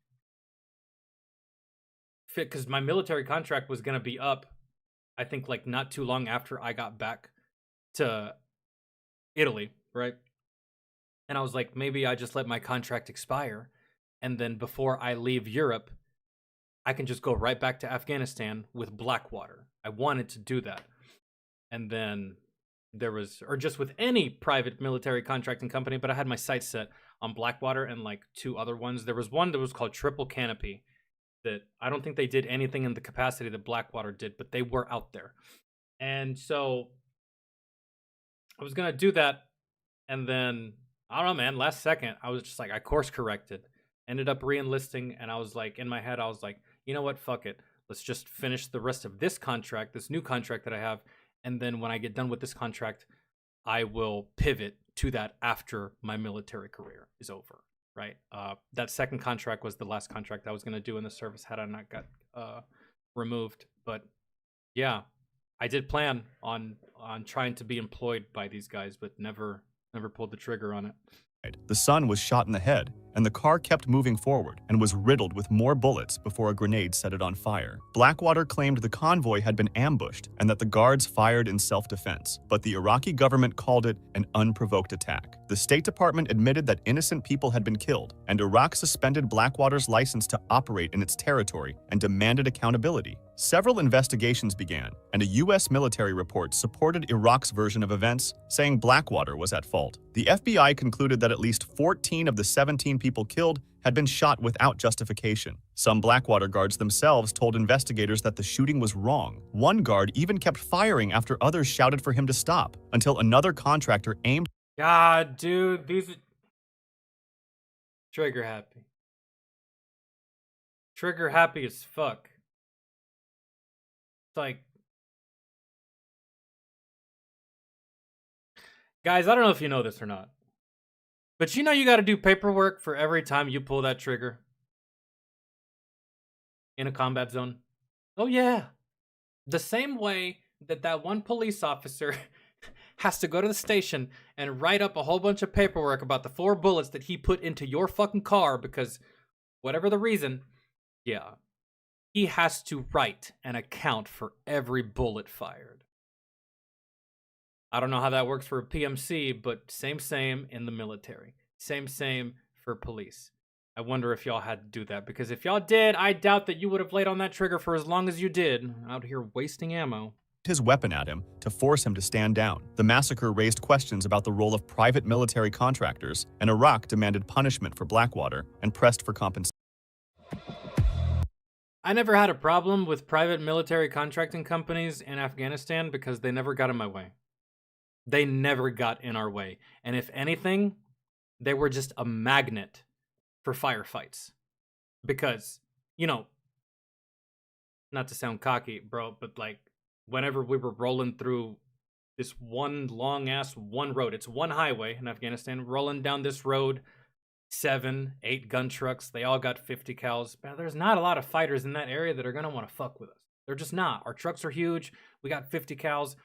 fit, because my military contract was going to be up, I think, like, not too long after I got back to Italy, right? And I was like, maybe I just let my contract expire, and then before I leave Europe, I can just go right back to Afghanistan with Blackwater. I wanted to do that. And then there was, or just with any private military contracting company, but I had my sights set on Blackwater and like 2 other ones. There was one that was called Triple Canopy that I don't think they did anything in the capacity that Blackwater did, but they were out there. And so I was going to do that. And then, I don't know, man, last second, I was just like, I course corrected, ended up re-enlisting. And I was like, in my head, I was like, you know what? Fuck it. Let's just finish the rest of this contract, this new contract that I have. And then when I get done with this contract, I will pivot to that after my military career is over, right? That second contract was the last contract I was going to do in the service had I not got removed. But yeah, I did plan on trying to be employed by these guys, but never pulled the trigger on it. The son was shot in the head, and the car kept moving forward and was riddled with more bullets before a grenade set it on fire. Blackwater claimed the convoy had been ambushed and that the guards fired in self-defense, but the Iraqi government called it an unprovoked attack. The State Department admitted that innocent people had been killed, and Iraq suspended Blackwater's license to operate in its territory and demanded accountability. Several investigations began, and a U.S. military report supported Iraq's version of events, saying Blackwater was at fault. The FBI concluded that at least 14 of the 17 people killed had been shot without justification. Some Blackwater guards themselves told investigators that the shooting was wrong. One guard even kept firing after others shouted for him to stop, until another contractor aimed. God, dude, these trigger happy. Trigger happy as fuck. Like, guys, I don't know if you know this or not, but you know you got to do paperwork for every time you pull that trigger in a combat zone. Oh yeah, the same way that one police officer has to go to the station and write up a whole bunch of paperwork about the 4 bullets that he put into your fucking car because whatever the reason. Yeah. He has to write an account for every bullet fired. I don't know how that works for a PMC, but same in the military. Same for police. I wonder if y'all had to do that, because if y'all did, I doubt that you would have laid on that trigger for as long as you did, out here wasting ammo. His weapon at him to force him to stand down. The massacre raised questions about the role of private military contractors, and Iraq demanded punishment for Blackwater and pressed for compensation. I never had a problem with private military contracting companies in Afghanistan because they never got in my way. They never got in our way. And if anything, they were just a magnet for firefights. Because, you know, not to sound cocky, bro, but like whenever we were rolling through this one one road, it's one highway in Afghanistan, rolling down this road, 7, 8 gun trucks. They all got 50 cals. But there's not a lot of fighters in that area that are gonna want to fuck with us. They're just not. Our trucks are huge. We got 50 cals.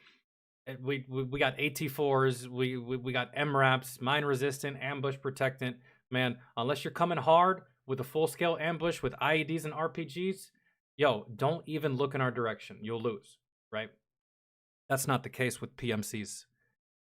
We got AT4s. We got MRAPs, mine resistant, ambush protectant. Man, unless you're coming hard with a full scale ambush with IEDs and RPGs, yo, don't even look in our direction. You'll lose, right? That's not the case with PMCs.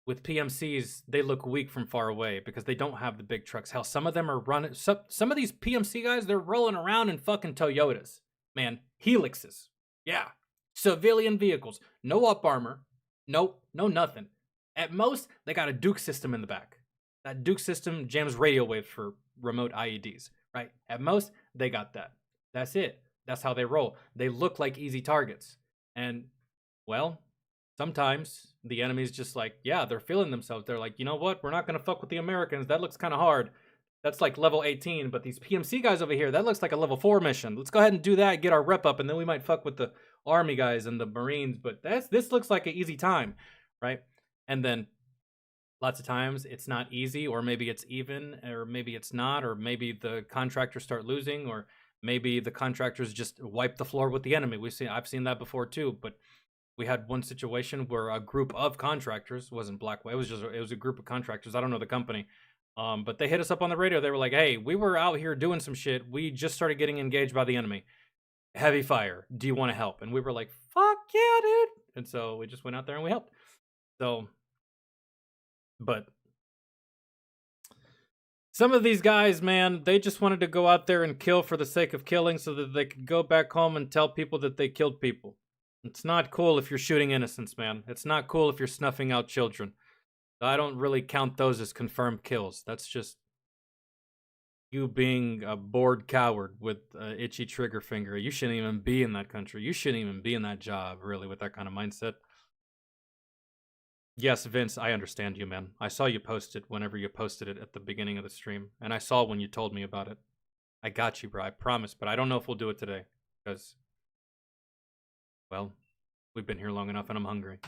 With PMCs, they look weak from far away because they don't have the big trucks. Hell, some of them are running. Some of these PMC guys, they're rolling around in fucking Toyotas. Man, Helixes. Yeah. Civilian vehicles. No up armor. Nope. No nothing. At most, they got a Duke system in the back. That Duke system jams radio waves for remote IEDs, right? At most, they got that. That's it. That's how they roll. They look like easy targets. And, well, sometimes the enemy's just like, yeah, they're feeling themselves. They're like, you know what? We're not going to fuck with the Americans. That looks kind of hard. That's like level 18, but these PMC guys over here, that looks like a level 4 mission. Let's go ahead and do that, get our rep up, and then we might fuck with the army guys and the Marines, but this looks like an easy time, right? And then lots of times it's not easy, or maybe it's even, or maybe it's not, or maybe the contractors start losing, or maybe the contractors just wipe the floor with the enemy. I've seen that before too, but we had one situation where a group of contractors, wasn't Blackway, it was a group of contractors. I don't know the company. But they hit us up on the radio. They were like, hey, we were out here doing some shit. We just started getting engaged by the enemy. Heavy fire. Do you want to help? And we were like, fuck yeah, dude. And so we just went out there and we helped. So, but some of these guys, man, they just wanted to go out there and kill for the sake of killing so that they could go back home and tell people that they killed people. It's not cool if you're shooting innocents, man. It's not cool if you're snuffing out children. I don't really count those as confirmed kills. That's just you being a bored coward with an itchy trigger finger. You shouldn't even be in that country. You shouldn't even be in that job, really, with that kind of mindset. Yes, Vince, I understand you, man. I saw you post it whenever you posted it at the beginning of the stream. And I saw when you told me about it. I got you, bro. I promise. But I don't know if we'll do it today. Because, well, we've been here long enough and I'm hungry.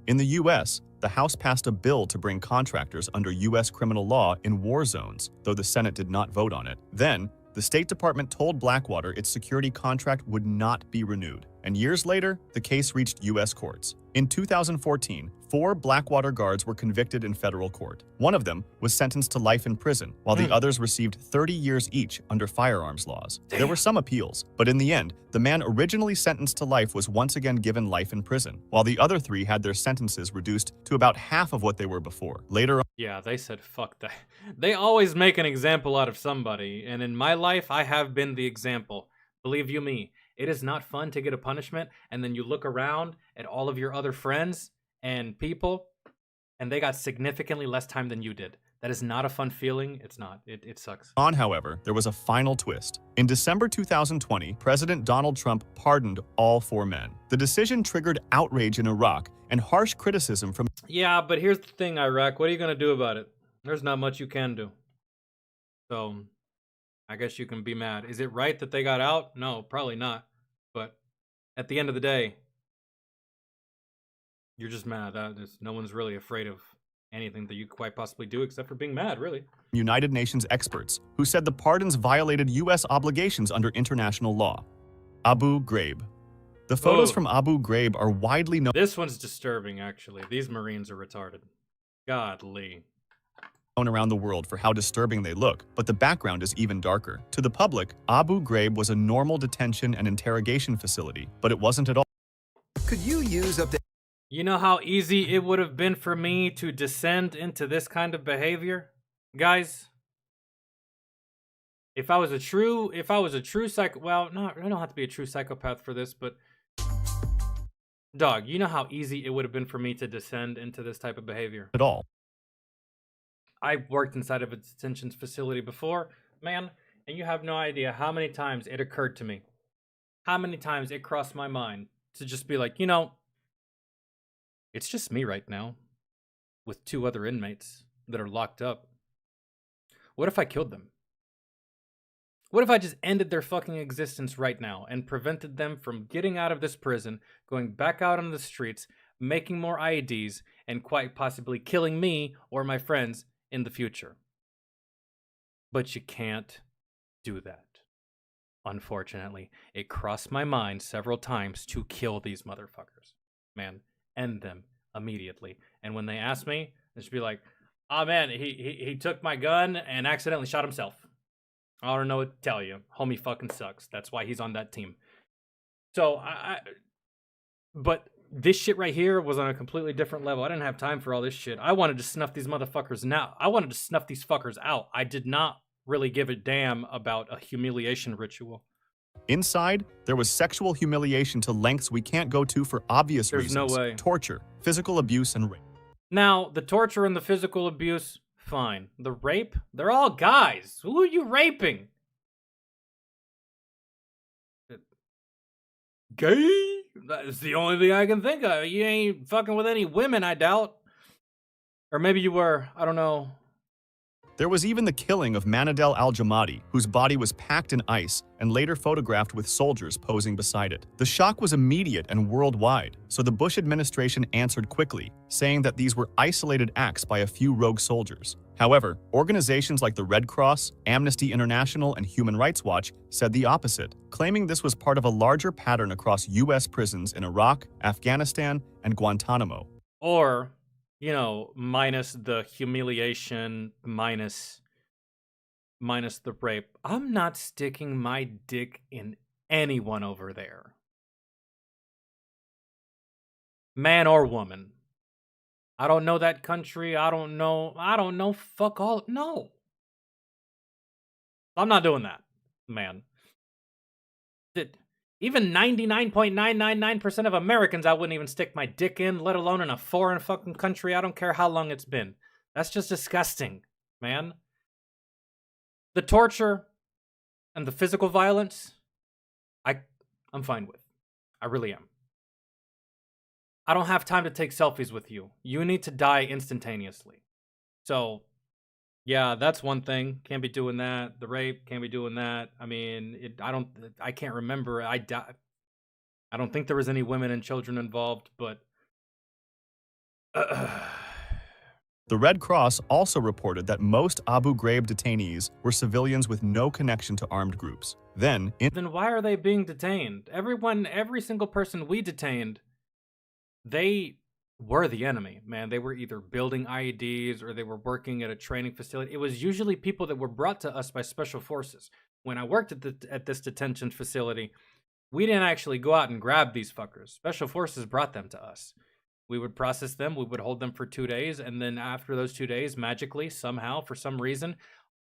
In the U.S., the House passed a bill to bring contractors under U.S. criminal law in war zones, though the Senate did not vote on it. Then, the State Department told Blackwater its security contract would not be renewed, and years later, the case reached U.S. courts. In 2014, 4 Blackwater guards were convicted in federal court. One of them was sentenced to life in prison, while the others received 30 years each under firearms laws. There were some appeals, but in the end, the man originally sentenced to life was once again given life in prison, while the other 3 had their sentences reduced to about half of what they were before. Later on, yeah, they said fuck that. They always make an example out of somebody, and in my life, I have been the example. Believe you me, it is not fun to get a punishment, and then you look around at all of your other friends and people, and they got significantly less time than you did. That is not a fun feeling. It's not. It sucks. However, there was a final twist. In December 2020, President Donald Trump pardoned all 4 men. The decision triggered outrage in Iraq and harsh criticism from... Yeah, but here's the thing, Iraq. What are you going to do about it? There's not much you can do. So, I guess you can be mad. Is it right that they got out? No, probably not. But at the end of the day, you're just mad. No one's really afraid of anything that you could quite possibly do except for being mad, really. United Nations experts who said the pardons violated U.S. obligations under international law. Abu Ghraib. The photos from Abu Ghraib are widely known. This one's disturbing, actually. These Marines are retarded. Godly. Around the world for how disturbing they look, but the background is even darker. To the public, Abu Ghraib was a normal detention and interrogation facility, but it wasn't at all. Could you use up to... You know how easy it would have been for me to descend into this kind of behavior? Guys, if I was a true psycho, well, no, I don't have to be a true psychopath for this, but dog, you know how easy it would have been for me to descend into this type of behavior? At all. I've worked inside of a detention facility before, man, and you have no idea how many times it occurred to me, how many times it crossed my mind to just be like, you know, it's just me right now with 2 other inmates that are locked up. What if I killed them? What if I just ended their fucking existence right now and prevented them from getting out of this prison, going back out on the streets, making more IEDs, and quite possibly killing me or my friends in the future? But you can't do that. Unfortunately, it crossed my mind several times to kill these motherfuckers. Man, end them immediately. And when they ask me, I should be like, oh man, he took my gun and accidentally shot himself. I don't know what to tell you. Homie fucking sucks. That's why he's on that team. So, but this shit right here was on a completely different level. I didn't have time for all this shit. I wanted to snuff these motherfuckers now. I wanted to snuff these fuckers out. I did not really give a damn about a humiliation ritual. Inside, there was sexual humiliation to lengths we can't go to for obvious reasons. There's no way. Torture, physical abuse, and rape. Now, the torture and the physical abuse, fine. The rape? They're all guys. Who are you raping? Gay? That's the only thing I can think of. You ain't fucking with any women, I doubt. Or maybe you were. I don't know. There was even the killing of Manadel al-Jamadi, whose body was packed in ice and later photographed with soldiers posing beside it. The shock was immediate and worldwide, so the Bush administration answered quickly, saying that these were isolated acts by a few rogue soldiers. However, organizations like the Red Cross, Amnesty International, and Human Rights Watch said the opposite, claiming this was part of a larger pattern across U.S. prisons in Iraq, Afghanistan, and Guantanamo. Or, you know, minus the humiliation, minus the rape. I'm not sticking my dick in anyone over there. Man or woman. I don't know that country. I don't know fuck all. No. I'm not doing that, man. Even 99.999% of Americans I wouldn't even stick my dick in, let alone in a foreign fucking country. I don't care how long it's been. That's just disgusting, man. The torture and the physical violence, I'm fine with. I really am. I don't have time to take selfies with you. You need to die instantaneously. So, yeah, that's one thing. Can't be doing that. The rape, can't be doing that. I mean, I can't remember. I don't think there was any women and children involved, but The Red Cross also reported that most Abu Ghraib detainees were civilians with no connection to armed groups. Then why are they being detained? Every single person we detained, they were the enemy, man. They were either building IEDs or they were working at a training facility. It was usually people that were brought to us by special forces. When I worked at this detention facility, we didn't actually go out and grab these fuckers. Special forces brought them to us. We would process them, we would hold them for 2 days, and then after those 2 days, magically, somehow, for some reason,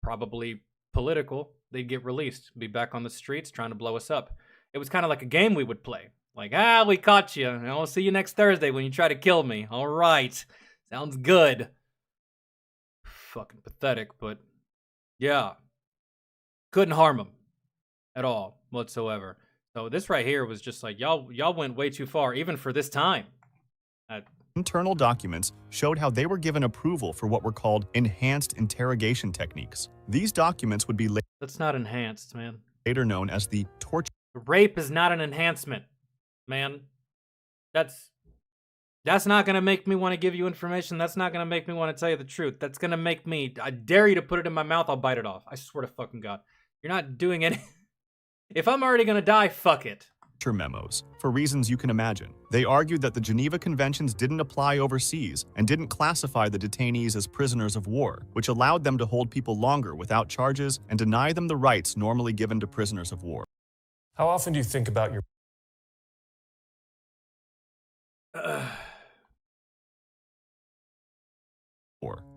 probably political, they'd get released, be back on the streets trying to blow us up. It was kind of like a game we would play. Like, we caught you. I'll see you next Thursday when you try to kill me. All right. Sounds good. Fucking pathetic, but yeah. Couldn't harm them at all, whatsoever. So this right here was just like, y'all went way too far, even for this time. Internal documents showed how they were given approval for what were called enhanced interrogation techniques. These documents would be That's not enhanced, man. later known as the torture. Rape is not an enhancement, man. That's not going to make me want to give you information. That's not going to make me want to tell you the truth. That's going to make me, I dare you to put it in my mouth, I'll bite it off. I swear to fucking God. You're not doing any... If I'm already going to die, fuck it. Memos, for reasons you can imagine. They argued that the Geneva Conventions didn't apply overseas and didn't classify the detainees as prisoners of war, which allowed them to hold people longer without charges and deny them the rights normally given to prisoners of war. How often do you think about your...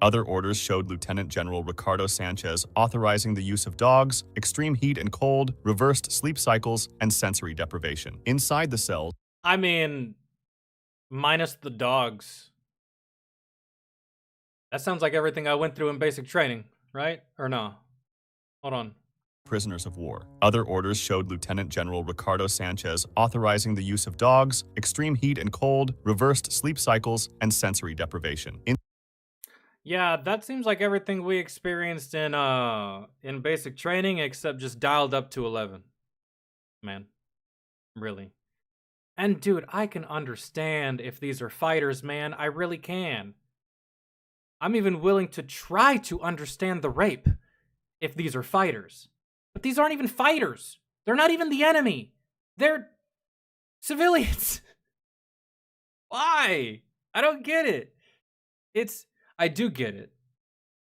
Other orders showed Lieutenant General Ricardo Sanchez authorizing the use of dogs, extreme heat and cold, reversed sleep cycles, and sensory deprivation. Inside the cells, I mean, minus the dogs. That sounds like everything I went through in basic training, right? Or no? Hold on. Prisoners of war. Other orders showed Lieutenant General Ricardo Sanchez authorizing the use of dogs, extreme heat and cold, reversed sleep cycles, and sensory deprivation. Yeah, that seems like everything we experienced in basic training, except just dialed up to 11. Man, really. And dude, I can understand if these are fighters, man. I really can. I'm even willing to try to understand the rape if these are fighters. But these aren't even fighters. They're not even the enemy. They're civilians. Why? I don't get it. I do get it.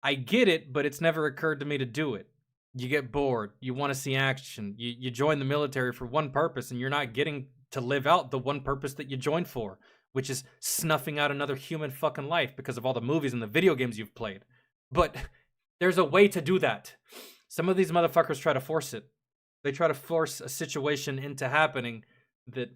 I get it, but it's never occurred to me to do it. You get bored. You want to see action. You join the military for one purpose, and you're not getting to live out the one purpose that you joined for, which is snuffing out another human fucking life because of all the movies and the video games you've played. But there's a way to do that. Some of these motherfuckers try to force it. They try to force a situation into happening and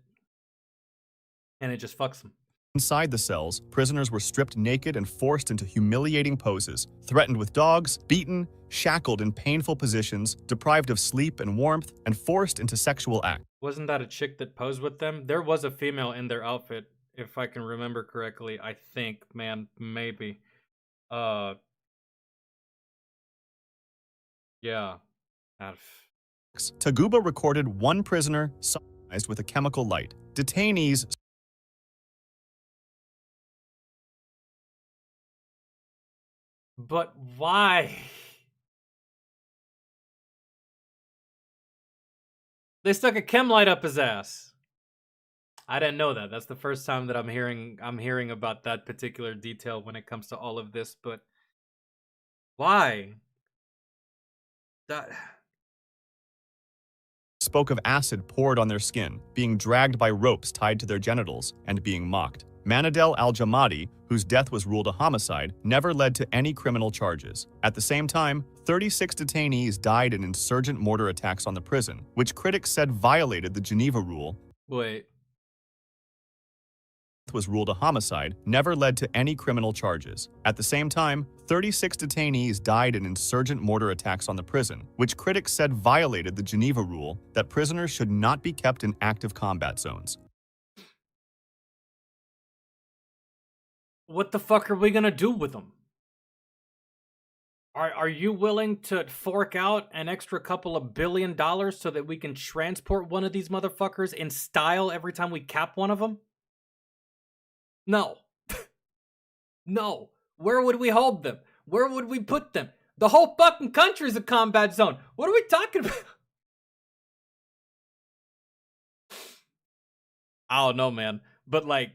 it just fucks them. Inside the cells, prisoners were stripped naked and forced into humiliating poses, threatened with dogs, beaten, shackled in painful positions, deprived of sleep and warmth, and forced into sexual acts. Wasn't that a chick that posed with them? There was a female in their outfit, if I can remember correctly. I think, man, maybe. Yeah. Taguba recorded one prisoner sodomized with a chemical light. Detainees But why? They stuck a chem light up his ass. I didn't know that. That's the first time that I'm hearing about that particular detail when it comes to all of this, but why? That spoke of acid poured on their skin, being dragged by ropes tied to their genitals, and being mocked. Manadel al-Jamadi, whose death was ruled a homicide, never led to any criminal charges. At the same time, 36 detainees died in insurgent mortar attacks on the prison, which critics said violated the Geneva Rule. Wait. Was ruled a homicide, never led to any criminal charges. At the same time, 36 detainees died in insurgent mortar attacks on the prison, which critics said violated the Geneva Rule that prisoners should not be kept in active combat zones. What the fuck are we gonna do with them? Are you willing to fork out an extra couple of $1 billion so that we can transport one of these motherfuckers in style every time we cap one of them? No. No. Where would we hold them? Where would we put them? The whole fucking country is a combat zone. What are we talking about? I don't know, man. But like,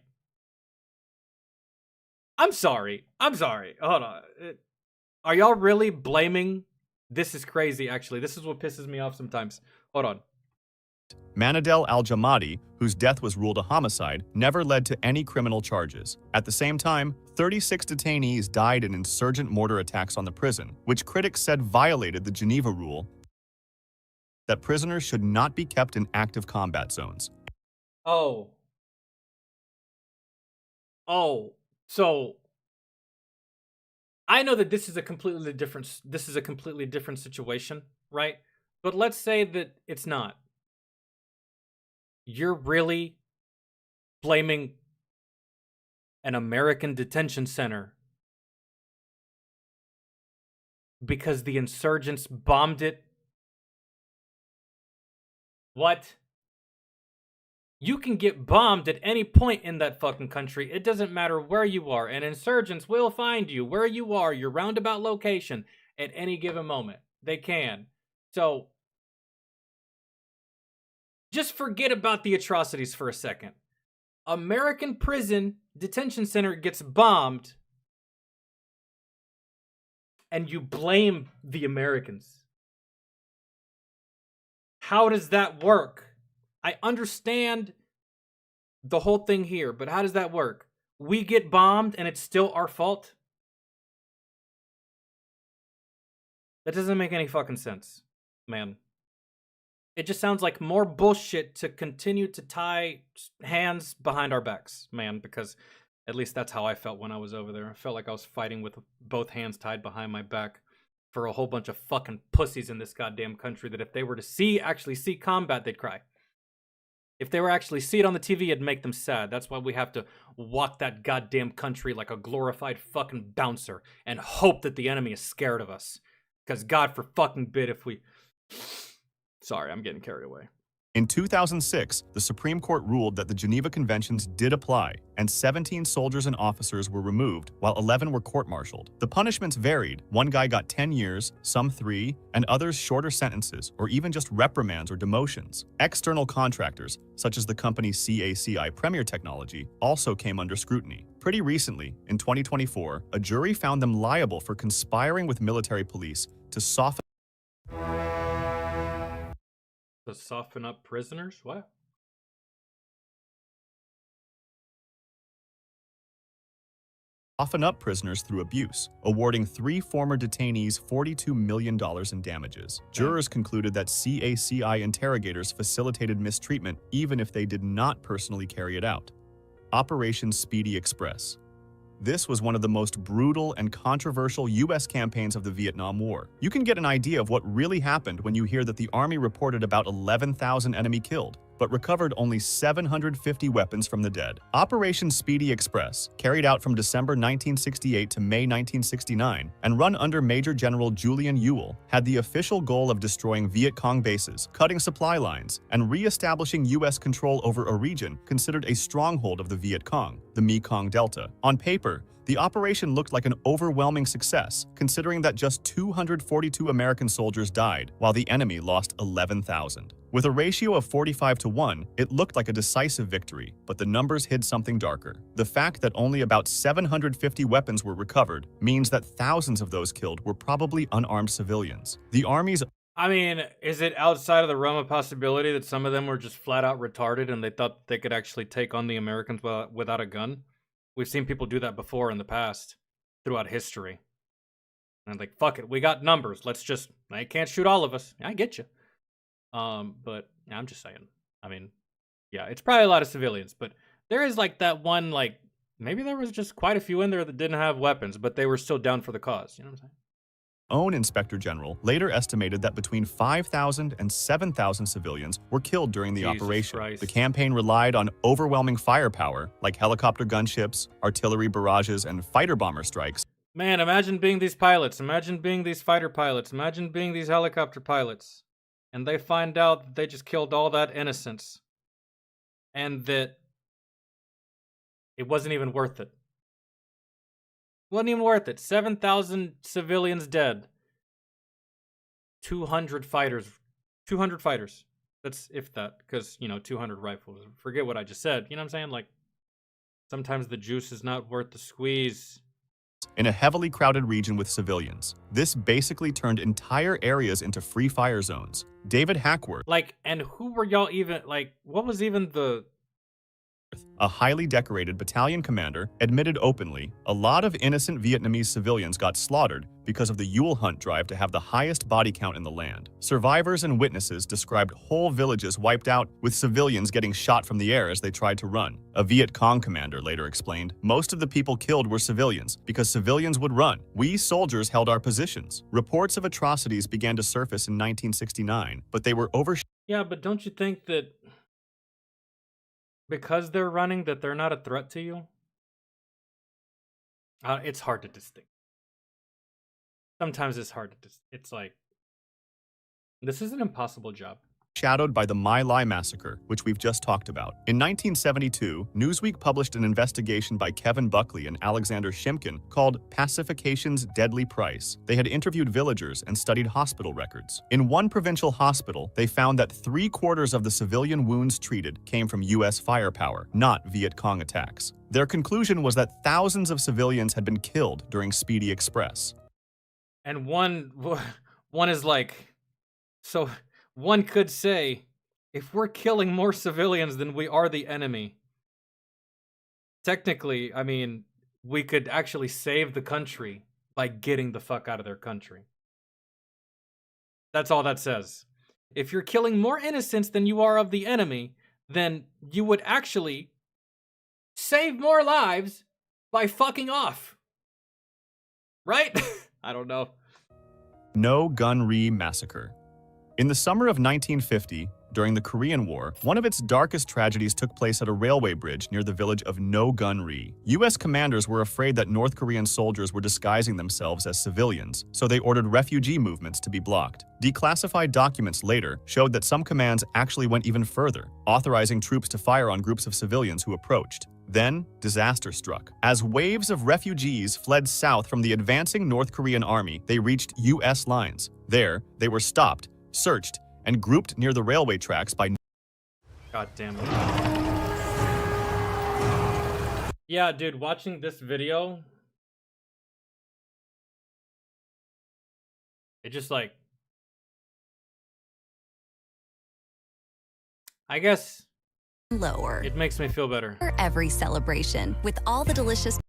I'm sorry. Hold on. Are y'all really blaming? This is crazy, actually. This is what pisses me off sometimes. Hold on. Manadel al-Jamadi, whose death was ruled a homicide, never led to any criminal charges. At the same time, 36 detainees died in insurgent mortar attacks on the prison, which critics said violated the Geneva Rule that prisoners should not be kept in active combat zones. Oh, so I know that this is a completely different situation, right? But let's say that it's not. You're really blaming an American detention center because the insurgents bombed it? What? You can get bombed at any point in that fucking country. It doesn't matter where you are, and insurgents will find you where you are, your roundabout location, at any given moment. They can. So just forget about the atrocities for a second. American prison detention center gets bombed, and you blame the Americans. How does that work? I understand the whole thing here, but how does that work? We get bombed and it's still our fault? That doesn't make any fucking sense, man. It just sounds like more bullshit to continue to tie hands behind our backs, man, because at least that's how I felt when I was over there. I felt like I was fighting with both hands tied behind my back for a whole bunch of fucking pussies in this goddamn country that if they were to actually see combat, they'd cry. If they were actually see it on the TV, it'd make them sad. That's why we have to walk that goddamn country like a glorified fucking bouncer and hope that the enemy is scared of us. Because God for fucking bid if we... Sorry, I'm getting carried away. In 2006, the Supreme Court ruled that the Geneva Conventions did apply, and 17 soldiers and officers were removed, while 11 were court-martialed. The punishments varied. One guy got 10 years, some 3, and others shorter sentences, or even just reprimands or demotions. External contractors, such as the company CACI Premier Technology, also came under scrutiny. Pretty recently, in 2024, a jury found them liable for conspiring with military police to soften up prisoners? What? Soften up prisoners through abuse, awarding 3 former detainees $42 million in damages. Jurors concluded that CACI interrogators facilitated mistreatment even if they did not personally carry it out. Operation Speedy Express. This was one of the most brutal and controversial U.S. campaigns of the Vietnam War. You can get an idea of what really happened when you hear that the Army reported about 11,000 enemy killed, but recovered only 750 weapons from the dead. Operation Speedy Express, carried out from December 1968 to May 1969 and run under Major General Julian Ewell, had the official goal of destroying Viet Cong bases, cutting supply lines, and re-establishing U.S. control over a region considered a stronghold of the Viet Cong, the Mekong Delta. On paper, the operation looked like an overwhelming success, considering that just 242 American soldiers died, while the enemy lost 11,000. With a ratio of 45-1, it looked like a decisive victory, but the numbers hid something darker. The fact that only about 750 weapons were recovered means that thousands of those killed were probably unarmed civilians. The Army's I mean, is it outside of the realm of possibility that some of them were just flat out retarded and they thought they could actually take on the Americans without a gun? We've seen people do that before in the past, throughout history. And like, fuck it, we got numbers. They can't shoot all of us. I get you. But yeah, I'm just saying. I mean, yeah, it's probably a lot of civilians, but there is like that one, like, maybe there was just quite a few in there that didn't have weapons, but they were still down for the cause. You know what I'm saying? own Inspector General later estimated that between 5,000 and 7,000 civilians were killed during the operation. Christ. The campaign relied on overwhelming firepower, like helicopter gunships, artillery barrages, and fighter bomber strikes. Man, imagine being these pilots. Imagine being these fighter pilots. Imagine being these helicopter pilots. And they find out that they just killed all that innocence. And that it wasn't even worth it. Wasn't even worth it. 7,000 civilians dead. 200 fighters. 200 fighters. That's if that. Because, 200 rifles. Forget what I just said. You know what I'm saying? Like, sometimes the juice is not worth the squeeze. In a heavily crowded region with civilians, this basically turned entire areas into free fire zones. David Hackworth, and who were y'all even, what was even the... a highly decorated battalion commander, admitted openly, a lot of innocent Vietnamese civilians got slaughtered because of the Yule Hunt drive to have the highest body count in the land. Survivors and witnesses described whole villages wiped out, with civilians getting shot from the air as they tried to run. A Viet Cong commander later explained, "Most of the people killed were civilians, because civilians would run. We soldiers held our positions." Reports of atrocities began to surface in 1969, but they were overshadowed. Yeah, but don't you think that because they're running, that they're not a threat to you? It's hard to distinguish. Sometimes it's hard to it's like, this is an impossible job. Shadowed by the My Lai massacre, which we've just talked about. In 1972, Newsweek published an investigation by Kevin Buckley and Alexander Shimkin called Pacification's Deadly Price. They had interviewed villagers and studied hospital records. In one provincial hospital, they found that 3/4 of the civilian wounds treated came from U.S. firepower, not Viet Cong attacks. Their conclusion was that thousands of civilians had been killed during Speedy Express. And one is like, so... One could say, if we're killing more civilians than we are the enemy, technically, I mean, we could actually save the country by getting the fuck out of their country. That's all that says. If you're killing more innocents than you are of the enemy, then you would actually save more lives by fucking off. Right? I don't know. No Gun Ri Massacre. In the summer of 1950, during the Korean War, one of its darkest tragedies took place at a railway bridge near the village of No Gun Ri. U.S. commanders were afraid that North Korean soldiers were disguising themselves as civilians, so they ordered refugee movements to be blocked. Declassified documents later showed that some commands actually went even further, authorizing troops to fire on groups of civilians who approached. Then, disaster struck. As waves of refugees fled south from the advancing North Korean army, they reached U.S. lines. There, they were stopped, searched, and grouped near the railway tracks by... God damn it. Yeah, dude, watching this video, it just like, I guess lower. It makes me feel better. For every celebration with all the delicious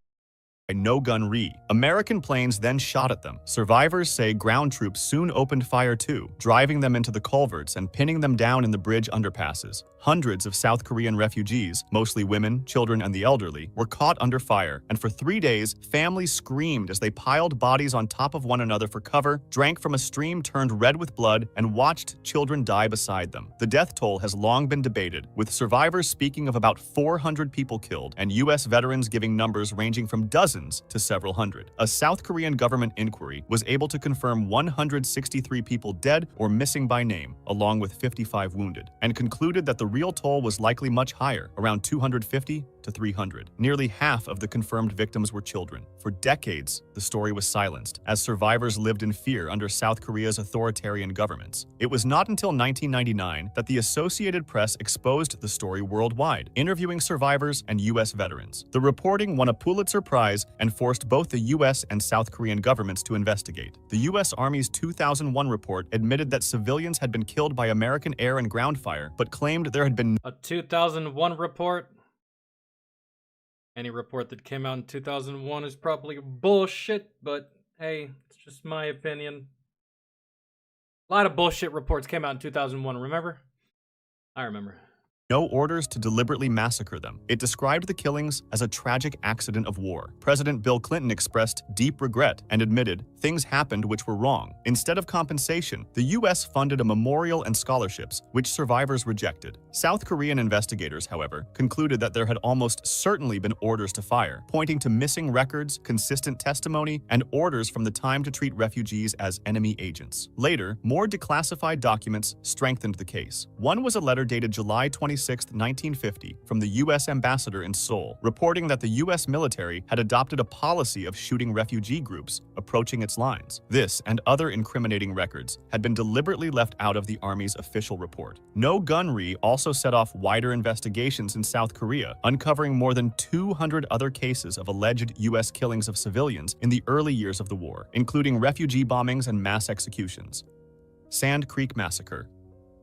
no-gun re. American planes then shot at them. Survivors say ground troops soon opened fire too, driving them into the culverts and pinning them down in the bridge underpasses. Hundreds of South Korean refugees, mostly women, children, and the elderly, were caught under fire, and for 3 days, families screamed as they piled bodies on top of one another for cover, drank from a stream turned red with blood, and watched children die beside them. The death toll has long been debated, with survivors speaking of about 400 people killed, and U.S. veterans giving numbers ranging from dozens to several hundred. A South Korean government inquiry was able to confirm 163 people dead or missing by name, along with 55 wounded, and concluded that the real toll was likely much higher, around 250 to 300. Nearly half of the confirmed victims were children. For decades, the story was silenced, as survivors lived in fear under South Korea's authoritarian governments. It was not until 1999 that the Associated Press exposed the story worldwide, interviewing survivors and U.S. veterans. The reporting won a Pulitzer Prize and forced both the U.S. and South Korean governments to investigate. The U.S. Army's 2001 report admitted that civilians had been killed by American air and ground fire, but claimed there had been A 2001 report? Any report that came out in 2001 is probably bullshit, but hey, it's just my opinion. A lot of bullshit reports came out in 2001, remember? I remember. no orders to deliberately massacre them. It described the killings as a tragic accident of war. President Bill Clinton expressed deep regret and admitted things happened which were wrong. Instead of compensation, the U.S. funded a memorial and scholarships, which survivors rejected. South Korean investigators, however, concluded that there had almost certainly been orders to fire, pointing to missing records, consistent testimony, and orders from the time to treat refugees as enemy agents. Later, more declassified documents strengthened the case. One was a letter dated July 26, 1950, from the U.S. ambassador in Seoul, reporting that the U.S. military had adopted a policy of shooting refugee groups approaching its lines. This and other incriminating records had been deliberately left out of the Army's official report. No Gunry also set off wider investigations in South Korea, uncovering more than 200 other cases of alleged U.S. killings of civilians in the early years of the war, including refugee bombings and mass executions. Sand Creek Massacre.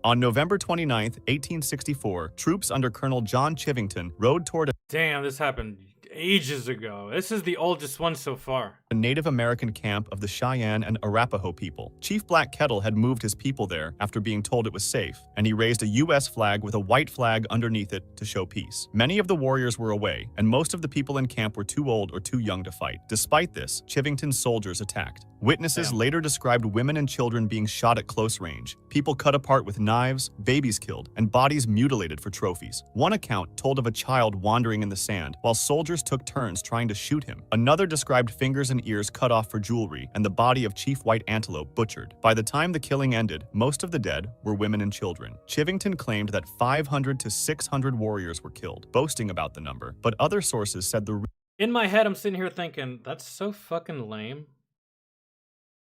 On November 29, 1864, troops under Colonel John Chivington rode toward Damn, this happened ages ago. This is the oldest one so far. a Native American camp of the Cheyenne and Arapaho people. Chief Black Kettle had moved his people there after being told it was safe, and he raised a U.S. flag with a white flag underneath it to show peace. Many of the warriors were away, and most of the people in camp were too old or too young to fight. Despite this, Chivington's soldiers attacked. Witnesses later described women and children being shot at close range, people cut apart with knives, babies killed, and bodies mutilated for trophies. One account told of a child wandering in the sand while soldiers took turns trying to shoot him. Another described fingers and ears cut off for jewelry and the body of Chief White Antelope butchered. By the time the killing ended, most of the dead were women and children. Chivington claimed that 500 to 600 warriors were killed, boasting about the number, but other sources said the In my head, I'm sitting here thinking, that's so fucking lame.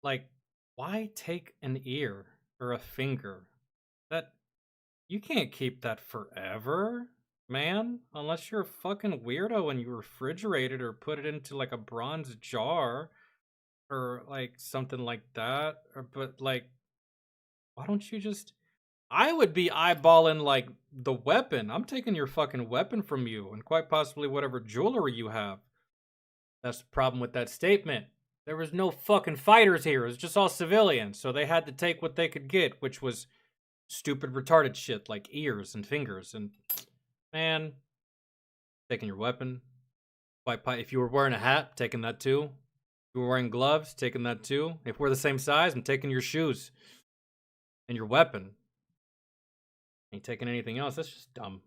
Like, why take an ear or a finger? That, you can't keep that forever, man. Unless you're a fucking weirdo and you refrigerate it or put it into like a bronze jar or like something like that. But like, why don't you just... I would be eyeballing like the weapon. I'm taking your fucking weapon from you and quite possibly whatever jewelry you have. That's the problem with that statement. There was no fucking fighters here. It was just all civilians. So they had to take what they could get, which was stupid, retarded shit like ears and fingers. And man, taking your weapon. If you were wearing a hat, taking that too. If you were wearing gloves, taking that too. If we're the same size, I'm taking your shoes and your weapon. Ain't taking anything else. That's just dumb.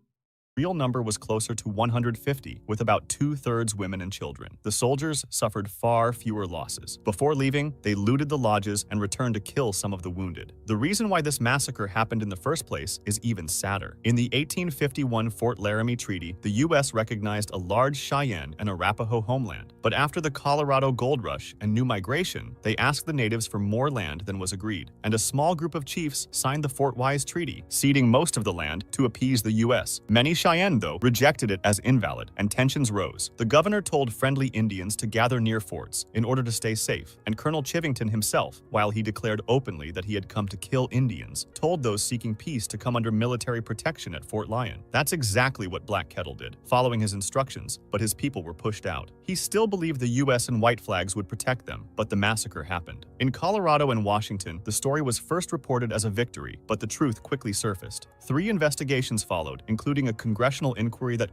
real number was closer to 150, with about 2/3 women and children. The soldiers suffered far fewer losses. Before leaving, they looted the lodges and returned to kill some of the wounded. The reason why this massacre happened in the first place is even sadder. In the 1851 Fort Laramie Treaty, the U.S. recognized a large Cheyenne and Arapaho homeland. But after the Colorado Gold Rush and new migration, they asked the natives for more land than was agreed, and a small group of chiefs signed the Fort Wise Treaty, ceding most of the land to appease the U.S. Many Cheyenne, though, rejected it as invalid, and tensions rose. The governor told friendly Indians to gather near forts in order to stay safe, and Colonel Chivington himself, while he declared openly that he had come to kill Indians, told those seeking peace to come under military protection at Fort Lyon. That's exactly what Black Kettle did, following his instructions, but his people were pushed out. He still believed the U.S. and white flags would protect them, but the massacre happened. In Colorado and Washington, the story was first reported as a victory, but the truth quickly surfaced. 3 investigations followed, including a congressional inquiry that...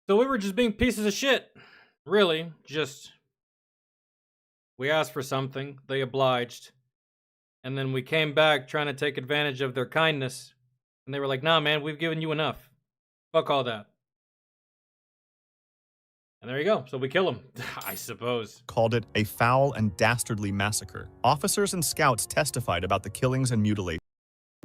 So we were just being pieces of shit. Really, just... We asked for something, they obliged. And then we came back trying to take advantage of their kindness. And they were like, nah, man, we've given you enough. Fuck all that. And there you go. So we kill him, I suppose. Called it a foul and dastardly massacre. Officers and scouts testified about the killings and mutilation.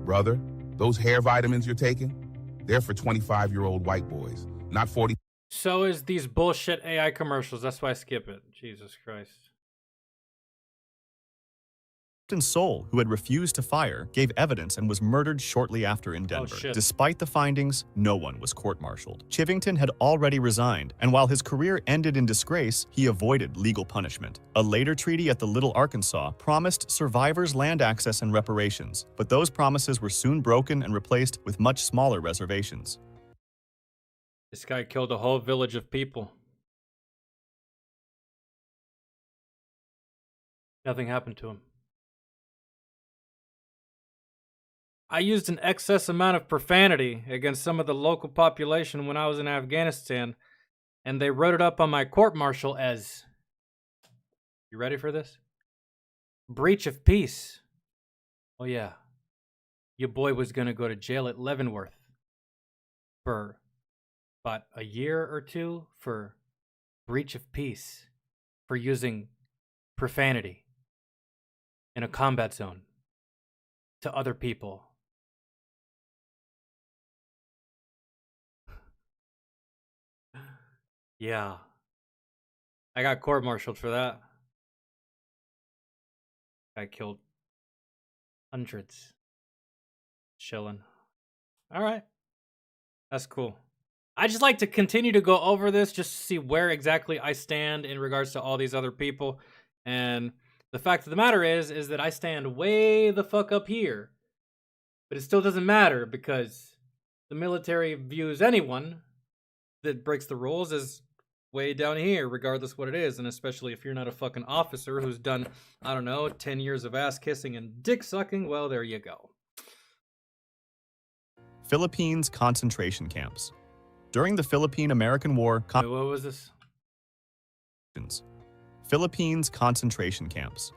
Brother, those hair vitamins you're taking, they're for 25-year-old white boys, not 40. So is these bullshit AI commercials. That's why I skip it. Jesus Christ. Soul, who had refused to fire, gave evidence and was murdered shortly after in Denver. Despite the findings, no one was court-martialed. Chivington had already resigned, and while his career ended in disgrace, he avoided legal punishment. A later treaty at the Little Arkansas promised survivors land access and reparations, but those promises were soon broken and replaced with much smaller reservations. This guy killed a whole village of people. Nothing happened to him. I used an excess amount of profanity against some of the local population when I was in Afghanistan, and they wrote it up on my court-martial as, you ready for this? Breach of peace. Oh yeah, your boy was gonna go to jail at Leavenworth for about a year or two for breach of peace, for using profanity in a combat zone to other people. Yeah. I got court-martialed for that. I killed hundreds. Chilling. Alright. That's cool. I just like to continue to go over this just to see where exactly I stand in regards to all these other people. And the fact of the matter is that I stand way the fuck up here. But it still doesn't matter because the military views anyone that breaks the rules as way down here, regardless what it is, and especially if you're not a fucking officer who's done, I don't know, 10 years of ass kissing and dick sucking, well, there you go. Philippines concentration camps. During the Philippine-American War... Wait, what was this? Philippines concentration camps.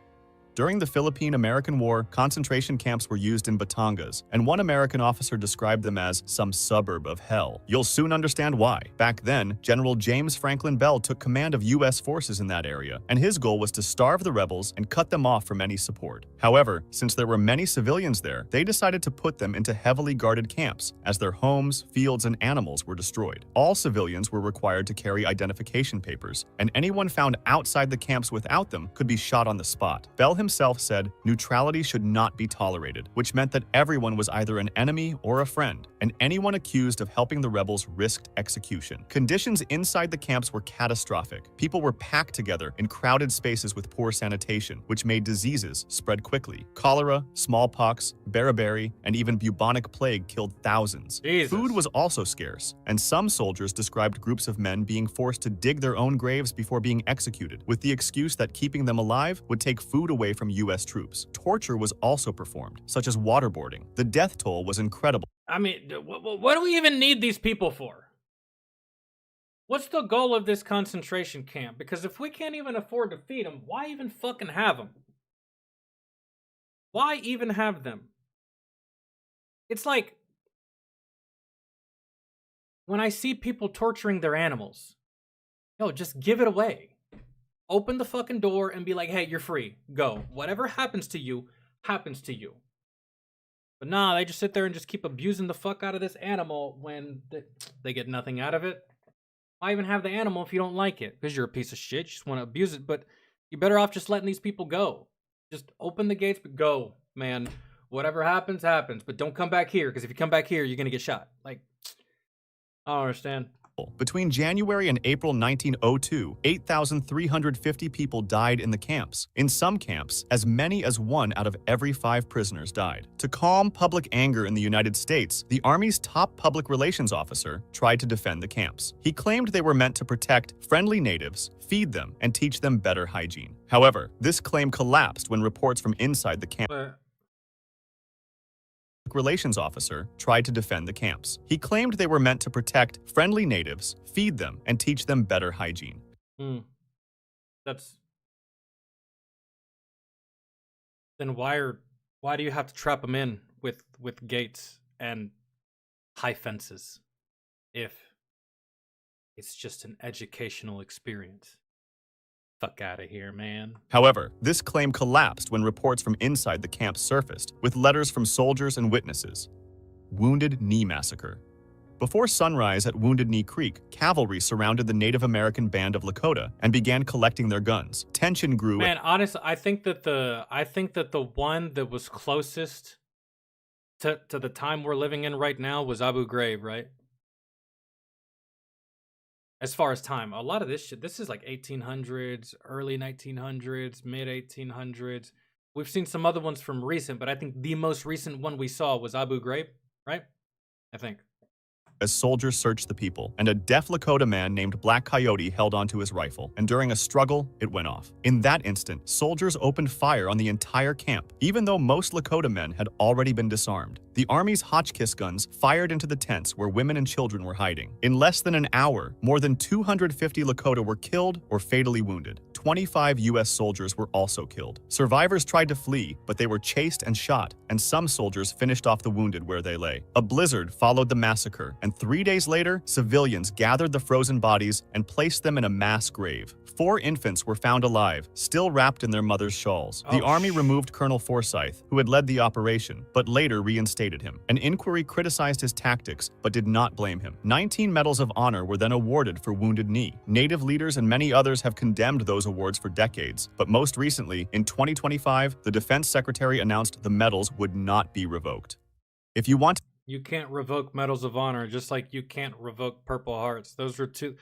During the Philippine-American War, concentration camps were used in Batangas, and one American officer described them as some suburb of hell. You'll soon understand why. Back then, General James Franklin Bell took command of U.S. forces in that area, and his goal was to starve the rebels and cut them off from any support. However, since there were many civilians there, they decided to put them into heavily guarded camps, as their homes, fields, and animals were destroyed. All civilians were required to carry identification papers, and anyone found outside the camps without them could be shot on the spot. Bell himself said neutrality should not be tolerated, which meant that everyone was either an enemy or a friend, and anyone accused of helping the rebels risked execution. Conditions inside the camps were catastrophic. People were packed together in crowded spaces with poor sanitation, which made diseases spread quickly. Cholera, smallpox, beriberi, and even bubonic plague killed thousands. Jesus. Food was also scarce, and some soldiers described groups of men being forced to dig their own graves before being executed, with the excuse that keeping them alive would take food away from U.S. troops. Torture was also performed, such as waterboarding. The death toll was incredible. I mean, what do we even need these people for? What's the goal of this concentration camp? Because if we can't even afford to feed them, why even fucking have them? Why even have them? It's like when I see people torturing their animals, yo, just give it away. Open the fucking door and be like, hey, you're free. Go. Whatever happens to you, happens to you. But nah, they just sit there and just keep abusing the fuck out of this animal when they get nothing out of it. Why even have the animal if you don't like it? Because you're a piece of shit. You just want to abuse it. But you're better off just letting these people go. Just open the gates, but go, man. Whatever happens, happens. But don't come back here, because if you come back here, you're going to get shot. Like, I don't understand. Between January and April 1902, 8,350 people died in the camps. In some camps, as many as 1 out of every 5 prisoners died. To calm public anger in the United States, the Army's top public relations officer tried to defend the camps. He claimed they were meant to protect friendly natives, feed them, and teach them better hygiene. However, this claim collapsed when reports from inside the camp relations officer tried to defend the camps. He claimed they were meant to protect friendly natives, feed them, and teach them better hygiene. That's... Then why do you have to trap them in with gates and high fences if it's just an educational experience? Fuck out of here, man. However, this claim collapsed when reports from inside the camp surfaced, with letters from soldiers and witnesses. Wounded Knee Massacre. Before sunrise at Wounded Knee Creek, cavalry surrounded the Native American band of Lakota and began collecting their guns. Tension grew. Man, honestly, I think that the one that was closest to the time we're living in right now was Abu Ghraib, right? As far as time, a lot of this shit, this is like 1800s, early 1900s, mid 1800s. We've seen some other ones from recent, but I think the most recent one we saw was Abu Ghraib, right? I think. As soldiers searched the people, and a deaf Lakota man named Black Coyote held onto his rifle, and during a struggle, it went off. In that instant, soldiers opened fire on the entire camp, even though most Lakota men had already been disarmed. The Army's Hotchkiss guns fired into the tents where women and children were hiding. In less than an hour, more than 250 Lakota were killed or fatally wounded. 25 U.S. soldiers were also killed. Survivors tried to flee, but they were chased and shot, and some soldiers finished off the wounded where they lay. A blizzard followed the massacre, and 3 days later, civilians gathered the frozen bodies and placed them in a mass grave. 4 infants were found alive, still wrapped in their mother's shawls. The Army removed Colonel Forsyth, who had led the operation, but later reinstated him. An inquiry criticized his tactics, but did not blame him. 19 medals of honor were then awarded for Wounded Knee. Native leaders and many others have condemned those awards for decades, but most recently, in 2025, the Defense Secretary announced the medals would not be revoked. If you want... You can't revoke medals of honor, just like you can't revoke Purple Hearts. Those were two...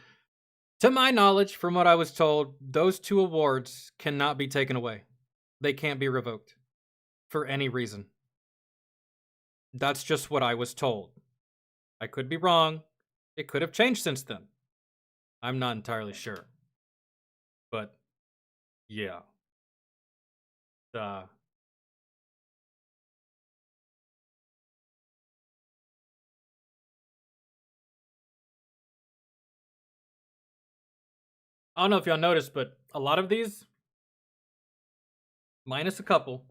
To my knowledge, from what I was told, those 2 awards cannot be taken away. They can't be revoked for any reason. That's just what I was told. I could be wrong. It could have changed since then. I'm not entirely sure. But, yeah. I don't know if y'all noticed, but a lot of these, minus a couple,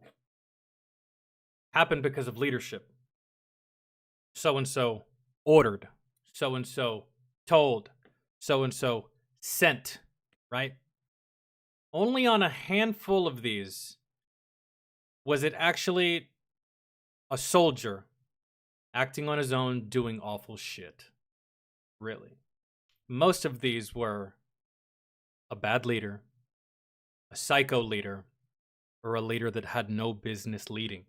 happened because of leadership. So-and-so ordered. So-and-so told. So-and-so sent. Right? Only on a handful of these was it actually a soldier acting on his own, doing awful shit. Really. Most of these were a bad leader, a psycho leader, or a leader that had no business leading.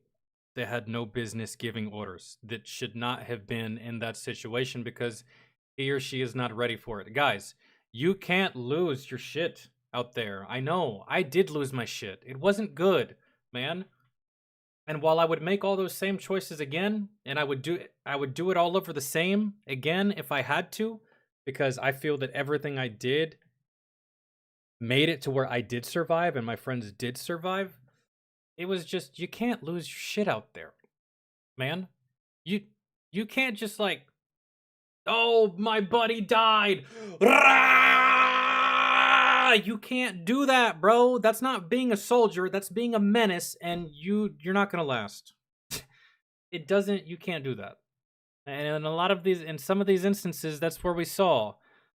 They had no business giving orders, that should not have been in that situation because he or she is not ready for it. Guys, you can't lose your shit out there. I know, I did lose my shit. It wasn't good, man. And while I would make all those same choices again, and I would do it all over the same again if I had to, because I feel that everything I did made it to where I did survive and my friends did survive. It was just, you can't lose your shit out there, man. You can't just like, oh, my buddy died. You can't do that, bro. That's not being a soldier. That's being a menace, and you're not gonna last. You can't do that. And in a lot of these, in some of these instances, that's where we saw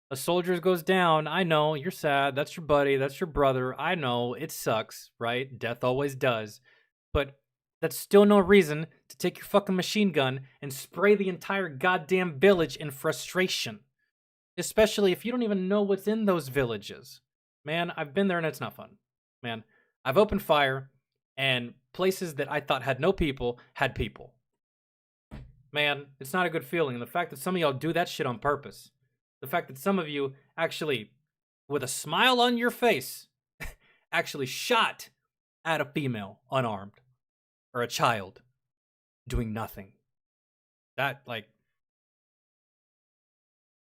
a soldier goes down. I know, you're sad. That's your buddy. That's your brother. I know, it sucks, right? Death always does. But that's still no reason to take your fucking machine gun and spray the entire goddamn village in frustration. Especially if you don't even know what's in those villages. Man, I've been there and it's not fun. Man, I've opened fire and places that I thought had no people had people. man, it's not a good feeling. And the fact that some of y'all do that shit on purpose, the fact that some of you actually, with a smile on your face, actually shot at a female unarmed or a child doing nothing. That, like,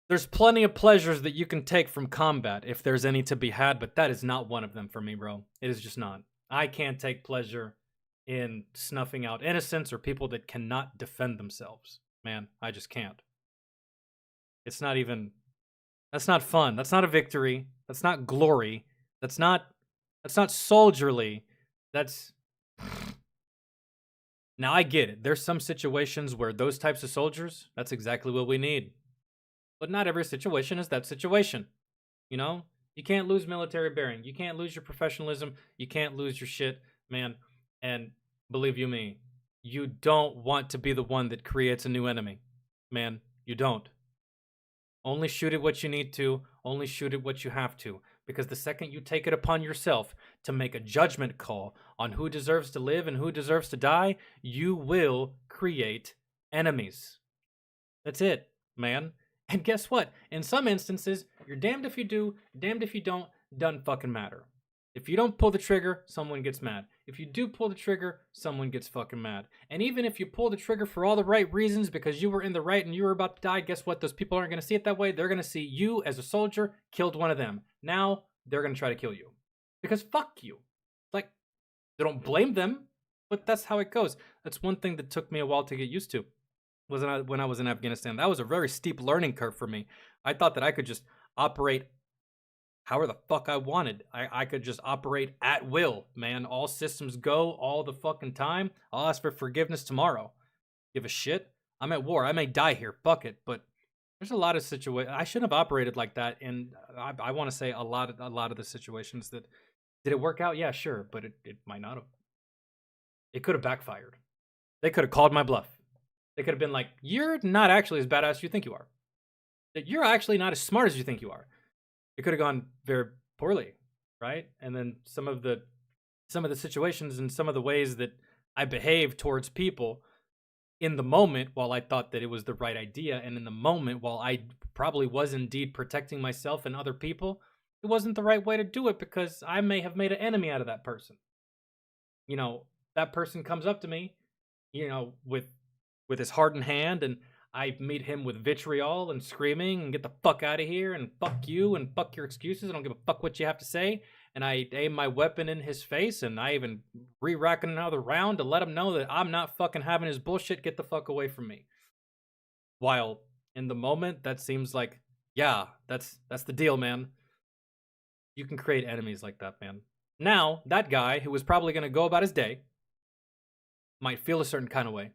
there's plenty of pleasures that you can take from combat if there's any to be had, but that is not one of them for me, bro. It is just not. I can't take pleasure in snuffing out innocents or people that cannot defend themselves. Man, I just can't. It's not even, that's not fun. That's not a victory. That's not glory. That's not soldierly. That's, now I get it. There's some situations where those types of soldiers, that's exactly what we need. But not every situation is that situation. You know? You can't lose military bearing. You can't lose your professionalism. You can't lose your shit, man. And believe you me, you don't want to be the one that creates a new enemy. Man, you don't. Only shoot at what you need to. Only shoot at what you have to. Because the second you take it upon yourself to make a judgment call on who deserves to live and who deserves to die, you will create enemies. That's it, man. And guess what? In some instances, you're damned if you do, damned if you don't, doesn't fucking matter. If you don't pull the trigger, someone gets mad. If you do pull the trigger, someone gets fucking mad. And even if you pull the trigger for all the right reasons because you were in the right and you were about to die, guess what? Those people aren't going to see it that way. They're going to see you as a soldier killed one of them. Now, they're going to try to kill you. Because fuck you. Like, they don't blame them, but that's how it goes. That's one thing that took me a while to get used to. When I was in Afghanistan. That was a very steep learning curve for me. I thought that I could just operate however the fuck I wanted. I could just operate at will, man. All systems go all the fucking time. I'll ask for forgiveness tomorrow. Give a shit. I'm at war. I may die here. Fuck it. But there's a lot of situations. I shouldn't have operated like that. And I want to say a lot of the situations that, did it work out? Yeah, sure. But it might not have. It could have backfired. They could have called my bluff. They could have been like, you're not actually as badass as you think you are. You're actually not as smart as you think you are. It could have gone very poorly, right? And then some of the situations and some of the ways that I behaved towards people in the moment, while I thought that it was the right idea, and in the moment, while I probably was indeed protecting myself and other people, it wasn't the right way to do it because I may have made an enemy out of that person. You know, that person comes up to me, you know, with his hardened hand, and I meet him with vitriol and screaming and get the fuck out of here and fuck you and fuck your excuses. I don't give a fuck what you have to say. And I aim my weapon in his face, and I even re-rack another round to let him know that I'm not fucking having his bullshit. Get the fuck away from me. While in the moment, that seems like, yeah, that's the deal, man. You can create enemies like that, man. Now, that guy who was probably going to go about his day might feel a certain kind of way.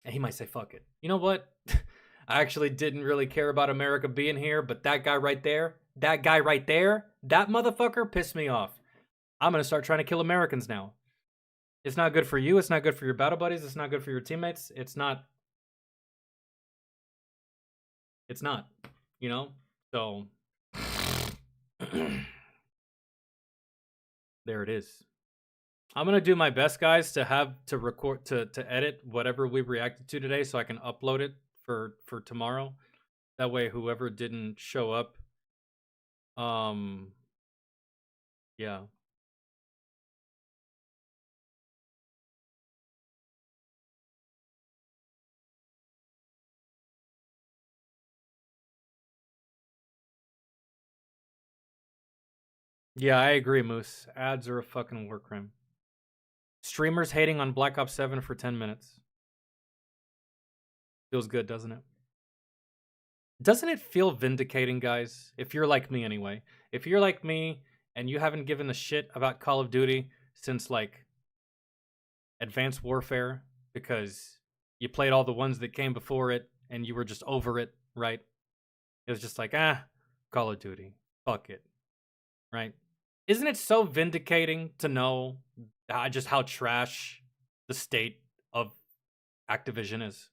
And he might say, fuck it. You know what? I actually didn't really care about America being here, but that guy right there, that motherfucker pissed me off. I'm going to start trying to kill Americans now. It's not good for you. It's not good for your battle buddies. It's not good for your teammates. It's not, you know? So, there it is. I'm going to do my best, guys, to record, to edit whatever we reacted to today so I can upload it for tomorrow. That way, whoever didn't show up, yeah. Yeah, I agree, Moose. Ads are a fucking war crime. Streamers hating on Black Ops 7 for 10 minutes. Feels good, doesn't it? Doesn't it feel vindicating, guys? If you're like me anyway. If you're like me and you haven't given a shit about Call of Duty since like Advanced Warfare because you played all the ones that came before it and you were just over it, right? It was just like, Call of Duty. Fuck it. Right? Isn't it so vindicating to know just how trash the state of Activision is?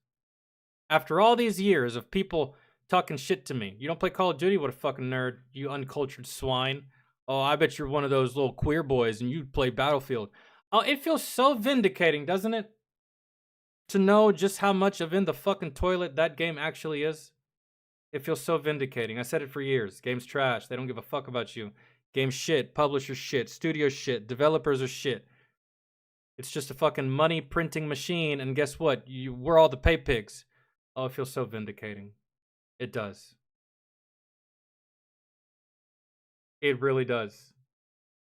After all these years of people talking shit to me, you don't play Call of Duty? What a fucking nerd, you uncultured swine. Oh, I bet you're one of those little queer boys and you play Battlefield. Oh, it feels so vindicating, doesn't it? to know just how much of in the fucking toilet that game actually is. It feels so vindicating. I said it for years. Game's trash. They don't give a fuck about you. Game shit. Publisher shit. Studio shit. Developers are shit. It's just a fucking money printing machine. And guess what? We're all the pay pigs. Oh, it feels so vindicating. It does. It really does.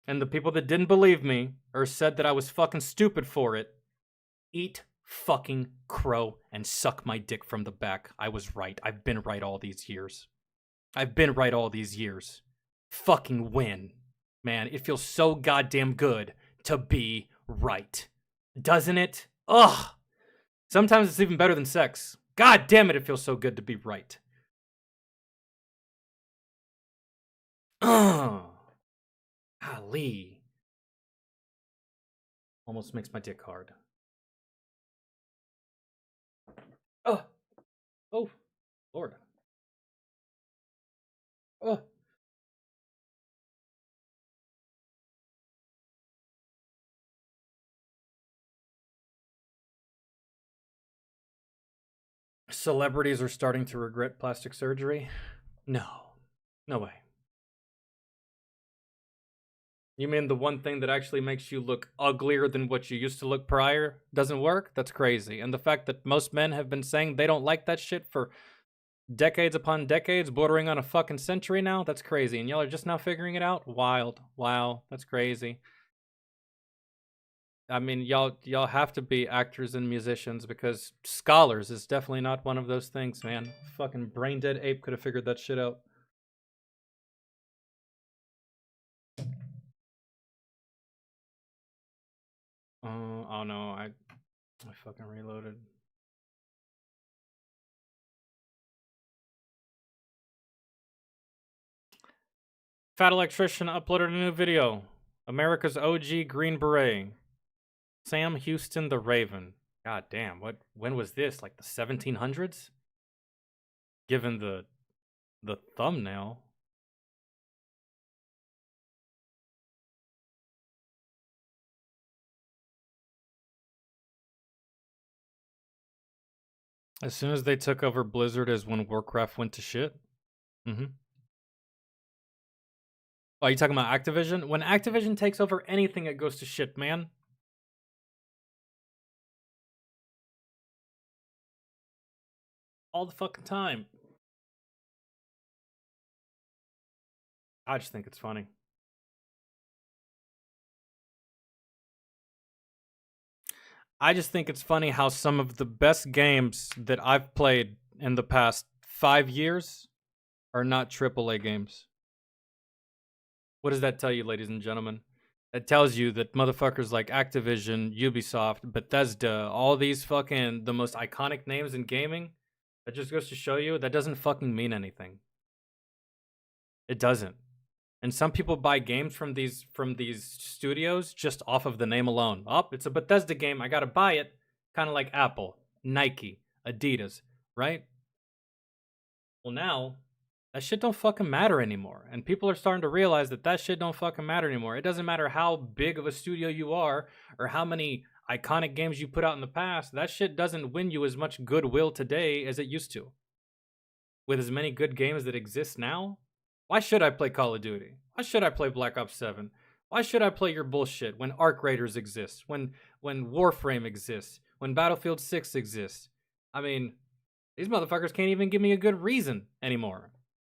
And the people that didn't believe me or said that I was fucking stupid for it, eat fucking crow and suck my dick from the back. I was right. I've been right all these years. Fucking win. Man, it feels so goddamn good to be right. Doesn't it? Ugh. Sometimes it's even better than sex. God damn it, it feels so good to be right. Golly. Almost makes my dick hard. Oh, Lord. Oh. Celebrities are starting to regret plastic surgery? No. No way. You mean the one thing that actually makes you look uglier than what you used to look prior doesn't work? That's crazy. And the fact that most men have been saying they don't like that shit for decades upon decades, bordering on a fucking century now, that's crazy. And y'all are just now figuring it out? Wild. Wow, that's crazy. I mean, y'all have to be actors and musicians because scholars is definitely not one of those things, man. Fucking brain dead ape could have figured that shit out. Oh no, I fucking reloaded. Fat Electrician uploaded a new video. America's OG Green Beret. Sam Houston the Raven. God damn, when was this? Like the 1700s? Given the thumbnail. As soon as they took over Blizzard is when Warcraft went to shit. Oh, are you talking about Activision? When Activision takes over anything, it goes to shit, man. All the fucking time. I just think it's funny. I just think it's funny how some of the best games that I've played in the past 5 years are not AAA games. What does that tell you, ladies and gentlemen? That tells you that motherfuckers like Activision, Ubisoft, Bethesda, all these fucking the most iconic names in gaming, that just goes to show you that doesn't fucking mean anything. It doesn't. And some people buy games from these studios just off of the name alone. Oh, it's a Bethesda game, I gotta buy it. Kind of like Apple, Nike, Adidas, right? Well, now that shit don't fucking matter anymore. And people are starting to realize that shit don't fucking matter anymore. It doesn't matter how big of a studio you are or how many iconic games you put out in the past. That shit doesn't win you as much goodwill today as it used to. With as many good games that exist now, why should I play Call of Duty? Why should I play Black Ops 7? Why should I play your bullshit when Arc Raiders exists, when Warframe exists, when Battlefield 6 exists? I mean, these motherfuckers can't even give me a good reason anymore.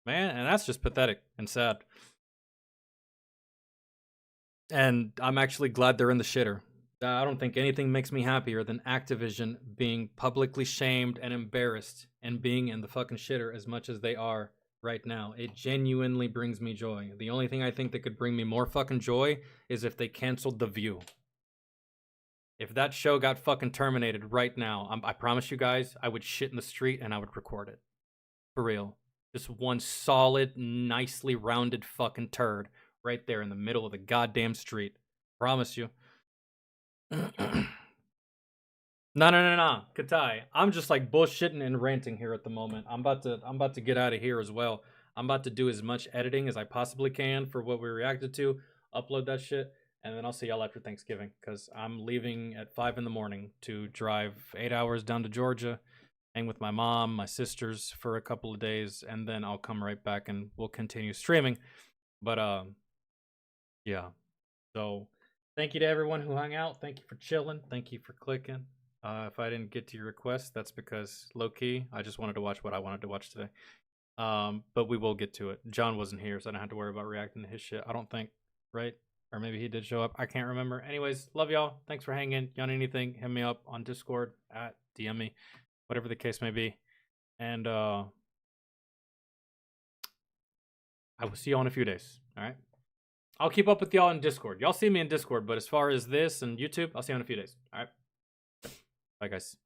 Man, and that's just pathetic and sad. And I'm actually glad they're in the shitter. I don't think anything makes me happier than Activision being publicly shamed and embarrassed and being in the fucking shitter as much as they are right now. It genuinely brings me joy. The only thing I think that could bring me more fucking joy is if they canceled The View. If that show got fucking terminated right now, I promise you guys, I would shit in the street and I would record it. For real. Just one solid, nicely rounded fucking turd right there in the middle of the goddamn street. Promise you. No, Katai. I'm just like bullshitting and ranting here at the moment. I'm about to get out of here as well. I'm about to do as much editing as I possibly can for what we reacted to. Upload that shit. And then I'll see y'all after Thanksgiving, because I'm leaving at 5 in the morning to drive 8 hours down to Georgia, hang with my mom, my sisters for a couple of days, and then I'll come right back and we'll continue streaming. But yeah. So thank you to everyone who hung out. Thank you for chilling. Thank you for clicking. If I didn't get to your request, that's because low key, I just wanted to watch what I wanted to watch today. But we will get to it. John wasn't here, so I don't have to worry about reacting to his shit. I don't think, right? Or maybe he did show up. I can't remember. Anyways, love y'all. Thanks for hanging. Y'all need anything, hit me up on Discord, at DM me, whatever the case may be. And I will see y'all in a few days. All right. I'll keep up with y'all in Discord. Y'all see me in Discord, but as far as this and YouTube, I'll see you in a few days. All right. Bye, guys.